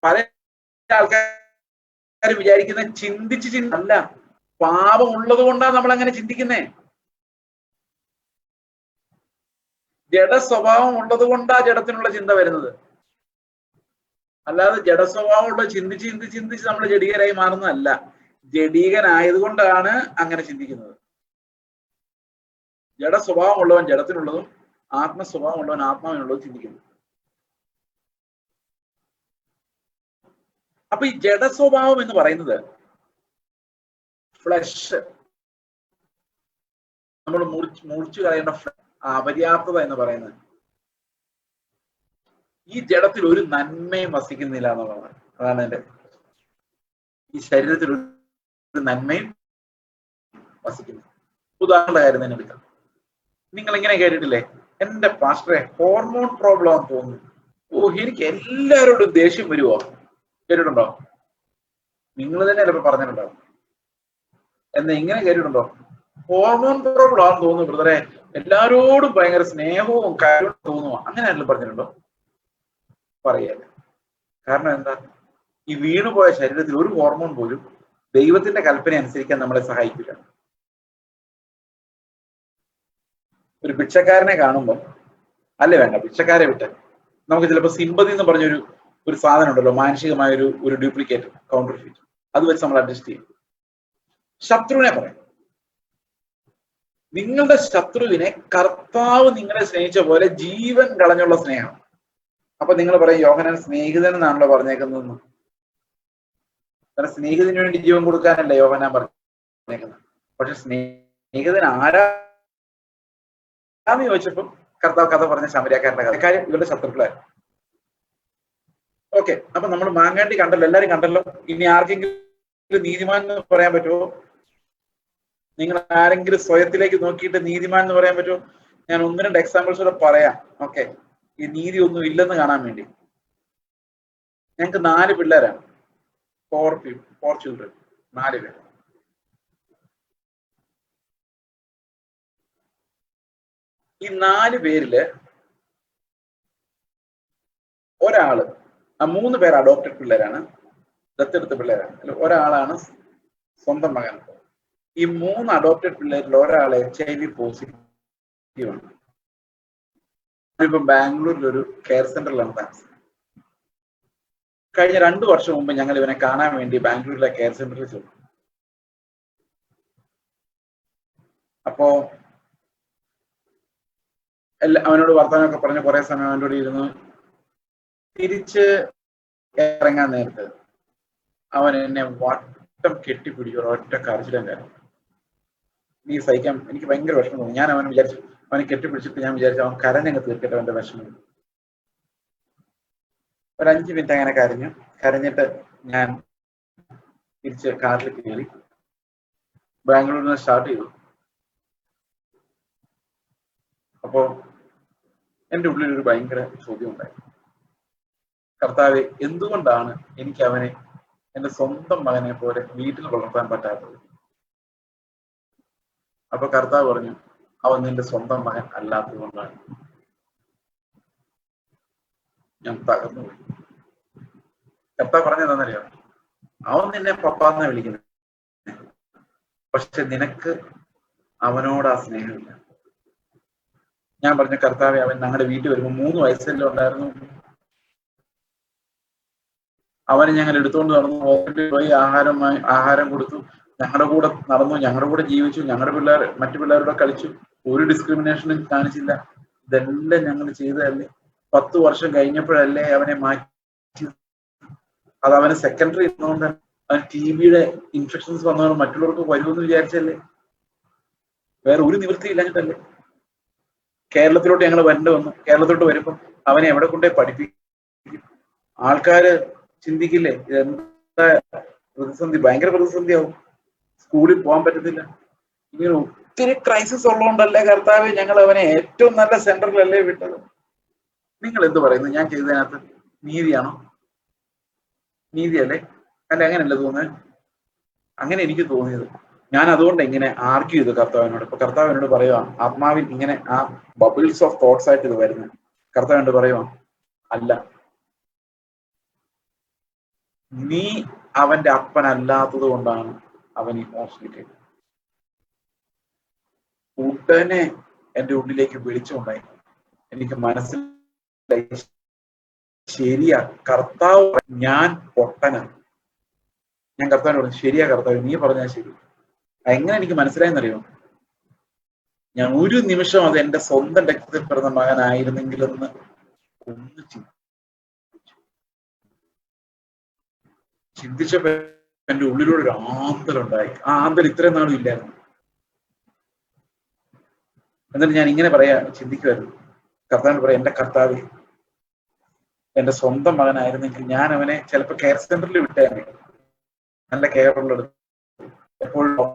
പല ആൾക്കാർ വിചാരിക്കുന്ന ചിന്തിച്ച് അല്ല, പാപം ഉള്ളത് കൊണ്ടാണ് നമ്മൾ അങ്ങനെ ചിന്തിക്കുന്നേ. ജഡ സ്വഭാവം ഉള്ളത് കൊണ്ടാ ജഡത്തിനുള്ള ചിന്ത വരുന്നത്. അല്ലാതെ ജഡസ്വഭാവമുള്ള ചിന്തിച്ച് നമ്മൾ ജഡീകരായി മാറുന്നതല്ല. ജഡീകനായതുകൊണ്ടാണ് അങ്ങനെ ചിന്തിക്കുന്നത്. ജഡസ്വഭാവം ഉള്ളവൻ ജഡത്തിനുള്ളതും ആത്മസ്വഭാവം ഉള്ളവൻ ആത്മാവിനുള്ളതും ചിന്തിക്കുന്നു. അപ്പൊ ഈ ജഡസ്വഭാവം എന്ന് പറയുന്നത് ഫ്ലഷ്, നമ്മൾ മുറിച്ചു കളയേണ്ട അപര്യാപ്തത എന്ന് പറയുന്നത്, ഈ ജഡത്തിൽ ഒരു നന്മയും വസിക്കുന്നില്ല എന്നുള്ളതാണ്. അതാണ് എന്റെ, ഈ ശരീരത്തിൽ ഒരു നന്മയും വസിക്കുന്നു. ഉദാഹരണ കാര്യം തന്നെ എടുക്കാം. നിങ്ങൾ ഇങ്ങനെ കേട്ടിട്ടില്ലേ, എന്റെ പാസ്റ്ററെ ഹോർമോൺ പ്രോബ്ലം ആണെന്ന് തോന്നുന്നു, ഓ എനിക്ക് എല്ലാവരോടും ദേഷ്യം വരുവോ? കേട്ടിട്ടുണ്ടോ? നിങ്ങൾ തന്നെ ചിലപ്പോൾ പറഞ്ഞിട്ടുണ്ടാവും. എന്നാ ഇങ്ങനെ കേട്ടിട്ടുണ്ടോ, ഹോർമോൺ പ്രോബ്ലം ആണെന്ന് തോന്നുന്നു ബ്രദറെ, എല്ലാരോടും ഭയങ്കര സ്നേഹവും കാര്യവും തോന്നുമോ? അങ്ങനെ ആരെങ്കിലും പറഞ്ഞിട്ടുണ്ടോ? പറയല്ല. കാരണം എന്താ? ഈ വീണുപോയ ശരീരത്തിൽ ഒരു ഹോർമോൺ പോലും ദൈവത്തിന്റെ കൽപ്പന അനുസരിക്കാൻ നമ്മളെ സഹായിക്കില്ല. ഒരു ഭിക്ഷക്കാരനെ കാണുമ്പോൾ, അല്ലേ വേണ്ട ഭിക്ഷക്കാരെ വിട്ട് നമുക്ക് ചിലപ്പോൾ സിമ്പതി എന്ന് പറഞ്ഞൊരു സാധനം ഉണ്ടല്ലോ, മാനസികമായ ഒരു ഡ്യൂപ്ലിക്കേറ്റ് കൗണ്ടർ ഫീറ്റ്, അത് വെച്ച് നമ്മൾ അഡ്ജസ്റ്റ് ചെയ്യും. ശത്രുവിനെ പറയാം, നിങ്ങളുടെ ശത്രുവിനെ കർത്താവ് നിങ്ങളെ സ്നേഹിച്ച പോലെ ജീവൻ കളഞ്ഞുള്ള സ്നേഹം. അപ്പൊ നിങ്ങൾ പറയും, യോഹന്നാൻ സ്നേഹിതൻ എന്നാണല്ലോ പറഞ്ഞേക്കുന്നതെന്ന്. കാരണം സ്നേഹിതന് വേണ്ടി ജീവൻ കൊടുക്കാനല്ല യോഹന്നാൻ പറഞ്ഞേക്കുന്നത്. പക്ഷെ സ്നേഹിതൻ ആരാന്ന് ചോദിച്ചപ്പം കർത്താവ് കഥ പറഞ്ഞ ശമരിയാക്കാരന്റെ കഥ, കാര്യം ഇവരുടെ ശത്രുക്കളായിരുന്നു. ഓക്കെ, അപ്പൊ നമ്മൾ മാങ്ങാണ്ടി കണ്ടല്ലോ, എല്ലാരും കണ്ടല്ലോ. ഇനി ആർക്കെങ്കിലും നീതിമാൻ എന്ന് പറയാൻ പറ്റുമോ? നിങ്ങൾ ആരെങ്കിലും സ്വയത്തിലേക്ക് നോക്കിയിട്ട് നീതിമാൻ എന്ന് പറയാൻ പറ്റുമോ? ഞാൻ 1-2 എക്സാമ്പിൾസ് കൂടെ പറയാം. ഓക്കെ, ഈ നീതി ഒന്നും ഇല്ലെന്ന് കാണാൻ വേണ്ടി. ഞങ്ങൾക്ക് 4 പിള്ളേരാണ്, 4 ചിൽഡ്രൻ, 4 പേര്. ഈ 4 പേരില് ഒരാള്, 3 പേര് അഡോപ്റ്റഡ് പിള്ളേരാണ്, ദത്തെടുത്ത പിള്ളേരാണ്. ഒരാളാണ് സ്വന്തം മകൻ. ഈ 3 അഡോപ്റ്റഡ് പിള്ളേരിൽ ഒരാളെ HIV പോസിറ്റീവ് ആണ്. ഇപ്പം ബാംഗ്ലൂരിലൊരു കെയർ സെന്ററിലാണ് താമസം. കഴിഞ്ഞ 2 വർഷം മുമ്പ് ഞങ്ങൾ ഇവനെ കാണാൻ വേണ്ടി ബാംഗ്ലൂരിലെ കെയർ സെന്ററിൽ ചെന്നു. അപ്പോ അവനോട് വർത്തമാനമൊക്കെ പറഞ്ഞ് കുറെ സമയം അവനോട് ഇരുന്ന് തിരിച്ച് ഇറങ്ങാൻ നേരത്ത് അവൻ എന്നെ വട്ടം കെട്ടിപ്പിടിച്ചു, ഒറ്റ കരച്ചിലും കാര്യം. നീ സഹിക്കാൻ, എനിക്ക് ഭയങ്കര വിഷമം തോന്നി. ഞാൻ അവനെ വിചാരിച്ചു, അവനെ കെട്ടിപ്പിടിച്ചിട്ട് ഞാൻ വിചാരിച്ചു അവൻ കരഞ്ഞങ്ങ് തീർക്കട്ടെ അവന്റെ വിഷമം. ഒരു 5 മിനിറ്റ് അങ്ങനെ കരഞ്ഞിട്ട് ഞാൻ തിരിച്ച് കാറിൽ കയറി ബാംഗ്ലൂരിൽ നിന്ന് സ്റ്റാർട്ട് ചെയ്തു. അപ്പോ എൻ്റെ ഉള്ളിൽ ഒരു ഭയങ്കര ചോദ്യം ഉണ്ടായി, കർത്താവേ, എന്തുകൊണ്ടാണ് എനിക്ക് അവനെ എൻ്റെ സ്വന്തം മകനെ പോലെ വീട്ടിൽ വളർത്താൻ പറ്റാത്തത്? അപ്പൊ കർത്താവ് പറഞ്ഞു, അവൻ നിന്റെ സ്വന്തം മകൻ അല്ലാത്തത് കൊണ്ടാണ്. ഞാൻ തകർന്നു പോയി. കർത്താവ് പറഞ്ഞതെന്നറിയോ? അവൻ നിന്നെ പപ്പാന്നാ വിളിക്കുന്നത്, പക്ഷെ നിനക്ക് അവനോട് ആ സ്നേഹമില്ല. ഞാൻ പറഞ്ഞു, കർത്താവെ, അവൻ ഞങ്ങളുടെ വീട്ടിൽ വരുമ്പോൾ 3 വയസ്സല്ലേ ഉണ്ടായിരുന്നു. അവനെ ഞങ്ങൾ എടുത്തുകൊണ്ട് നടന്നു, ഹോസ്പിറ്റലിൽ പോയി ആഹാരം കൊടുത്തു, ഞങ്ങളുടെ കൂടെ നടന്നു, ഞങ്ങളുടെ കൂടെ ജീവിച്ചു, ഞങ്ങളുടെ മറ്റു പിള്ളേരുടെ കളിച്ചു, ഒരു ഡിസ്ക്രിമിനേഷനും കാണിച്ചില്ല. ഇതെല്ലാം ഞങ്ങൾ ചെയ്തതല്ലേ? 10 വർഷം കഴിഞ്ഞപ്പോഴല്ലേ അവനെ മാറ്റി. അത് അവന് സെക്കൻഡറി ഇരുന്നുകൊണ്ട് അവൻ TB-യുടെ ഇൻഫെക്ഷൻസ് വന്നവർ മറ്റുള്ളവർക്ക് വരുമെന്ന് വിചാരിച്ചല്ലേ? വേറെ ഒരു നിവൃത്തി ഇല്ലാഞ്ഞിട്ടല്ലേ? കേരളത്തിലോട്ട് ഞങ്ങൾ വരേണ്ടി വന്നു. കേരളത്തിലോട്ട് വരുമ്പം അവനെ എവിടെ കൊണ്ടേ പഠിപ്പിക്കും? ആൾക്കാര് ചിന്തിക്കില്ലേ, ഇതെന്താ പ്രതിസന്ധി, ഭയങ്കര പ്രതിസന്ധിയാവും, സ്കൂളിൽ പോകാൻ പറ്റത്തില്ല. ഇങ്ങനെ ഒത്തിരി ക്രൈസിസ് ഉള്ളതുകൊണ്ടല്ലേ കർത്താവ് ഞങ്ങൾ അവനെ ഏറ്റവും നല്ല സെന്ററിലല്ലേ വിട്ടത്? നിങ്ങൾ എന്ത് പറയുന്നു? ഞാൻ ചെയ്തതിനകത്ത് നീതിയാണോ? നീതിയല്ലേ? അല്ല, അങ്ങനെയല്ല തോന്നുന്നത്. അങ്ങനെ എനിക്ക് തോന്നിയത്. ഞാൻ അതുകൊണ്ട് ഇങ്ങനെ ആർഗ്യൂ ചെയ്തു കർത്താവിനോട്. ഇപ്പൊ കർത്താവിനോട് പറയുക, ആത്മാവിൽ ഇങ്ങനെ ആ ബബിൾസ് ഓഫ് തോട്ട്സ് ആയിട്ട് ഇത് വരുന്നത്. കർത്താവിനോട് പറയുക, അല്ല, നീ അവന്റെ അപ്പനല്ലാത്തത് കൊണ്ടാണ് അവൻ ഈ മോശിക്കുന്നത്. ഉടനെ എന്റെ ഉള്ളിലേക്ക് വെളിച്ചമുണ്ടായി. എനിക്ക് മനസ്സിലായി, ശരിയാ കർത്താവ്, ഞാൻ പൊട്ടനാണ്. ഞാൻ കർത്താവിനോട് പറഞ്ഞു, ശരിയാ കർത്താവ്, നീ പറഞ്ഞാൽ ശരി. എങ്ങനെ എനിക്ക് മനസ്സിലായെന്നറിയോ? ഞാൻ ഒരു നിമിഷം അത് എന്റെ സ്വന്തം രക്തത്തിൽ പിറന്ന മകനായിരുന്നെങ്കിലെന്ന് ഒന്ന് ചിന്തിച്ചപ്പോ എന്റെ ഉള്ളിലൂടെ ഒരു ആന്തലുണ്ടായി. ആ ആന്തൽ ഇത്രയും നാളും ഇല്ലായിരുന്നു. എന്നിട്ട് ഞാൻ ഇങ്ങനെ ചിന്തിക്കുമായിരുന്നു, കർത്താവിനോട് പറയാം, എന്റെ കർത്താവ് എന്റെ സ്വന്തം മകനായിരുന്നെങ്കിൽ ഞാൻ അവനെ ചിലപ്പോൾ കെയർ സെന്ററിൽ വിട്ടേനെ, നല്ല കെയറുള്ളത് എപ്പോഴും.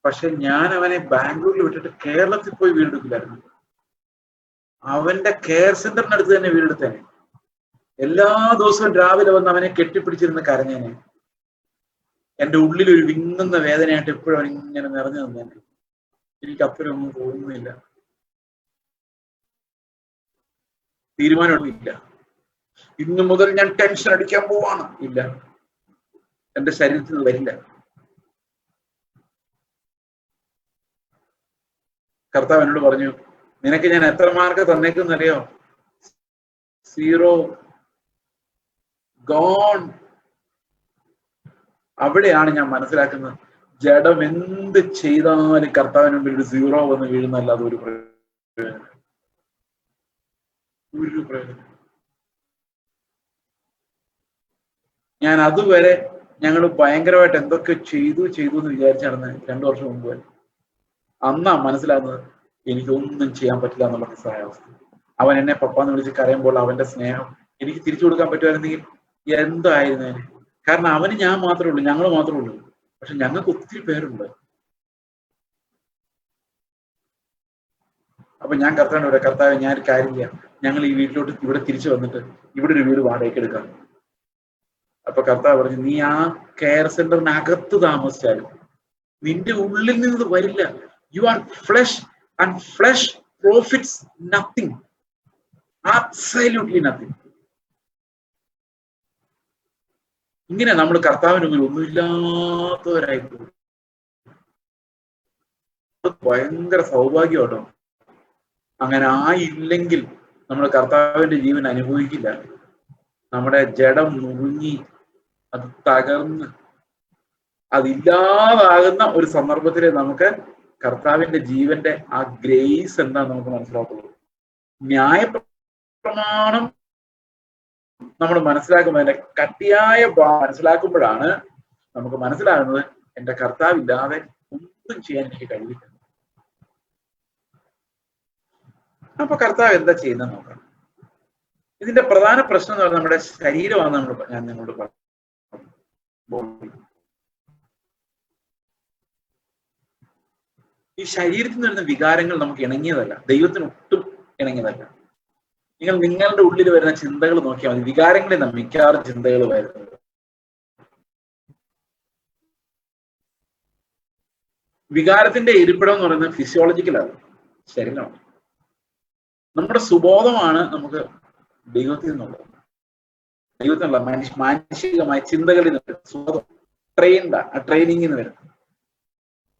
പക്ഷെ ഞാൻ അവനെ ബാംഗ്ലൂരിൽ വിട്ടിട്ട് കേരളത്തിൽ പോയി വീടെടുക്കില്ലായിരുന്നു. അവന്റെ കെയർ സെന്ററിനടുത്ത് തന്നെ വീടെടുത്തേനെ. എല്ലാ ദിവസവും രാവിലെ വന്ന് അവനെ കെട്ടിപ്പിടിച്ചിരുന്ന് കരഞ്ഞേനെ. എന്റെ ഉള്ളിൽ ഒരു വിങ്ങുന്ന വേദനയായിട്ട് എപ്പോഴും അവൻ ഇങ്ങനെ നിറഞ്ഞു നിന്നേനെ. എനിക്ക് അത്രയൊന്നും തോന്നുന്നില്ല, തീരുമാനമൊന്നുമില്ല. ഇന്നു മുതൽ ഞാൻ ടെൻഷൻ അടിക്കാൻ പോവാണ്. ഇല്ല, എന്റെ ശരീരത്തിൽ വരില്ല. കർത്താവ് എന്നോട് പറഞ്ഞു, നിനക്ക് ഞാൻ എത്ര മാർക്ക് തന്നേക്കെന്നറിയോ? 0. ഗോൺ. അവിടെയാണ് ഞാൻ മനസ്സിലാക്കുന്നത്, ജഡം എന്ത് ചെയ്താലും കർത്താവിന് മുമ്പിൽ ഒരു 0 വന്ന് വീഴുന്നല്ലാതെ ഒരു പ്രയോജനം. ഞാൻ അതുവരെ ഞങ്ങൾ ഭയങ്കരമായിട്ട് എന്തൊക്കെ ചെയ്തു എന്ന് വിചാരിച്ചു നടന്ന് 2 വർഷം മുമ്പ് അന്നാ മനസ്സിലാകുന്നത് എനിക്കൊന്നും ചെയ്യാൻ പറ്റില്ല എന്നുള്ള നിസ്സഹായാവസ്ഥ. അവൻ എന്നെ പപ്പാന്ന് വിളിച്ച് കരയുമ്പോൾ അവന്റെ സ്നേഹം എനിക്ക് തിരിച്ചു കൊടുക്കാൻ പറ്റുമായിരുന്നെങ്കിൽ എന്തായിരുന്നേനെ. കാരണം അവന് ഞാൻ മാത്രമേ ഉള്ളൂ, ഞങ്ങൾ മാത്രമേ ഉള്ളൂ. പക്ഷെ ഞങ്ങൾക്ക് ഒത്തിരി പേരുണ്ട്. അപ്പൊ ഞാൻ കർത്താവിനോട്, കർത്താവ്, ഞാൻ ഒരു കാര്യം ചെയ്യാം, ഞങ്ങൾ ഈ വീട്ടിലോട്ട് ഇവിടെ തിരിച്ചു വന്നിട്ട് ഇവിടെ ഒരു വീട് വാടകയ്ക്ക് എടുക്കാം. അപ്പൊ കർത്താവ് പറഞ്ഞു, നീ ആ കെയർ സെന്ററിനകത്ത് താമസിച്ചാലും നിന്റെ ഉള്ളിൽ നിന്ന് വരില്ല. You are flesh and flesh profits nothing, absolutely nothing. ഇങ്ങനെ നമ്മൾ കർത്താവിന് മുമ്പിൽ ഒന്നുമില്ലാത്തവരായി പോകും. ഭയങ്കര സൗഭാഗ്യമാട്ടോ. അങ്ങനെ ആയില്ലെങ്കിൽ നമ്മൾ കർത്താവിന്റെ ജീവൻ അനുഭവിക്കില്ല. നമ്മുടെ ജഡം നുറുങ്ങി അത് തകർന്ന് അതില്ലാതാകുന്ന ഒരു സന്ദർഭത്തിലെ നമുക്ക് കർത്താവിന്റെ ജീവന്റെ ആ ഗ്രേസ് എന്താന്ന് നമുക്ക് മനസ്സിലാക്കുള്ളൂ. ന്യായപ്രമാണം നമ്മൾ മനസ്സിലാക്കുമ്പോൾ, അതിന്റെ കട്ടിയായ മനസ്സിലാക്കുമ്പോഴാണ് നമുക്ക് മനസ്സിലാകുന്നത് എന്റെ കർത്താവില്ലാതെ ഒന്നും ചെയ്യാൻ എനിക്ക് കഴിയില്ല. അപ്പൊ കർത്താവ് എന്താ ചെയ്യുന്നത് നോക്കാം. ഇതിന്റെ പ്രധാന പ്രശ്നം എന്ന് പറഞ്ഞാൽ നമ്മുടെ ശരീരമാണ്. ഞാൻ നിങ്ങളോട് പറഞ്ഞു, ഈ ശരീരത്തിൽ നിന്ന് വരുന്ന വികാരങ്ങൾ നമുക്ക് ഇണങ്ങിയതല്ല, ദൈവത്തിന് ഒട്ടും ഇണങ്ങിയതല്ല. നിങ്ങൾ നിങ്ങളുടെ ഉള്ളിൽ വരുന്ന ചിന്തകൾ നോക്കിയാൽ മതി. വികാരങ്ങളിൽ നിന്ന് മിക്കവാറും ചിന്തകൾ വരുന്നത്. വികാരത്തിന്റെ ഇരിപ്പിടം എന്ന് പറയുന്നത് ഫിസിയോളജിക്കലാണ്, ശരീരമാണ്. നമ്മുടെ സുബോധമാണ് നമുക്ക് ദൈവത്തിൽ നിന്നുള്ളത്. ദൈവത്തിനുള്ള മാനസികമായ ചിന്തകളിൽ നിന്ന് സുബോധം ട്രെയിനിങ്ങിൽ നിന്ന് വരുന്നത്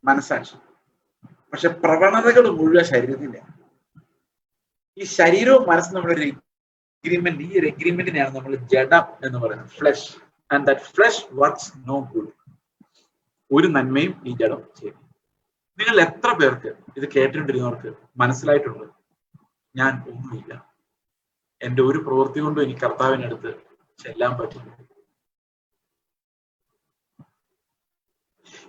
മനസ്സാക്ഷി. പക്ഷെ പ്രവണതകൾ മുഴുവൻ ശരീരത്തിന്റെ. ഈ ശരീരവും മനസ്സും നമ്മളൊരു എഗ്രിമെന്റ്. ഈ ഒരു എഗ്രിമെന്റിനെയാണ് നമ്മൾ ജഡം എന്ന് പറയുന്നത്, flesh. And that flesh works no good. ഒരു നന്മയും ഈ ജഡം ചെയ്യും. നിങ്ങൾ എത്ര പേർക്ക് ഇത് കേട്ടിട്ടിരുന്നവർക്ക് മനസ്സിലായിട്ടുണ്ട്, ഞാൻ ഒന്നുമില്ല, എന്റെ ഒരു പ്രവൃത്തി കൊണ്ടും എനിക്ക് കർത്താവിനടുത്ത് ചെല്ലാൻ പറ്റില്ല,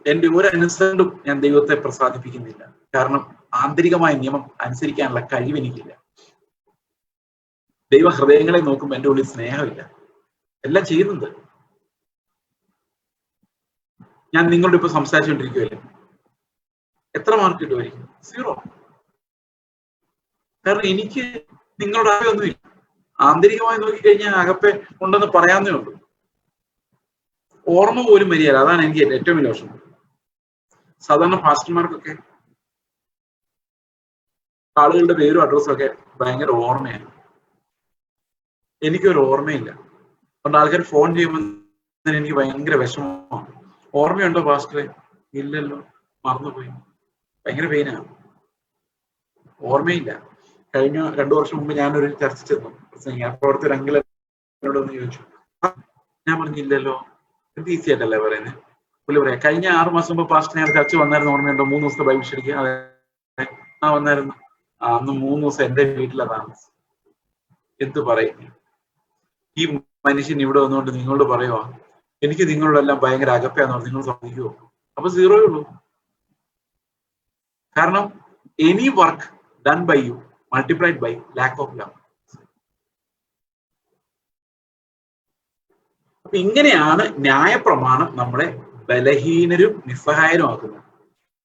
എന്റെ ഒരു അനുസരണവും ഞാൻ ദൈവത്തെ പ്രസാദിപ്പിക്കുന്നില്ല, കാരണം ആന്തരികമായ നിയമം അനുസരിക്കാനുള്ള കഴിവ് എനിക്കില്ല. ദൈവ ഹൃദയങ്ങളെ നോക്കുമ്പോൾ എന്റെ ഉള്ളിൽ സ്നേഹമില്ല. എല്ലാം ചെയ്യുന്നുണ്ട്. ഞാൻ നിങ്ങളോട് ഇപ്പൊ സംസാരിച്ചുകൊണ്ടിരിക്കുകയല്ലേ, എത്ര മാർക്ക് കിട്ടുമായിരിക്കും? 0. കാരണം എനിക്ക് നിങ്ങളുടെ ഒന്നുമില്ല. ആന്തരികമായി നോക്കിക്കഴിഞ്ഞാൽ അകപ്പെ ഉണ്ടെന്ന് പറയാവുന്നേ ഉള്ളൂ. ഓർമ്മ പോലും വരികയില്ല. അതാണ് എനിക്ക് ഏറ്റവും വലിയ വിഷമം. സാധാരണ ഫാസ്റ്റർമാർക്കൊക്കെ ആളുകളുടെ പേരും അഡ്രസ്സും ഒക്കെ ഭയങ്കര ഓർമ്മയാണ്. എനിക്കൊരു ഓർമ്മയില്ല. അതുകൊണ്ട് ആൾക്കാർ ഫോൺ ചെയ്യുമ്പോൾ എനിക്ക് ഭയങ്കര വിഷമമാണ്. ഓർമ്മയുണ്ടോ പാസ്റ്ററെ? ഇല്ലല്ലോ, മറന്നുപോയി. ഭയങ്കര പെയിനാണ്. ഓർമ്മയില്ല. കഴിഞ്ഞ 2 വർഷം മുമ്പ് ഞാനൊരു ചർച്ച ചെന്നു. അപ്പോഴത്തെ ഒരു അങ്കിൾ എന്നോടൊന്ന് ചോദിച്ചു. ഞാൻ പറഞ്ഞില്ലല്ലോ. എന്ത് ഈസി ആയിട്ടല്ലേ പറയുന്നത്. പുള്ളി പറയാം, കഴിഞ്ഞ 6 മാസം മുമ്പ് പാസ്റ്റർ ഞാൻ ചർച്ച വന്നായിരുന്നു, ഓർമ്മയുണ്ടോ? 3 ദിവസത്തെ ബൈബിൾ സ്റ്റഡിക്ക്. അതെ, വന്നായിരുന്നു. അന്ന് 3 ദിവസം എന്റെ വീട്ടിലാണ് താമസം. എന്ത് പറയും? ഈ മനുഷ്യൻ ഇവിടെ വന്നുകൊണ്ട് നിങ്ങളോട് പറയുവാ എനിക്ക് നിങ്ങളോടെല്ലാം ഭയങ്കര അകപ്പയാന്ന് പറഞ്ഞു. നിങ്ങൾ സമ്മതിക്കുമോ? അപ്പൊ 0 ഉള്ളൂ. കാരണം any work done by you multiplied by lack of love. അപ്പൊ ഇങ്ങനെയാണ് ന്യായപ്രമാണം നമ്മളെ ബലഹീനരും നിസ്സഹായരുമാക്കുന്നത്.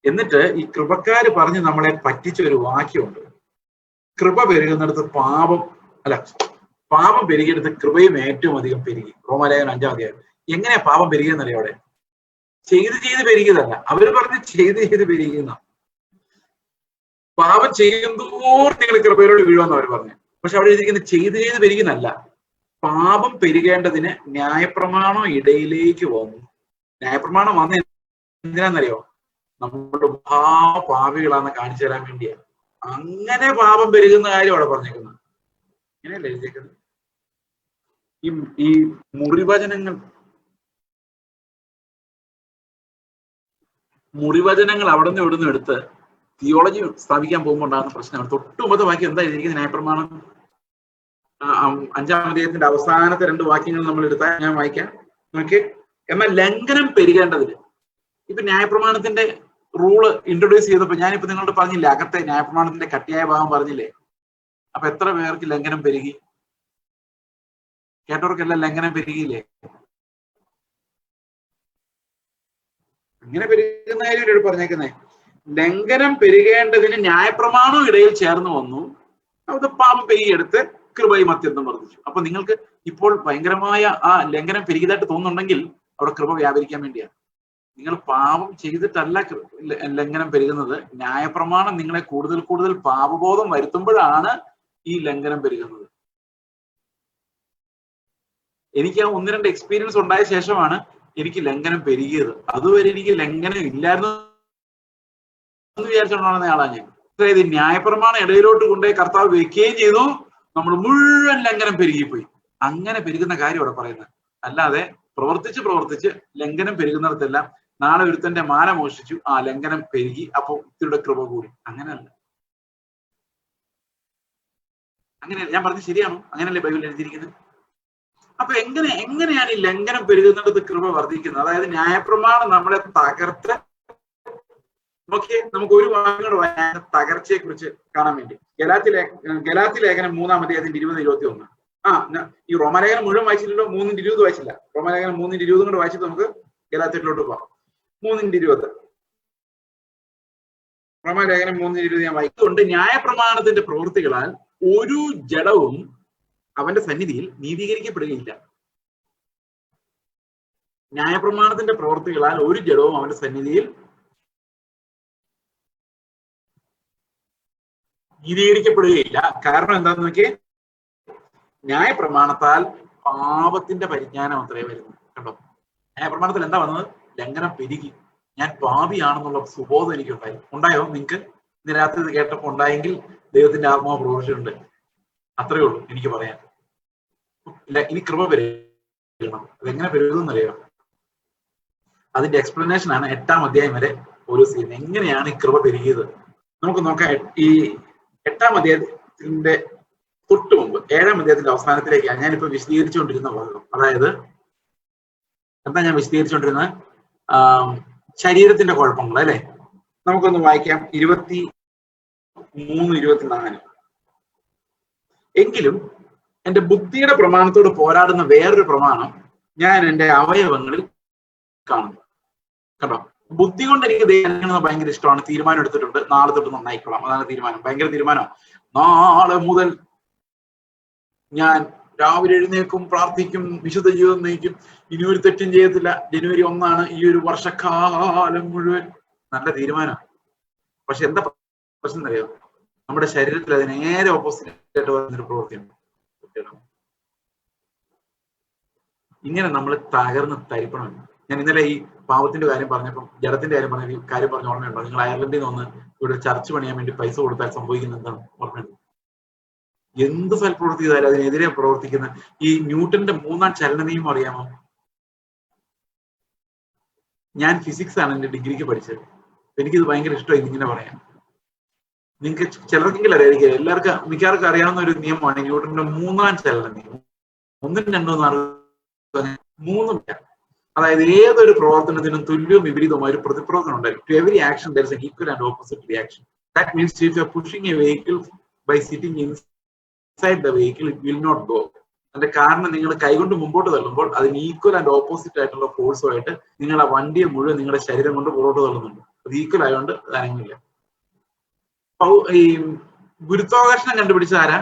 എന്നിട്ട് ഈ കൃപക്കാര് പറഞ്ഞ് നമ്മളെ പറ്റിച്ച ഒരു വാക്യമുണ്ട്. കൃപ പെരുകുന്നിടത്ത് പാപം പെരുകിയെടുത്ത് കൃപയും ഏറ്റവും അധികം പെരുകി. റോമാലേഖനം 5-ാം അധ്യായം. എങ്ങനെയാ പാപം പെരുകിയെന്നറിയോ? അവിടെ ചെയ്ത് പെരുകിയതല്ല, അവര് പറഞ്ഞ് ചെയ്ത് പെരുകുന്ന. പാപം ചെയ്യുന്തോറും നിങ്ങൾ കൃപയിലോട് വീഴുമെന്ന് അവർ പറഞ്ഞു. പക്ഷെ അവിടെ എഴുതിയിരിക്കുന്ന ചെയ്ത് പെരുകുന്നല്ല. പാപം പെരുകേണ്ടതിന് ന്യായപ്രമാണം ഇടയിലേക്ക് വന്നു. ന്യായപ്രമാണം വന്ന എന്തിനാന്നറിയോ? നമ്മുടെ പാപികളാന്ന് കാണിച്ചു തരാൻ വേണ്ടിയാ. അങ്ങനെ പാപം പെരുകുന്ന കാര്യം അവിടെ പറഞ്ഞേക്കുന്നത്. ഇങ്ങനെയല്ലേ എഴുതിയേക്കുന്നത്? ഈ മുറിവചനങ്ങൾ അവിടെ നിന്ന് ഇവിടുന്ന് എടുത്ത് തിയോളജി സ്ഥാപിക്കാൻ പോകുമ്പോൾ ഉണ്ടാകുന്ന പ്രശ്നമാണ്. തൊട്ടുമുമ്പത്തെ വാക്യം എന്താ എഴുതിയിരിക്കുന്നത്? ന്യായപ്രമാണം 5-ാം അധ്യായത്തിന്റെ അവസാനത്തെ 2 വാക്യങ്ങൾ നമ്മൾ എടുത്താൽ ഞാൻ വായിക്കാം. നോക്കി. എന്നാൽ ലംഘനം പെരുകേണ്ടതിന്. ഇപ്പൊ ന്യായപ്രമാണത്തിന്റെ റൂള് ഇൻട്രൊഡ്യൂസ് ചെയ്തപ്പോ ഞാനിപ്പോ നിങ്ങളോട് പറഞ്ഞില്ലേ, അകത്തെ ന്യായപ്രമാണത്തിന്റെ കട്ടിയായ ഭാഗം പറഞ്ഞില്ലേ? അപ്പൊ എത്ര പേർക്ക് ലംഘനം പെരുകി? കേട്ടവർക്കെല്ലാം ലംഘനം പെരുകിയില്ലേ? ഇങ്ങനെ പെരുകുന്ന കാര്യം പറഞ്ഞേക്കുന്നേ. ലംഘനം പെരുകേണ്ടതിന് ന്യായപ്രമാണം ഇടയിൽ ചേർന്ന് വന്നു. അത് പാപം പെരുകിയെടുത്ത് കൃപയും അത്യന്തം വർദ്ധിച്ചു. അപ്പൊ നിങ്ങൾക്ക് ഇപ്പോൾ ഭയങ്കരമായ ആ ലംഘനം പെരുകിയതായിട്ട് തോന്നുന്നുണ്ടെങ്കിൽ അവിടെ കൃപ വ്യാപരിക്കാൻ വേണ്ടിയാണ്. നിങ്ങൾ പാപം ചെയ്തിട്ടല്ല ലംഘനം പെരുകുന്നത്. ന്യായപ്രമാണം നിങ്ങളെ കൂടുതൽ പാപബോധം വരുത്തുമ്പോഴാണ് ഈ ലംഘനം പെരുകുന്നത്. എനിക്ക് ആ 1-2 എക്സ്പീരിയൻസ് ഉണ്ടായ ശേഷമാണ് എനിക്ക് ലംഘനം പെരുകിയത്. അതുവരെ എനിക്ക് ലംഘനം ഇല്ലായിരുന്നു എന്ന് വിചാരിച്ചുകൊണ്ടാണ് ആളാ ഞാൻ. അതായത് ന്യായപ്രമാണം ഇടയിലോട്ട് കൊണ്ടുപോയി കർത്താവ് വെക്കുകയും ചെയ്തു. നമ്മൾ മുഴുവൻ ലംഘനം പെരുകിപ്പോയി. അങ്ങനെ പെരുകുന്ന കാര്യം അവിടെ പറയുന്നത്. അല്ലാതെ പ്രവർത്തിച്ച് ലംഘനം പെരുകുന്നിടത്തെല്ലാം നാളെ ഒരുത്തന്റെ മാല മോഷിച്ചു, ആ ലംഘനം പെരുകി, അപ്പൊ ഇത്തിരിയുടെ കൃപ കൂടി. അങ്ങനെയല്ല. അങ്ങനെ ഞാൻ പറഞ്ഞത് ശരിയാണോ? അങ്ങനെയല്ലേ ബൈബിളിൽ എഴുതിയിരിക്കുന്നത്? അപ്പൊ എങ്ങനെയാണ് ഈ ലംഘനം പെരുകുന്നിടത്ത് കൃപ വർദ്ധിക്കുന്നത്? അതായത് ന്യായപ്രമാണം നമ്മളെ തകർത്ത്. നമുക്ക് ഒരു വാക്യം വായന തകർച്ചയെ കുറിച്ച് കാണാൻ വേണ്ടി. ഗലാത്യ ലേഖനം 3-ാം അധ്യായത്തിന്റെ 20-21. ഈ റോമാലേഖനം മുഴുവൻ വായിച്ചില്ലല്ലോ. 3-20 വായിച്ചില്ല. റോമാലേഖനം 3-20 കൂടെ വായിച്ചിട്ട് നമുക്ക് ഗലാത്യത്തിലോട്ട് പോകാം. 3-20 റോമാലേഖനം 3-20 ഞാൻ വായിക്കുന്നുണ്ട്. ന്യായപ്രമാണത്തിന്റെ പ്രവൃത്തികളാൽ ഒരു ജഡവും അവന്റെ സന്നിധിയിൽ നീതീകരിക്കപ്പെടുകയില്ല. ന്യായപ്രമാണത്തിന്റെ പ്രവൃത്തികളാൽ ഒരു ജഡവും അവന്റെ സന്നിധിയിൽ നീതീകരിക്കപ്പെടുകയില്ല. കാരണം എന്താന്ന് നോക്കിയേ, ന്യായപ്രമാണത്താൽ പാപത്തിന്റെ പരിജ്ഞാനം അത്രേ വരുന്നു. കണ്ടോ? ന്യായപ്രമാണത്തിൽ എന്താ വന്നത്? ലംഘനം പെരുകി. ഞാൻ പാപിയാണെന്നുള്ള സുബോധം എനിക്കുണ്ടായി. ഉണ്ടായോ നിങ്ങൾക്ക്? ഇന്ന് രാത്രി ഇത് കേട്ടപ്പോൾ ഉണ്ടായെങ്കിൽ ദൈവത്തിന്റെ ആത്മാവ് പ്രവർത്തിച്ചിട്ടുണ്ട്. അത്രേ ഉള്ളൂ എനിക്ക് പറയാൻ. ഇനി കൃപ പെരുകണം. അതെങ്ങനെ പെരുകുന്നറിയാം? അതിന്റെ എക്സ്പ്ലനേഷൻ ആണ് 8-ാം അധ്യായം വരെ ഓരോ സീൻ. എങ്ങനെയാണ് ഈ കൃപ പെരുകിയത് നമുക്ക് നോക്കാം. ഈ 8-ാം അധ്യായത്തിന്റെ തൊട്ട് മുമ്പ് 7-ാം അധ്യായത്തിന്റെ അവസാനത്തിലേക്കാണ് ഞാനിപ്പോ വിശദീകരിച്ചുകൊണ്ടിരുന്ന ഭാഗം. അതായത് എന്താ ഞാൻ വിശദീകരിച്ചുകൊണ്ടിരുന്നത്? ശരീരത്തിന്റെ കുഴപ്പങ്ങൾ അല്ലെ? നമുക്കൊന്ന് വായിക്കാം. 23-24. എങ്കിലും എന്റെ ബുദ്ധിയുടെ പ്രമാണത്തോട് പോരാടുന്ന വേറൊരു പ്രമാണം ഞാൻ എന്റെ അവയവങ്ങളിൽ കാണുന്നു. കണ്ടോ? ബുദ്ധി കൊണ്ട് എനിക്ക് ദൈവം ഭയങ്കര ഇഷ്ടമാണ്. തീരുമാനം എടുത്തിട്ടുണ്ട്, നാളെ തൊട്ട് നന്നായിക്കൊള്ളാം. അതാണ് തീരുമാനം. ഭയങ്കര തീരുമാനം. നാളെ മുതൽ ഞാൻ രാവിലെ എഴുന്നേക്കും, പ്രാർത്ഥിക്കും, വിശുദ്ധ ജീവിതം നയിക്കും, ഇനി ഒരു തെറ്റും ചെയ്യത്തില്ല, ജനുവരി 1 ഈ ഒരു വർഷക്കാലം മുഴുവൻ. നല്ല തീരുമാനമാണ്. പക്ഷെ എന്താ പ്രശ്നം അറിയാം? നമ്മുടെ ശരീരത്തിൽ അത് നേരെ ഓപ്പോസിറ്റ് ആയിട്ട് വരുന്നൊരു പ്രവൃത്തിയുണ്ട്. ഇങ്ങനെ നമ്മൾ തകർന്ന് തരിപ്പണം. ഞാൻ ഇന്നലെ ഈ പാവത്തിന്റെ കാര്യം പറഞ്ഞപ്പം, ജഡത്തിന്റെ കാര്യം പറഞ്ഞ ഓർമ്മയുണ്ടോ? നിങ്ങൾ അയർലൻഡിൽ നിന്ന് ഇവിടെ ചർച്ച് പണിയാൻ വേണ്ടി പൈസ കൊടുത്താൽ സംഭവിക്കുന്നത് എന്താണ് ഓർമ്മയുണ്ടോ? എന്ത് സൽപ്രവൃത്തി ചെയ്താലും അതിനെതിരെ പ്രവർത്തിക്കുന്ന ഈ ന്യൂട്ടന്റെ 3-ാം ചലന നിയമം അറിയാമോ? ഞാൻ ഫിസിക്സ് ആണ് എന്റെ ഡിഗ്രിക്ക് പഠിച്ചത്. എനിക്കിത് ഭയങ്കര ഇഷ്ടമായി ഇങ്ങനെ പറയാം. നിങ്ങൾക്ക് ചിലർക്കെങ്കിലും അറിയാതിരിക്കും, എല്ലാവർക്കും മിക്കവാർക്കും അറിയാവുന്ന ഒരു നിയമമാണ് ന്യൂട്ടന്റെ 3-ാം ചലന നിയമം. 1, 2, 3. അതായത് ഏതൊരു പ്രവർത്തനത്തിനും തുല്യവും വിപരീതമായ ഒരു പ്രതിപ്രവർത്തനം ഉണ്ടായി. To every action there is an equal and opposite reaction. That means if you are pushing a vehicle by sitting inside the vehicle, it will not go. അതിന്റെ കാരണം നിങ്ങൾ കൈകൊണ്ട് മുമ്പോട്ട് തള്ളുമ്പോൾ അതിന് ഈക്വൽ ആൻഡ് ഓപ്പോസിറ്റ് ആയിട്ടുള്ള ഫോഴ്സുമായിട്ട് നിങ്ങൾ ആ വണ്ടിയെ മുഴുവൻ നിങ്ങളുടെ ശരീരം കൊണ്ട് പുറകോട്ട് തള്ളുന്നുണ്ട്. അത് ഈക്വൽ ആയതുകൊണ്ട് അത് അനങ്ങില്ല. ഈ ഗുരുത്വാകർഷണം കണ്ടുപിടിച്ച ആരാ?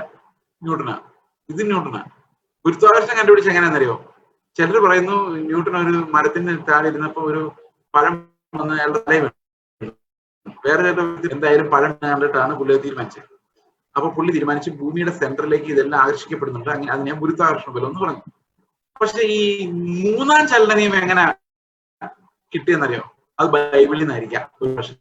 ന്യൂട്ടനാണ്. ഇത് ന്യൂട്ടനാണ്. ഗുരുത്വാകർഷണം കണ്ടുപിടിച്ച എങ്ങനെയാണെന്നറിയോ? ചിലർ പറയുന്നു ന്യൂട്ടൺ ഒരു മരത്തിന് താഴെ ഇരുന്നപ്പോ ഒരു പഴം വന്ന് അയാളുടെ തലയിൽ വീണു. വേറെ എന്തായാലും പഴം കണ്ടിട്ടാണ് പുള്ളി തീരുമാനിച്ചത്. അപ്പൊ പുള്ളി തീരുമാനിച്ച് ഭൂമിയുടെ സെന്ററിലേക്ക് ഇതെല്ലാം ആകർഷിക്കപ്പെടുന്നുണ്ട്, അങ്ങനെ അതിനെ ഗുരുത്വാകർഷണ ബലം എന്ന് പറഞ്ഞു. പക്ഷെ ഈ 3-ാം ചലന നിയമം എങ്ങനെ കിട്ടിയെന്നറിയോ? അത് ബൈബിളിൽ നിന്നായിരിക്കാം ഒരു പക്ഷെ.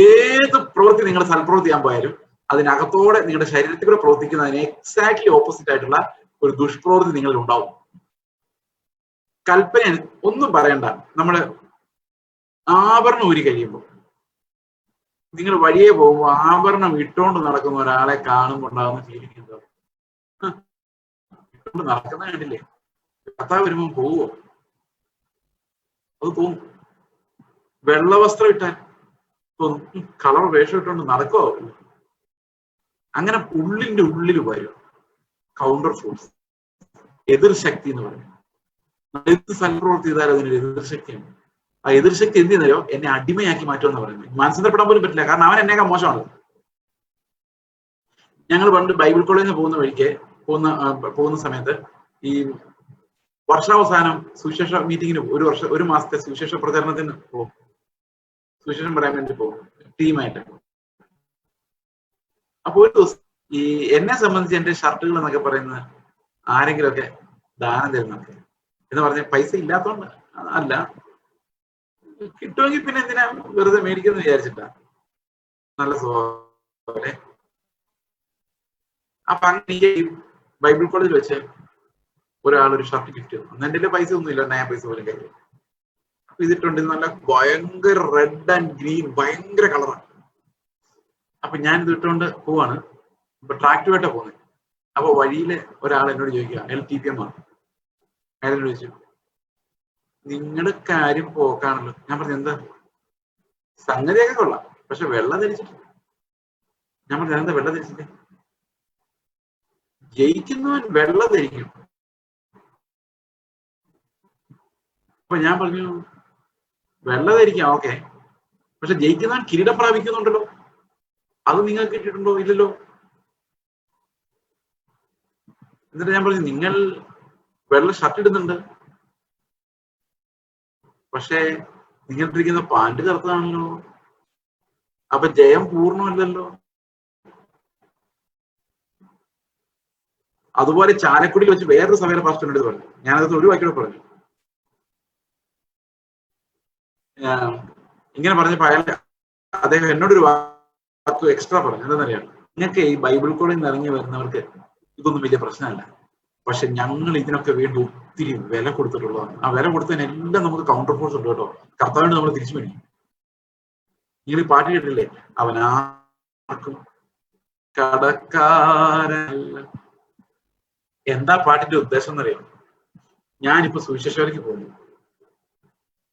ഏത് പ്രവൃത്തി നിങ്ങൾ സൽപ്രവൃത്തി ചെയ്യാൻ പോയാലും അതിനകത്തോടെ നിങ്ങളുടെ ശരീരത്തിലൂടെ പ്രവർത്തിക്കുന്നതിന് എക്സാക്ട്ലി ഓപ്പോസിറ്റ് ആയിട്ടുള്ള ഒരു ദുഷ്പ്രവൃത്തി നിങ്ങളിൽ ഉണ്ടാവും. കൽപ്പന ഒന്നും പറയണ്ട. നമ്മള് ആഭരണം ഊരി കഴിയുമ്പോൾ, നിങ്ങൾ വഴിയെ പോകുമ്പോൾ ആഭരണം ഇട്ടുകൊണ്ട് നടക്കുന്ന ഒരാളെ കാണുമ്പോൾ ഉണ്ടാകുന്ന ഫീലിംഗ് എന്താ? ഇട്ടുകൊണ്ട് നടക്കുന്ന കണ്ടില്ലേ? കർത്താവ് വരുമ്പോൾ പോവോ? അത് തോന്നും. വെള്ളവസ്ത്രം ഇട്ടാൽ തോന്നും കളർ വേഷം ഇട്ടുകൊണ്ട് നടക്കുവോ? അങ്ങനെ ഉള്ളിന്റെ ഉള്ളിൽ വരും കൗണ്ടർ ഫോഴ്സ്, എതിർ ശക്തി എന്ന് പറയും. എന്ത് സൽപ്രവൃത്തി ചെയ്താലും അതിനൊരു എതിർശക്തിയാണ്. ആ എതിർശക്തി എന്ത് ചെയ്യുന്നല്ലോ? എന്നെ അടിമയാക്കി മാറ്റുമെന്ന് പറയുന്നത്. മാനസാന്തരപ്പെടാൻ പോലും പറ്റില്ല, കാരണം അവൻ എന്നേക്കാൾ മോശമാണ്. ഞങ്ങൾ പണ്ട് ബൈബിൾ കോളേജിൽ നിന്ന് പോകുന്ന സമയത്ത് ഈ വർഷാവസാനം സുവിശേഷ മീറ്റിങ്ങിന് ഒരു മാസത്തെ സുവിശേഷ പ്രചരണത്തിന് പോകും. സുവിശേഷം പറയാൻ വേണ്ടി പോകും ടീമായിട്ട്. അപ്പൊ ഒരു ദിവസം ഈ എന്നെ സംബന്ധിച്ച് എന്റെ ഷർട്ടുകൾ എന്നൊക്കെ പറയുന്നത് ആരെങ്കിലുമൊക്കെ ദാനം തരുന്നൊക്കെ എന്ന് പറഞ്ഞ പൈസ ഇല്ലാത്തതുകൊണ്ട് അല്ല, കിട്ടുമെങ്കിൽ പിന്നെ എന്തിനാ വെറുതെ മേടിക്കുന്നു വിചാരിച്ചിട്ടാ. നല്ല സ്വഭാവം. അപ്പൊ അങ്ങനെ ബൈബിൾ കോളേജിൽ വെച്ച് ഒരാളൊരു ഷർട്ട് ഗിഫ്റ്റ് തന്നു. അന്ന് എന്റെ പൈസ ഒന്നും ഇല്ല, ഞാൻ പൈസ പോലും കയ്യിൽ. അപ്പൊ ഇതിട്ടുണ്ട്, നല്ല ഭയങ്കര റെഡ് ആൻഡ് ഗ്രീൻ, ഭയങ്കര കളറാണ്. അപ്പൊ ഞാൻ ഇത് ഇട്ടുകൊണ്ട് പോവാണ്. ഇപ്പൊ ട്രാക്ടറുമായിട്ടാ പോകുന്നത്. അപ്പൊ വഴിയില് ഒരാൾ എന്നോട് ചോദിക്കുക, LTPM ആണ്. അയാൾ ചോദിച്ചു, നിങ്ങളുടെ കാര്യം പോക്കാണല്ലോ. ഞാൻ പറഞ്ഞു, എന്താ? സംഗതിയൊക്കെ കൊള്ളാം, പക്ഷെ വെള്ളം ധരിച്ചിട്ട്. ഞാൻ പറഞ്ഞു, എന്താ വെള്ളം ധരിച്ചിട്ട്? ജയിക്കുന്നവൻ വെള്ളം ധരിക്കും. അപ്പൊ ഞാൻ പറഞ്ഞു, വെള്ളം ധരിക്കാം, ഓക്കെ, പക്ഷെ ജയിക്കുന്നവൻ കിരീടം പ്രാപിക്കുന്നുണ്ടല്ലോ, അത് നിങ്ങൾക്ക് കിട്ടിയിട്ടുണ്ടോ? ഇല്ലല്ലോ. എന്നിട്ട് ഞാൻ പറഞ്ഞു, നിങ്ങൾ വെള്ള ഷർട്ട് ഇടുന്നുണ്ട്, പക്ഷെ നിങ്ങൾ ഇട്ടിരിക്കുന്ന പാന്റ് കറുത്തതാണല്ലോ, അപ്പൊ ജയം പൂർണ്ണമല്ലല്ലോ. അതുപോലെ ചാലക്കുടിയിൽ വെച്ച് വേറൊരു സഭയിലെ പാസ്റ്ററിനോട് പറഞ്ഞു. ഞാനത് ഒരു വാക്കിയോടെ പറഞ്ഞു. ഇങ്ങനെ പറഞ്ഞപ്പോ അദ്ദേഹം എന്നോടൊരു വാക്ക് എക്സ്ട്രാ പറഞ്ഞു. എന്താണെന്നറിയാം? നിങ്ങൾക്ക് ഈ ബൈബിൾ കോളേജിൽ നിന്ന് ഇറങ്ങി വരുന്നവർക്ക് ഇതൊന്നും വലിയ പ്രശ്നമല്ല, പക്ഷെ ഞങ്ങൾ ഇതിനൊക്കെ വേണ്ടി ഒത്തിരി വില കൊടുത്തിട്ടുള്ളതാണ്. ആ വില കൊടുത്തതിനെല്ലാം നമുക്ക് കൗണ്ടർ ഫോഴ്സ് ഉണ്ട് കേട്ടോ. കർത്താവിന് നമ്മൾ തിരിച്ചു മേടിക്കും. നിങ്ങൾ ഈ പാട്ട് കേട്ടില്ലേ? അവനാർക്കും കടക്കാരല്ല. എന്താ പാട്ടിന്റെ ഉദ്ദേശം എന്നറിയാം? ഞാനിപ്പോ സുവിശേഷത്തിലേക്ക് പോകുന്നു,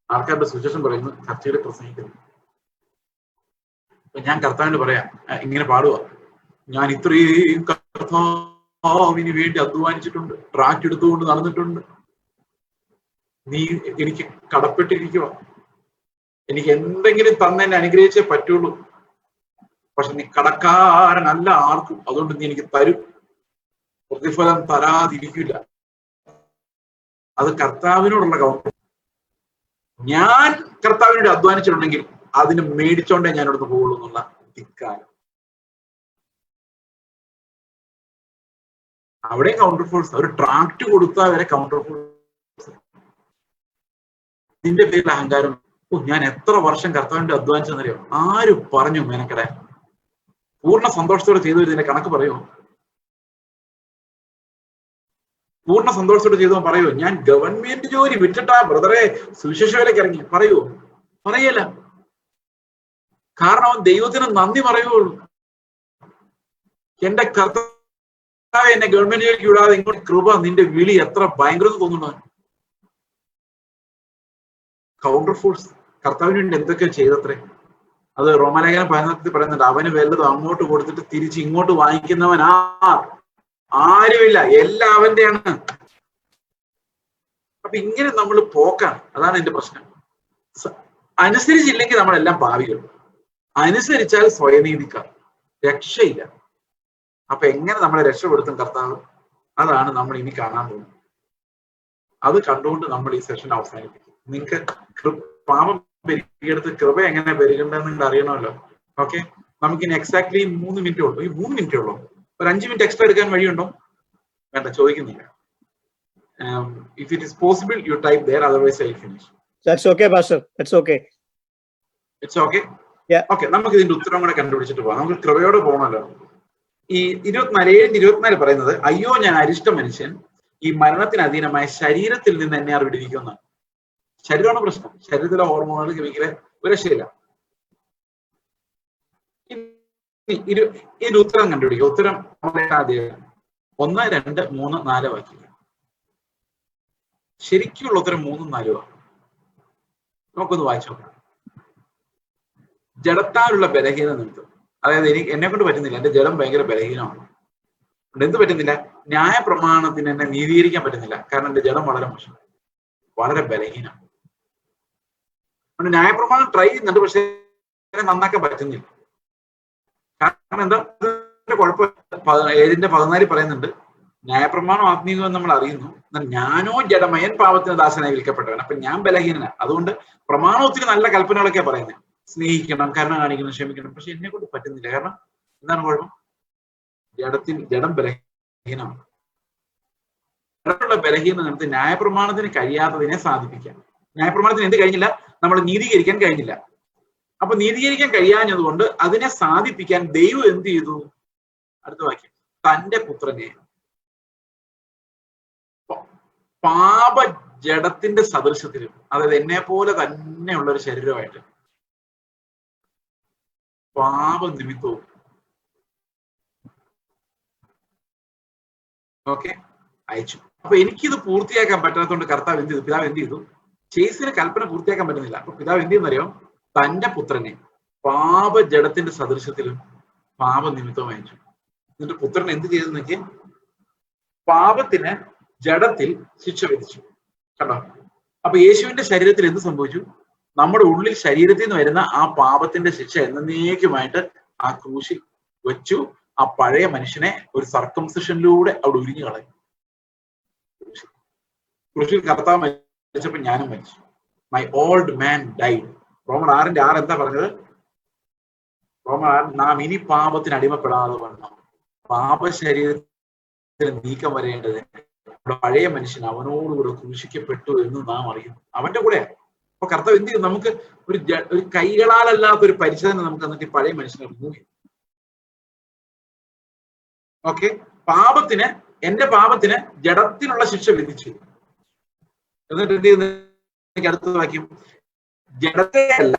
ആൾക്കാരുടെ സുവിശേഷം പറയുന്നു, ചർച്ചയിൽ പ്രസംഗിക്കുന്നു. ഞാൻ കർത്താവിന് പറയാം, ഇങ്ങനെ പാടുക, ഞാൻ ഇത്രയും കർത്താവിന് വേണ്ടി അധ്വാനിച്ചിട്ടുണ്ട്, ട്രാക്ക് എടുത്തുകൊണ്ട് നടന്നിട്ടുണ്ട്, നീ എനിക്ക് കടപ്പെട്ടിരിക്കുക, എനിക്ക് എന്തെങ്കിലും തന്നെ എന്നെ അനുഗ്രഹിച്ചേ പ്രതിഫലം തരാതിരിക്കില്ല. അത് കർത്താവിനോടുള്ള കൗണ്ടർ. ഞാൻ കർത്താവിന് വേണ്ടി അധ്വാനിച്ചിട്ടുണ്ടെങ്കിൽ അതിന് മേടിച്ചോണ്ടേ ഞാൻ ഇവിടുന്ന് പോകുള്ളൂ എന്നുള്ള ധിക്കാരം. അവിടെ കൗണ്ടർ ഫോഴ്സ്. ഒരു ട്രാക്ട് കൊടുത്താൽ വരെ കൗണ്ടർ ഫോഴ്സ്. ഇതിന്റെ പേരിൽ അഹങ്കാരം. ഞാൻ എത്ര വർഷം കർത്താവിന്റെ അധ്വാനിച്ചെന്നറിയോ? ആര് പറഞ്ഞു മെനക്കെടാൻ? പൂർണ്ണ സന്തോഷത്തോടെ ചെയ്തു ഇതിന്റെ കണക്ക് പറയുമോ? പൂർണ്ണ സന്തോഷത്തോടെ ചെയ്തോ പറയുമോ? ഞാൻ ഗവൺമെന്റ് ജോലി വിട്ടിട്ടാ ബ്രദറെ സുവിശേഷ വേലയ്ക്ക് ഇറങ്ങി പറയുമോ? പറയല്ല. കാരണം അവൻ ദൈവത്തിന് നന്ദി പറയുകയുള്ളൂ. എന്റെ കർത്താവ് എന്നെ ഗവൺമെന്റ് ജോലിക്ക് വിടാതെ ഇങ്ങോട്ട് കൃപ, നിന്റെ വിളി എത്ര ഭയങ്കര തോന്നുന്നു. Counter force. കർത്താവിന് വേണ്ടി എന്തൊക്കെയോ ചെയ്തത്രേ. അത് റോമാലേഖനം 14 പറയുന്നുണ്ട്. അവന് വല്ലതും അങ്ങോട്ട് കൊടുത്തിട്ട് തിരിച്ച് ഇങ്ങോട്ട് വാങ്ങിക്കുന്നവൻ ആരുമില്ല, എല്ലാം അവന്റെയാണ്. അപ്പൊ ഇങ്ങനെ നമ്മൾ പോക്കാണ്. അതാണ് എന്റെ പ്രശ്നം. അനുസരിച്ചില്ലെങ്കിൽ നമ്മളെല്ലാം പാവികൾ, അനുസരിച്ചാൽ സ്വയനീതിക്കാർ, രക്ഷയില്ല. അപ്പൊ എങ്ങനെ നമ്മളെ രക്ഷപ്പെടുത്തും കർത്താവ്? അതാണ് നമ്മൾ ഇനി കാണാൻ പോകുന്നത്. അത് കണ്ടുകൊണ്ട് നമ്മൾ ഈ സെഷൻ അവസാനിപ്പിക്കും. നിങ്ങൾക്ക് പാപം പെരുകിയെടുത്ത് കൃപ എങ്ങനെ പെരുകണ്ടെന്ന് നിങ്ങൾ അറിയണമല്ലോ. ഓക്കെ, നമുക്കിനി എക്സാക്ട്ലി 3 മിനിറ്റേ ഉള്ളൂ. ഈ 3 മിനിറ്റേ ഉള്ളൂ. ഒരു 5 മിനിറ്റ് എക്സ്ട്രാ എടുക്കാൻ വഴിയുണ്ടോ? വേണ്ട, ചോദിക്കുന്നില്ല. If it is possible, you type there, otherwise I will finish. That's okay, Pastor. That's okay. It's okay? Yeah. Okay, നമുക്ക് ഇതിന്റെ ഉത്തരം കൂടെ കണ്ടുപിടിച്ചിട്ട് പോകാം. നമുക്ക് കൃപയോട് പോകണമല്ലോ. ഈ 24 പറയുന്നത്, അയ്യോ ഞാൻ അരിഷ്ട മനുഷ്യൻ, ഈ മരണത്തിന് അധീനമായ ശരീരത്തിൽ നിന്ന് എന്നെ ആർ വിടുവിക്കുമെന്നാണ്. ശരീരമാണ് പ്രശ്നം. ശരീരത്തിലെ ഹോർമോണുകൾ, കെമിക്കല് ഒരു രക്ഷയില്ല. ഇതിന്റെ ഉത്തരം കണ്ടുപിടിക്കുക. ഉത്തരം 1, 2, 3, 4 വാക്യങ്ങൾ. ശരിക്കുള്ള ഉത്തരം 3, 4 ആണ്. നമുക്കൊന്ന് വായിച്ചു നോക്കാം. ജഡത്താലുള്ള ബലഹീനത നിമിത്തം, അതായത് എന്നെ കൊണ്ട് പറ്റുന്നില്ല, എന്റെ ജഡം ഭയങ്കര ബലഹീനമാണ്. എന്ത് പറ്റുന്നില്ല? ന്യായ പ്രമാണത്തിന് എന്നെ നീതീകരിക്കാൻ പറ്റുന്നില്ല. കാരണം എന്റെ ജഡം വളരെ മോശം, വളരെ ബലഹീനം. ന്യായപ്രമാണം ട്രൈ ചെയ്യുന്നുണ്ട്, പക്ഷെ നന്നാക്കാൻ പറ്റുന്നില്ല. കാരണം എന്താ കുഴപ്പം? 7:14 പറയുന്നുണ്ട്, ന്യായപ്രമാണം ആത്മീയമെന്ന് നമ്മൾ അറിയുന്നു, എന്നാൽ ഞാനോ ജഡമയൻ പാപത്തിന് ദാസനായി വിളിക്കപ്പെട്ടവൻ. അപ്പൊ ഞാൻ ബലഹീനനാണ്. അതുകൊണ്ട് പ്രമാണം ഒത്തിരി നല്ല കൽപ്പനകളൊക്കെ പറയുന്നത്, സ്നേഹിക്കണം, കരുണ കാണിക്കണം, ക്ഷമിക്കണം. പക്ഷെ എന്നെ കൊണ്ട് പറ്റുന്നില്ല. കാരണം എന്താണ് കുഴപ്പം? ജഡം ബലഹീനമാണ്. ജഡമുള്ള ബലഹീനത നമുക്ക് ന്യായപ്രമാണത്തിന് കഴിയാത്തതിനെ സാധിപ്പിക്കാം. ന്യായപ്രമാണത്തിന് എന്ത് കഴിഞ്ഞില്ല? നമ്മൾ നീതീകരിക്കാൻ കഴിഞ്ഞില്ല. അപ്പൊ നീതീകരിക്കാൻ കഴിയാഞ്ഞതുകൊണ്ട് അതിനെ സാധിപ്പിക്കാൻ ദൈവം എന്ത് ചെയ്തു? അടുത്ത വാക്യം, തന്റെ പുത്രനെ പാപ ജഡത്തിന്റെ സദൃശത്തിലും, അതായത് എന്നെ പോലെ തന്നെയുള്ള ഒരു ശരീരമായിട്ട് പാപ നിമിത്തവും അയച്ചു. അപ്പൊ എനിക്കിത് പൂർത്തിയാക്കാൻ പറ്റാത്തതുകൊണ്ട് കർത്താവ് എന്ത് ചെയ്തു? പിതാവ് എന്ത് ചെയ്തു? ചേസിന് കൽപ്പന പൂർത്തിയാക്കാൻ പറ്റുന്നില്ല. അപ്പൊ പിതാവ് എന്ത് ചെയ്യുന്നറിയോ? തന്റെ പുത്രനെ പാപ ജഡത്തിന്റെ സദൃശത്തിലും പാപ നിമിത്തവും അയച്ചു. എന്നിട്ട് പുത്രൻ എന്ത് ചെയ്തെന്ന് നോക്കിയ? പാപത്തിന് ജഡത്തിൽ ശിക്ഷ വിധിച്ചു. കണ്ടോ? അപ്പൊ യേശുവിന്റെ ശരീരത്തിൽ എന്ത് സംഭവിച്ചു? നമ്മുടെ ഉള്ളിൽ ശരീരത്തിൽ നിന്ന് വരുന്ന ആ പാപത്തിന്റെ ശിക്ഷ എന്നേക്കുമായിട്ട് ആ ക്രൂശിൽ വെച്ചു. ആ പഴയ മനുഷ്യനെ ഒരു സർക്കംസിഷനിലൂടെ അവിടെ ഉരിഞ്ഞു കളയും. ക്രൂശിൽ കർത്താവ് മരിച്ചപ്പോ ഞാനും മരിച്ചു. My old man died. റോമർ 6:6 എന്താ പറഞ്ഞത്? റോമർ 6, നാം ഇനി പാപത്തിന് അടിമപ്പെടാതെ വേണം. പാപ ശരീരത്തിന് നീക്കം വരേണ്ടത് പഴയ മനുഷ്യൻ അവനോടുകൂടെ ക്രൂശിക്കപ്പെട്ടു എന്ന് നാം അറിയുന്നു. അവന്റെ കൂടെ. അപ്പൊ കർത്താവ് എന്ത് ചെയ്യും? നമുക്ക് ഒരു കൈകളാലല്ലാത്ത ഒരു പരിശോധന നമുക്ക് എന്നിട്ട് പഴയ മനുഷ്യനെ റിമൂവ് ചെയ്യും. ഓക്കെ, എന്റെ പാപത്തിന് ജഡത്തിനുള്ള ശിക്ഷ വിധിച്ചു. എന്നിട്ട് എന്ത് ചെയ്യുന്നു? അടുത്ത വാക്യം, ജഡത്തെയല്ല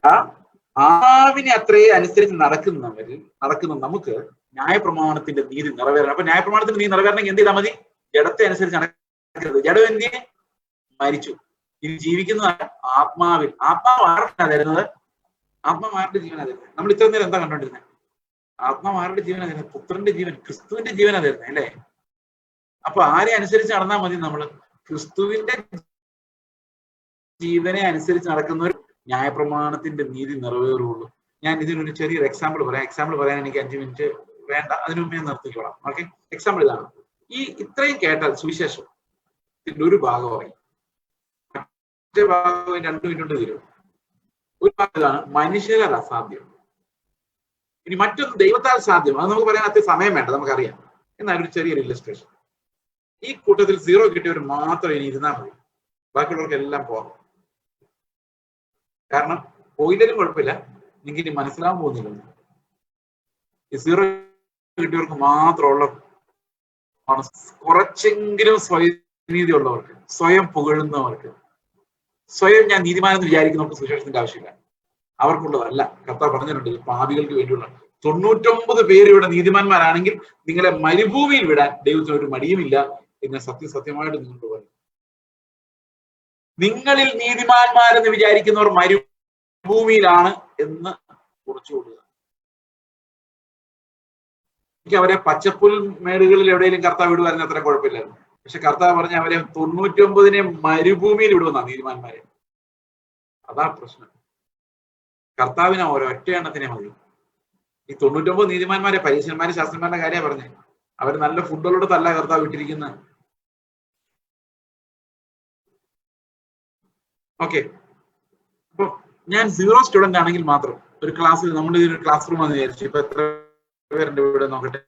ആവിനെ അത്രേ അനുസരിച്ച് നടക്കുന്ന നമുക്ക് ന്യായപ്രമാണത്തിന്റെ നീതി നിറവേറണം. അപ്പൊ ന്യായപ്രമാണത്തിന്റെ നീതി നിറവേറണമെങ്കിൽ എന്ത് ചെയ്താൽ മതി? ജഡത്തെ അനുസരിച്ച് നടക്കരുത്. ജഡം എന്ത് ചെയ്യേ? മരിച്ചു. ഇനി ജീവിക്കുന്നതാണ് ആത്മാവിൽ. ആത്മാവ് ആരുടെ തരുന്നത്? ആത്മാവ് ആരുടെ ജീവനാ തരുന്നത്? നമ്മൾ ഇത്ര നേരം എന്താ കണ്ടോണ്ടിരുന്നത്? ആത്മാവ് ആരുടെ ജീവനാ തരുന്നത്? പുത്രന്റെ ജീവൻ, ക്രിസ്തുവിന്റെ ജീവനാ തരുന്നത്, അല്ലേ? അപ്പൊ ആരെ അനുസരിച്ച് നടന്നാൽ മതി? നമ്മള് ക്രിസ്തുവിന്റെ ജീവനെ അനുസരിച്ച് നടക്കുന്നവർ ന്യായപ്രമാണത്തിന്റെ നീതി നിറവേറുള്ളൂ. ഞാൻ ഇതിനൊരു ചെറിയൊരു എക്സാമ്പിൾ പറയാം. എക്സാമ്പിൾ പറയാൻ എനിക്ക് 5 മിനിറ്റ് വേണ്ട, അതിനു മുമ്പേ നിർത്തിക്കോളാം. ഓക്കെ, എക്സാമ്പിൾ ഇതാണ്. ഇത്രയും കേട്ടാൽ സുവിശേഷത്തിന്റെ ഒരു ഭാഗമായി, മറ്റേ ഭാഗം 2 മിനിറ്റ് കൊണ്ട് തീരും. ഒരു ഭാഗമാണ് മനുഷ്യരാൽ അസാധ്യം, ഇനി മറ്റൊന്ന് ദൈവത്താൽ സാധ്യം. അത് നമുക്ക് പറയാൻ അത്ര സമയം വേണ്ട, നമുക്കറിയാം. എന്നാൽ ഒരു ചെറിയൊരു ഇല്ലസ്ട്രേഷൻ. ഈ കൂട്ടത്തിൽ 0 കിട്ടിയവർ മാത്രം ഇനി ഇരുന്നാൽ മതി, ബാക്കിയുള്ളവർക്ക് എല്ലാം പോകാം. കാരണം പോയില്ലും കുഴപ്പമില്ല, നിങ്ങൾക്ക് ഇനി മനസ്സിലാവാൻ പോകുന്നില്ല. ഈ 0 കിട്ടിയവർക്ക് മാത്രമുള്ള കുറച്ചെങ്കിലും സ്വയം നീതി ഉള്ളവർക്ക്, സ്വയം പുകഴുന്നവർക്ക്, സ്വയം ഞാൻ നീതിമാനെന്ന് വിചാരിക്കുന്നവർക്ക് സുവിശേഷത്തിന്റെ ആവശ്യമില്ല. അവർക്കുള്ളതല്ല. കർത്താവ് പറഞ്ഞിട്ടുണ്ട്, ഈ പാപികൾക്ക് വേണ്ടിയുള്ള 99 പേര് ഇവിടെ നീതിമാന്മാരാണെങ്കിൽ നിങ്ങളെ മരുഭൂമിയിൽ വിടാൻ ദൈവത്തിന് ഒരു മടിയുമില്ല എന്ന് സത്യമായിട്ട് നിങ്ങളോട് പറയും. നിങ്ങളിൽ നീതിമാന്മാരെന്ന് വിചാരിക്കുന്നവർ മരുഭൂമിയിലാണ് എന്ന് കുറിച്ചുകൊള്ളുക. എനിക്ക് അവരെ പച്ചപ്പുൽ മേടുകളിൽ എവിടെയെങ്കിലും കർത്താവ് വിടുവായിരുന്നു അത്ര കുഴപ്പമില്ലായിരുന്നു. പക്ഷെ കർത്താവ് പറഞ്ഞ അവരെ 99 മരുഭൂമിയിൽ വിടുമെന്നാ നീതിമാന്മാരെ. അതാ പ്രശ്നം. കർത്താവിനെ ഒരൊറ്റ എണ്ണത്തിനെ മതി. ഈ 99 നീതിമാന്മാരെ, പരീശന്മാരെ, ശാസ്ത്രന്മാരുടെ കാര്യമാണ് പറഞ്ഞത്. അവർ നല്ല ഫുഡുകളോടത്തല്ല കർത്താവ് വിട്ടിരിക്കുന്നത്. ഓക്കെ, അപ്പൊ ഞാൻ 0 സ്റ്റുഡന്റ് ആണെങ്കിൽ മാത്രം ഒരു ക്ലാസ്സിൽ, നമ്മുടെ ഒരു ക്ലാസ് റൂം എന്ന് വിചാരിച്ചു. ഇപ്പൊ എത്ര പേരുണ്ട് ഇവിടെ നോക്കട്ടെ?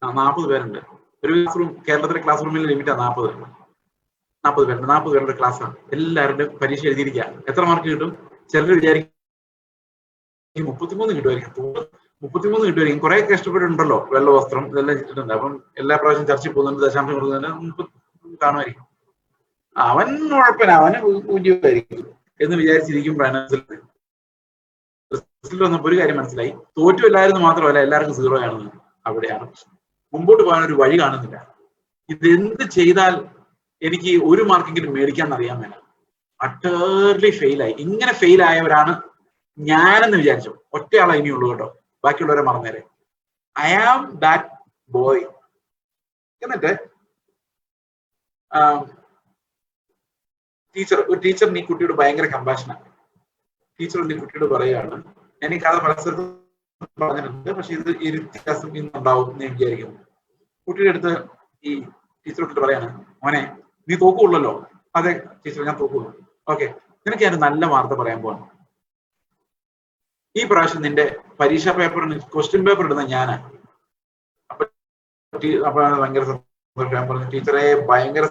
40 പേരുണ്ട്. ഒരു ക്ലാസ് റൂം, കേരളത്തിലെ ക്ലാസ് റൂമിൽ ലിമിറ്റാ 40 പേരുണ്ട്. 40 പേരുടെ ക്ലാസ്സാണ്. എല്ലാവരുടെയും പരീക്ഷ എഴുതിയിരിക്കുക. എത്ര മാർക്ക് കിട്ടും? ചിലർ വിചാരിക്കും 33 കിട്ടുമായിരിക്കും, 33 കിട്ടുമായിരിക്കും. കുറെ കഷ്ടപ്പെട്ടിട്ടുണ്ടല്ലോ, വെള്ള വസ്ത്രം ഇതെല്ലാം ഇട്ടിട്ടുണ്ട്. അപ്പം എല്ലാ പ്രാവശ്യം ചർച്ചയിൽ പോകുന്നുണ്ട്, ദശാംശം കൊടുക്കുന്നുണ്ട്, കാണുമായിരിക്കും. അവൻ കുഴപ്പമില്ല, അവന് പൂജ്യമായിരിക്കും എന്ന് വിചാരിച്ചിരിക്കുമ്പോഴാണ് റിസൾട്ട് വന്നപ്പോൾ ഒരു കാര്യം മനസ്സിലായി. തോറ്റുമില്ലായിരുന്നു മാത്രമല്ല, എല്ലാവർക്കും 0 ആണെന്ന്. അവിടെയാണ് മുമ്പോട്ട് പോകാൻ ഒരു വഴി കാണുന്നില്ല. ഇതെന്ത് ചെയ്താൽ എനിക്ക് ഒരു മാർക്കെങ്കിലും മേടിക്കാൻ അറിയാൻ മേല. അട്ടേർലി ഫെയിലായി. ഇങ്ങനെ ഫെയിൽ ആയവരാണ് ഞാനെന്ന് വിചാരിച്ചു. ഒറ്റയാളെ ഇനിയുള്ളൂ കേട്ടോ, ബാക്കിയുള്ളവരെ മറന്നേരെ. I am that boy. എന്നിട്ട് ഒരു ടീച്ചറിന് ഈ കുട്ടിയോട് ഭയങ്കര കമ്പാഷനാണ്. ടീച്ചർ ഈ കുട്ടിയോട് പറയുകയാണ്, ഞാൻ ഈ കഥ പല സ്ഥലത്തും പറഞ്ഞിട്ടുണ്ട്, പക്ഷെ ഇത് ഈ വ്യത്യാസം ഇന്നുണ്ടാവും എന്ന് ഞാൻ വിചാരിക്കുന്നു. കുട്ടിയുടെ അടുത്ത് ഈ ടീച്ചർ ഇട്ടിട്ട് പറയാണ്, മോനെ നീ തോക്കുള്ളല്ലോ. അതെ ടീച്ചർ, ഞാൻ തോക്കുള്ളൂ. ഓക്കെ, നിനക്ക് ഞാൻ നല്ല വാർത്ത പറയാൻ പോവാണ്. ഈ പ്രാവശ്യം നിന്റെ പരീക്ഷാ പേപ്പറിന് ക്വസ്റ്റ്യൻ പേപ്പർ ഇടുന്ന ഞാനാ. അപ്പൊ ഭയങ്കര സന്തോഷം പറഞ്ഞു, ടീച്ചറെ ഭയങ്കര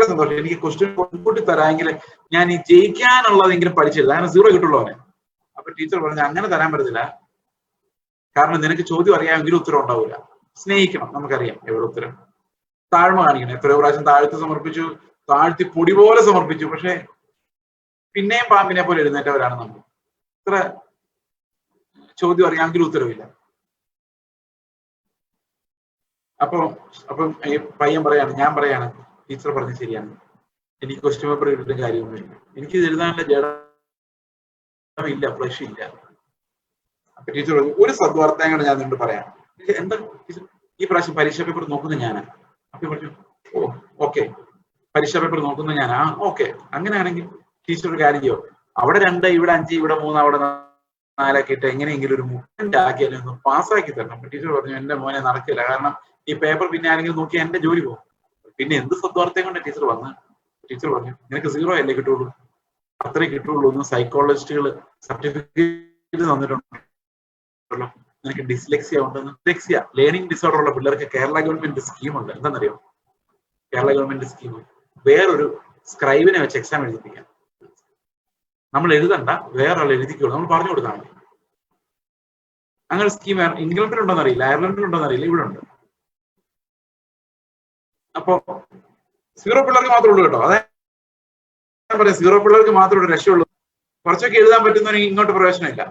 സന്തോഷം. എനിക്ക് ക്വസ്റ്റ്യൻ കൊണ്ടുകൂട്ടി തരാമെങ്കിൽ ഞാൻ ഈ ജയിക്കാനുള്ളതെങ്കിലും പഠിച്ചില്ല, അങ്ങനെ 0 കിട്ടുള്ളൂ അവനെ. അപ്പൊ ടീച്ചർ പറഞ്ഞു, അങ്ങനെ തരാൻ പറ്റത്തില്ല, കാരണം നിനക്ക് ചോദ്യം അറിയാമെങ്കിലും ഉത്തരം ഉണ്ടാവില്ല. സ്നേഹിക്കണം, നമുക്കറിയാം എവിടെ ഉത്തരം. താഴ്മ കാണിക്കണം. എത്രയോ പ്രാവശ്യം താഴ്ത്തി പൊടി പോലെ സമർപ്പിച്ചു, പക്ഷെ പിന്നെയും പാമ്പിനെ പോലെ എഴുന്നേറ്റവരാണ് നമ്മൾ. ഇത്ര ചോദ്യം അറിയാമെങ്കിലും ഉത്തരവില്ല. അപ്പം ഈ പയ്യൻ പറയാണ്, ഞാൻ പറയാണ്, ടീച്ചർ പറഞ്ഞത് ശരിയാണ്, എനിക്ക് ക്വസ്റ്റ്യൻ പേപ്പർ ഇട്ടിട്ട് കാര്യമൊന്നുമില്ല, എനിക്ക് ഇത് എഴുതാനുള്ള ജഡമില്ല, ഫ്ലഷ് ഇല്ല. അപ്പൊ ടീച്ചർ പറഞ്ഞു, ഒരു സദ്വാർത്തയും കൂടെ ഞാൻ നിന്നോട് പറയാം. എന്താ ടീച്ചർ? ഈ പ്രാവശ്യം പരീക്ഷാ പേപ്പർ നോക്കുന്ന ഞാനാ. അപ്പൊ പറഞ്ഞു, ഓ ഓക്കെ, പരീക്ഷാ പേപ്പർ നോക്കുന്ന ഞാനാ, ഓക്കെ. അങ്ങനെയാണെങ്കിൽ ടീച്ചർ ഒരു കാര്യം ചെയ്യോ, അവിടെ 2, ഇവിടെ 5, ഇവിടെ 3, അവിടെ 4 ഇട്ട് എങ്ങനെയെങ്കിലും ഒരു 30 ആക്കിയാലും പാസ്സാക്കി തരണം. അപ്പൊ ടീച്ചർ പറഞ്ഞു, എന്റെ മോനെ നടക്കില്ല, കാരണം ഈ പേപ്പർ പിന്നെ ആരെങ്കിലും നോക്കി എന്റെ ജോലി പോകും. പിന്നെ എന്ത് സദ്വാർത്തയും കൊണ്ട് ടീച്ചർ വന്ന് ടീച്ചർ പറഞ്ഞു, നിനക്ക് 0 അല്ലേ കിട്ടുള്ളൂ, അത്രേ കിട്ടുള്ളൂ എന്ന് സൈക്കോളജിസ്റ്റുകൾ സർട്ടിഫിക്കറ്റ് തന്നിട്ടുണ്ടല്ലോ. നിനക്ക് ഡിസ്ലെക്സിയ ഉണ്ടെന്ന്. ഡിസ്ലെക്സിയ ലേണിംഗ് ഡിസോർഡർ ഉള്ള പിള്ളേർക്ക് കേരള ഗവൺമെന്റ് സ്കീമുണ്ട്. എന്താണെന്നറിയോ? കേരള ഗവൺമെന്റ് സ്കീം വേറൊരു സ്ക്രൈബിനെ വെച്ച് എക്സാം എഴുതിപ്പിക്കാം. നമ്മൾ എഴുതണ്ട, വേറൊരാൾ എഴുതിക്കോളൂ, നമ്മൾ പറഞ്ഞു കൊടുക്കാൻ മതി. അങ്ങനെ സ്കീം ഇംഗ്ലണ്ടിലുണ്ടോന്ന് അറിയില്ല, അയർലൻഡിലുണ്ടോന്ന് അറിയില്ല, ഇവിടെ ഉണ്ട്. അപ്പൊ 0 പിള്ളേർക്ക് മാത്രമേ ഉള്ളൂ കേട്ടോ. അതെ ഞാൻ പറയാം, 0 പിള്ളേർക്ക് മാത്രമേ ഒരു രക്ഷയുള്ളൂ. കുറച്ചൊക്കെ എഴുതാൻ പറ്റുന്നവർക്ക് ഇങ്ങോട്ട് പ്രവേശനമില്ല.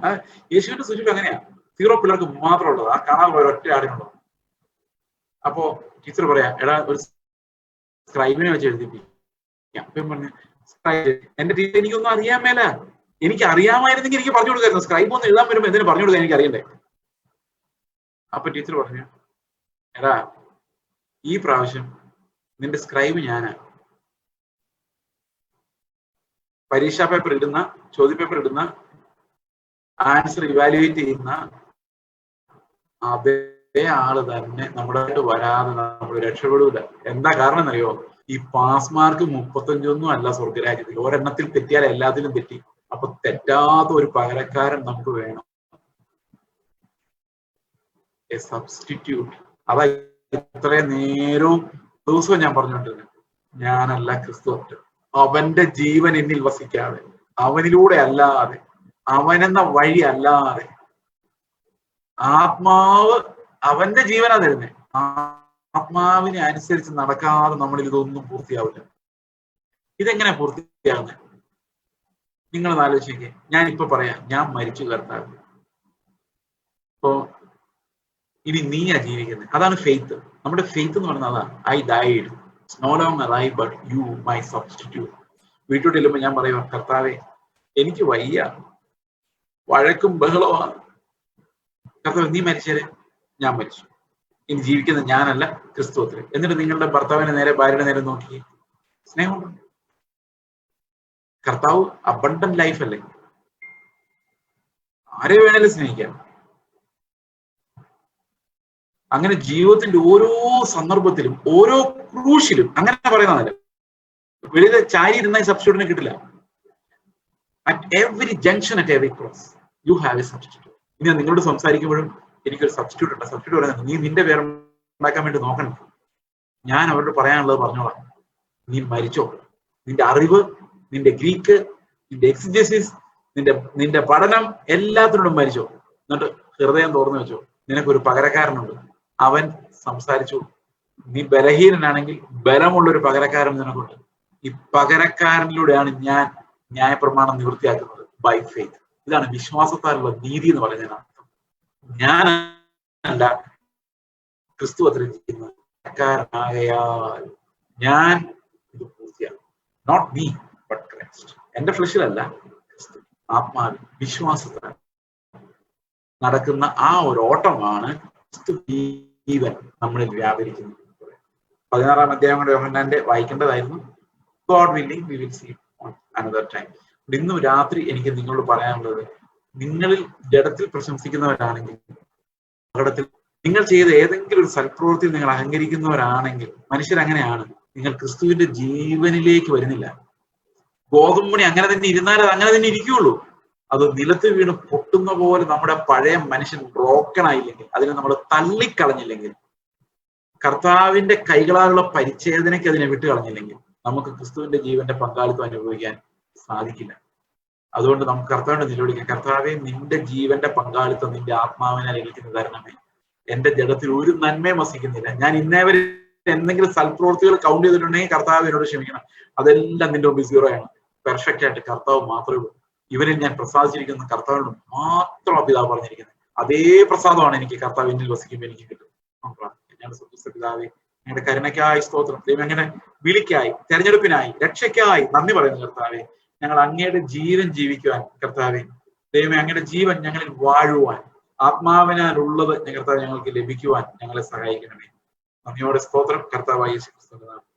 യേശുവിന്റെ സുശീൽ അങ്ങനെയാ, 0 പിള്ളേർക്ക് മാത്രമേ ഉള്ളത്. ആ കാണാൻ പോയ ഒറ്റ ആടിനുള്ളൂ. അപ്പോ ടീച്ചർ പറയാ, എടാ ഒരു സ്ക്രൈബിനെ വെച്ച് എഴുതിപ്പിക്കാം. പറഞ്ഞു, എന്റെ ടീച്ചർ എനിക്കൊന്നും അറിയാൻ മേല, എനിക്ക് അറിയാമായിരുന്നെങ്കിൽ എനിക്ക് പറഞ്ഞു കൊടുക്കായിരുന്നു. സ്ക്രൈബ് ഒന്ന് എഴുതാൻ വരുമ്പോ എന്തിനു പറഞ്ഞു കൊടുക്കാൻ എനിക്ക് അറിയണ്ടേ. അപ്പൊ ടീച്ചർ പറഞ്ഞു, എടാ ഈ പ്രാവശ്യം നിന്റെ സ്ക്രൈബ് ഞാനാ. പരീക്ഷാ പേപ്പർ ഇടുന്ന, ചോദ്യപേപ്പർ ഇടുന്ന, ആൻസർ ഇവാലുവേറ്റ് ചെയ്യുന്ന ആള് തന്നെ നമ്മുടെ വരാതെ നമ്മൾ രക്ഷപ്പെടൂല. എന്താ കാരണം എന്നറിയോ? ഈ പാസ് മാർക്ക് 35 അല്ല സ്വർഗരാജ്യത്തിൽ. ഒരെണ്ണത്തിൽ തെറ്റിയാൽ എല്ലാത്തിലും തെറ്റി. അപ്പൊ തെറ്റാത്ത ഒരു പകരക്കാരൻ നമുക്ക് വേണം, എ സബ്സ്റ്റിറ്റ്യൂട്ട്. അതാ ഇത്രയും നേരവും ദിവസവും ഞാൻ പറഞ്ഞുകൊണ്ടിരുന്നത്, ഞാനല്ല ക്രിസ്തു. അവന്റെ ജീവൻ എന്നിൽ വസിക്കാതെ, അവനിലൂടെ അല്ലാതെ, അവനെന്ന വഴി അല്ലാതെ, ആത്മാവ് അവന്റെ ജീവനാ തരുന്നേ, ആത്മാവിനെ അനുസരിച്ച് നടക്കാതെ നമ്മളിൽ ഇതൊന്നും പൂർത്തിയാവില്ല. ഇതെങ്ങനെ പൂർത്തിയാകുന്നത്? നിങ്ങൾ ആലോചിക്കേ. ഞാൻ ഇപ്പൊ പറയാം, ഞാൻ മരിച്ചു കർത്താവ്. അപ്പോ ഇനി നീയാ ജീവിക്കുന്നത്. അതാണ് ഫെയ്ത്ത്. നമ്മുടെ ഫെയ്ത്ത് എന്ന് പറയുന്നത് അതാണ്. I died, no longer I but you my substitute. വീട്ടിലോട്ട് ചെല്ലുമ്പോൾ ഞാൻ പറയുക, കർത്താവേ എനിക്ക് വയ്യ, വഴക്കും ബഹളമാണ്. കർത്താവ് നീ മരിച്ചേരെ, ഞാൻ മരിച്ചു, ഇനി ജീവിക്കുന്നത് ഞാനല്ല ക്രിസ്തുവത്തിൽ. എന്നിട്ട് നിങ്ങളുടെ ഭർത്താവിന്റെ നേരെ, ഭാര്യയുടെ നേരെ നോക്കി സ്നേഹമുണ്ട്. കർത്താവ് അബണ്ടന്റ് ലൈഫ് അല്ലേ, ആരെ വേണേലും സ്നേഹിക്കാം. അങ്ങനെ ജീവിതത്തിന്റെ ഓരോ സന്ദർഭത്തിലും, ഓരോ ക്രൂശിലും അങ്ങനെ പറയുന്നതല്ല. വെളിയിലെ ചാരി ഇരുന്ന സബ്സ്റ്റിറ്റ്യൂട്ടിനെ കിട്ടില്ല. At every junction, at every cross you have A substitute. ഇനി ഞാൻ നിങ്ങളോട് സംസാരിക്കുമ്പോഴും എനിക്കൊരു സബ്സ്റ്റിറ്റ്യൂട്ട് ഉണ്ട്. സബ്സ്റ്റിറ്റ്യൂട്ട് പറയുന്നത്, നീ നിന്റെ പേര് ഉണ്ടാക്കാൻ വേണ്ടി നോക്കണം. ഞാൻ അവരോട് പറയാനുള്ളത് പറഞ്ഞോളാം. നീ മരിച്ചോ. നിന്റെ അറിവ്, നിന്റെ ഗ്രീക്ക്, നിന്റെ എക്സിജസിസ്, നിന്റെ പഠനം എല്ലാത്തിനോടും മരിച്ചോ. എന്നിട്ട് ഹൃദയം തുറന്നു വെച്ചോ. നിനക്കൊരു പകരക്കാരനുണ്ട്, അവൻ സംസാരിച്ചു. നീ ബലഹീനനാണെങ്കിൽ ബലമുള്ളൊരു പകരക്കാരൻ നിനക്കുണ്ട്. ഈ പകരക്കാരനിലൂടെയാണ് ഞാൻ ന്യായപ്രമാണം നിവൃത്തിയാക്കുന്നത്, ബൈ ഫെയ്ത്ത്. ഇതാണ് വിശ്വാസത്താലുള്ള നീതി എന്ന് പറയുന്നതിന് അർത്ഥം. ഞാനല്ല ക്രിസ്തു അത്ര ചെയ്യുന്നത്, ഞാൻ ഇത് പൂർത്തിയാക്കും. Not me but Christ. എന്റെ ഫ്ലഷിലല്ല, ക്രിസ്തു ആത്മാവിൽ വിശ്വാസത്താൽ നടക്കുന്ന ആ ഒരു ഓട്ടമാണ് ജീവൻ നമ്മളിൽ വ്യാപരിക്കുന്നത്. 16-ാം അധ്യായം കൊണ്ട് യോഹന്നാന്റെ വായിക്കേണ്ടതായിരുന്നു. God willing we will see on another time. ഇന്ന് രാത്രി എനിക്ക് നിങ്ങളോട് പറയാനുള്ളത്, നിങ്ങളിൽ ജഡത്തിൽ പ്രശംസിക്കുന്നവരാണെങ്കിൽ, അപകടത്തിൽ നിങ്ങൾ ചെയ്ത ഏതെങ്കിലും ഒരു സൽപ്രവൃത്തിയിൽ നിങ്ങൾ അഹങ്കരിക്കുന്നവരാണെങ്കിൽ, മനുഷ്യരങ്ങനെയാണ്, നിങ്ങൾ ക്രിസ്തുവിന്റെ ജീവനിലേക്ക് വരുന്നില്ല. ഗോതമ്പുമണി അങ്ങനെ തന്നെ ഇരുന്നാൽ അത് അങ്ങനെ തന്നെ ഇരിക്കുകയുള്ളൂ. അത് നിലത്ത് വീണ് പൊട്ടുന്ന പോലെ നമ്മുടെ പഴയ മനുഷ്യൻ ബ്രോക്കൺ ആയില്ലെങ്കിൽ, അതിനെ നമ്മൾ തള്ളിക്കളഞ്ഞില്ലെങ്കിൽ, കർത്താവിന്റെ കൈകളാലുള്ള പരിച്ഛേദനയ്ക്ക് അതിനെ വിട്ടുകളഞ്ഞില്ലെങ്കിൽ, നമുക്ക് ക്രിസ്തുവിന്റെ ജീവന്റെ പങ്കാളിത്തം അനുഭവിക്കാൻ സാധിക്കില്ല. അതുകൊണ്ട് നമുക്ക് കർത്താവിന്റെ നിലവിളിക്കാം, കർത്താവെ നിന്റെ ജീവന്റെ പങ്കാളിത്തം നിന്റെ ആത്മാവിനാൽ എനിക്ക് തരണമേ. എന്റെ ജഡത്തിൽ ഒരു നന്മയും വസിക്കുന്നില്ല. ഞാൻ ഇന്നേവരെ എന്തെങ്കിലും സൽപ്രവൃത്തികൾ കൗണ്ട് ചെയ്തിട്ടുണ്ടെങ്കിൽ കർത്താവ് എന്നോട് ക്ഷമിക്കണം. അതെല്ലാം നിന്റെ മുമ്പിൽ 0 ആണ്. പെർഫെക്റ്റ് ആയിട്ട് കർത്താവ് മാത്രമേ ഉള്ളൂ. ഇവരിൽ ഞാൻ പ്രസാദിച്ചിരിക്കുന്ന കർത്താവിനോട് മാത്രം പിതാവ് പറഞ്ഞിരിക്കുന്നത്. അതേ പ്രസാദമാണ് എനിക്ക് കർത്താവ് എന്നിൽ വസിക്കുമ്പോൾ എനിക്ക് കിട്ടും. ഞങ്ങളുടെ സന്തോഷ പിതാവേ, ഞങ്ങളുടെ കരുണയ്ക്കായി സ്തോത്രം. ദൈവം അങ്ങനെ വിളിക്കായി, തെരഞ്ഞെടുപ്പിനായി, രക്ഷയ്ക്കായി നന്ദി പറയുന്നു കർത്താവെ. ഞങ്ങൾ അങ്ങയുടെ ജീവൻ ജീവിക്കുവാൻ കർത്താവെ, ദൈവമേ അങ്ങയുടെ ജീവൻ ഞങ്ങളിൽ വാഴുവാൻ, ആത്മാവിനാലുള്ളത് കർത്താവ് ഞങ്ങൾക്ക് ലഭിക്കുവാൻ ഞങ്ങളെ സഹായിക്കണമേ. നന്ദിയോടെ സ്തോത്രം. കർത്താവായ യേശു ക്രിസ്തുവിന്റെ നാമത്തിൽ.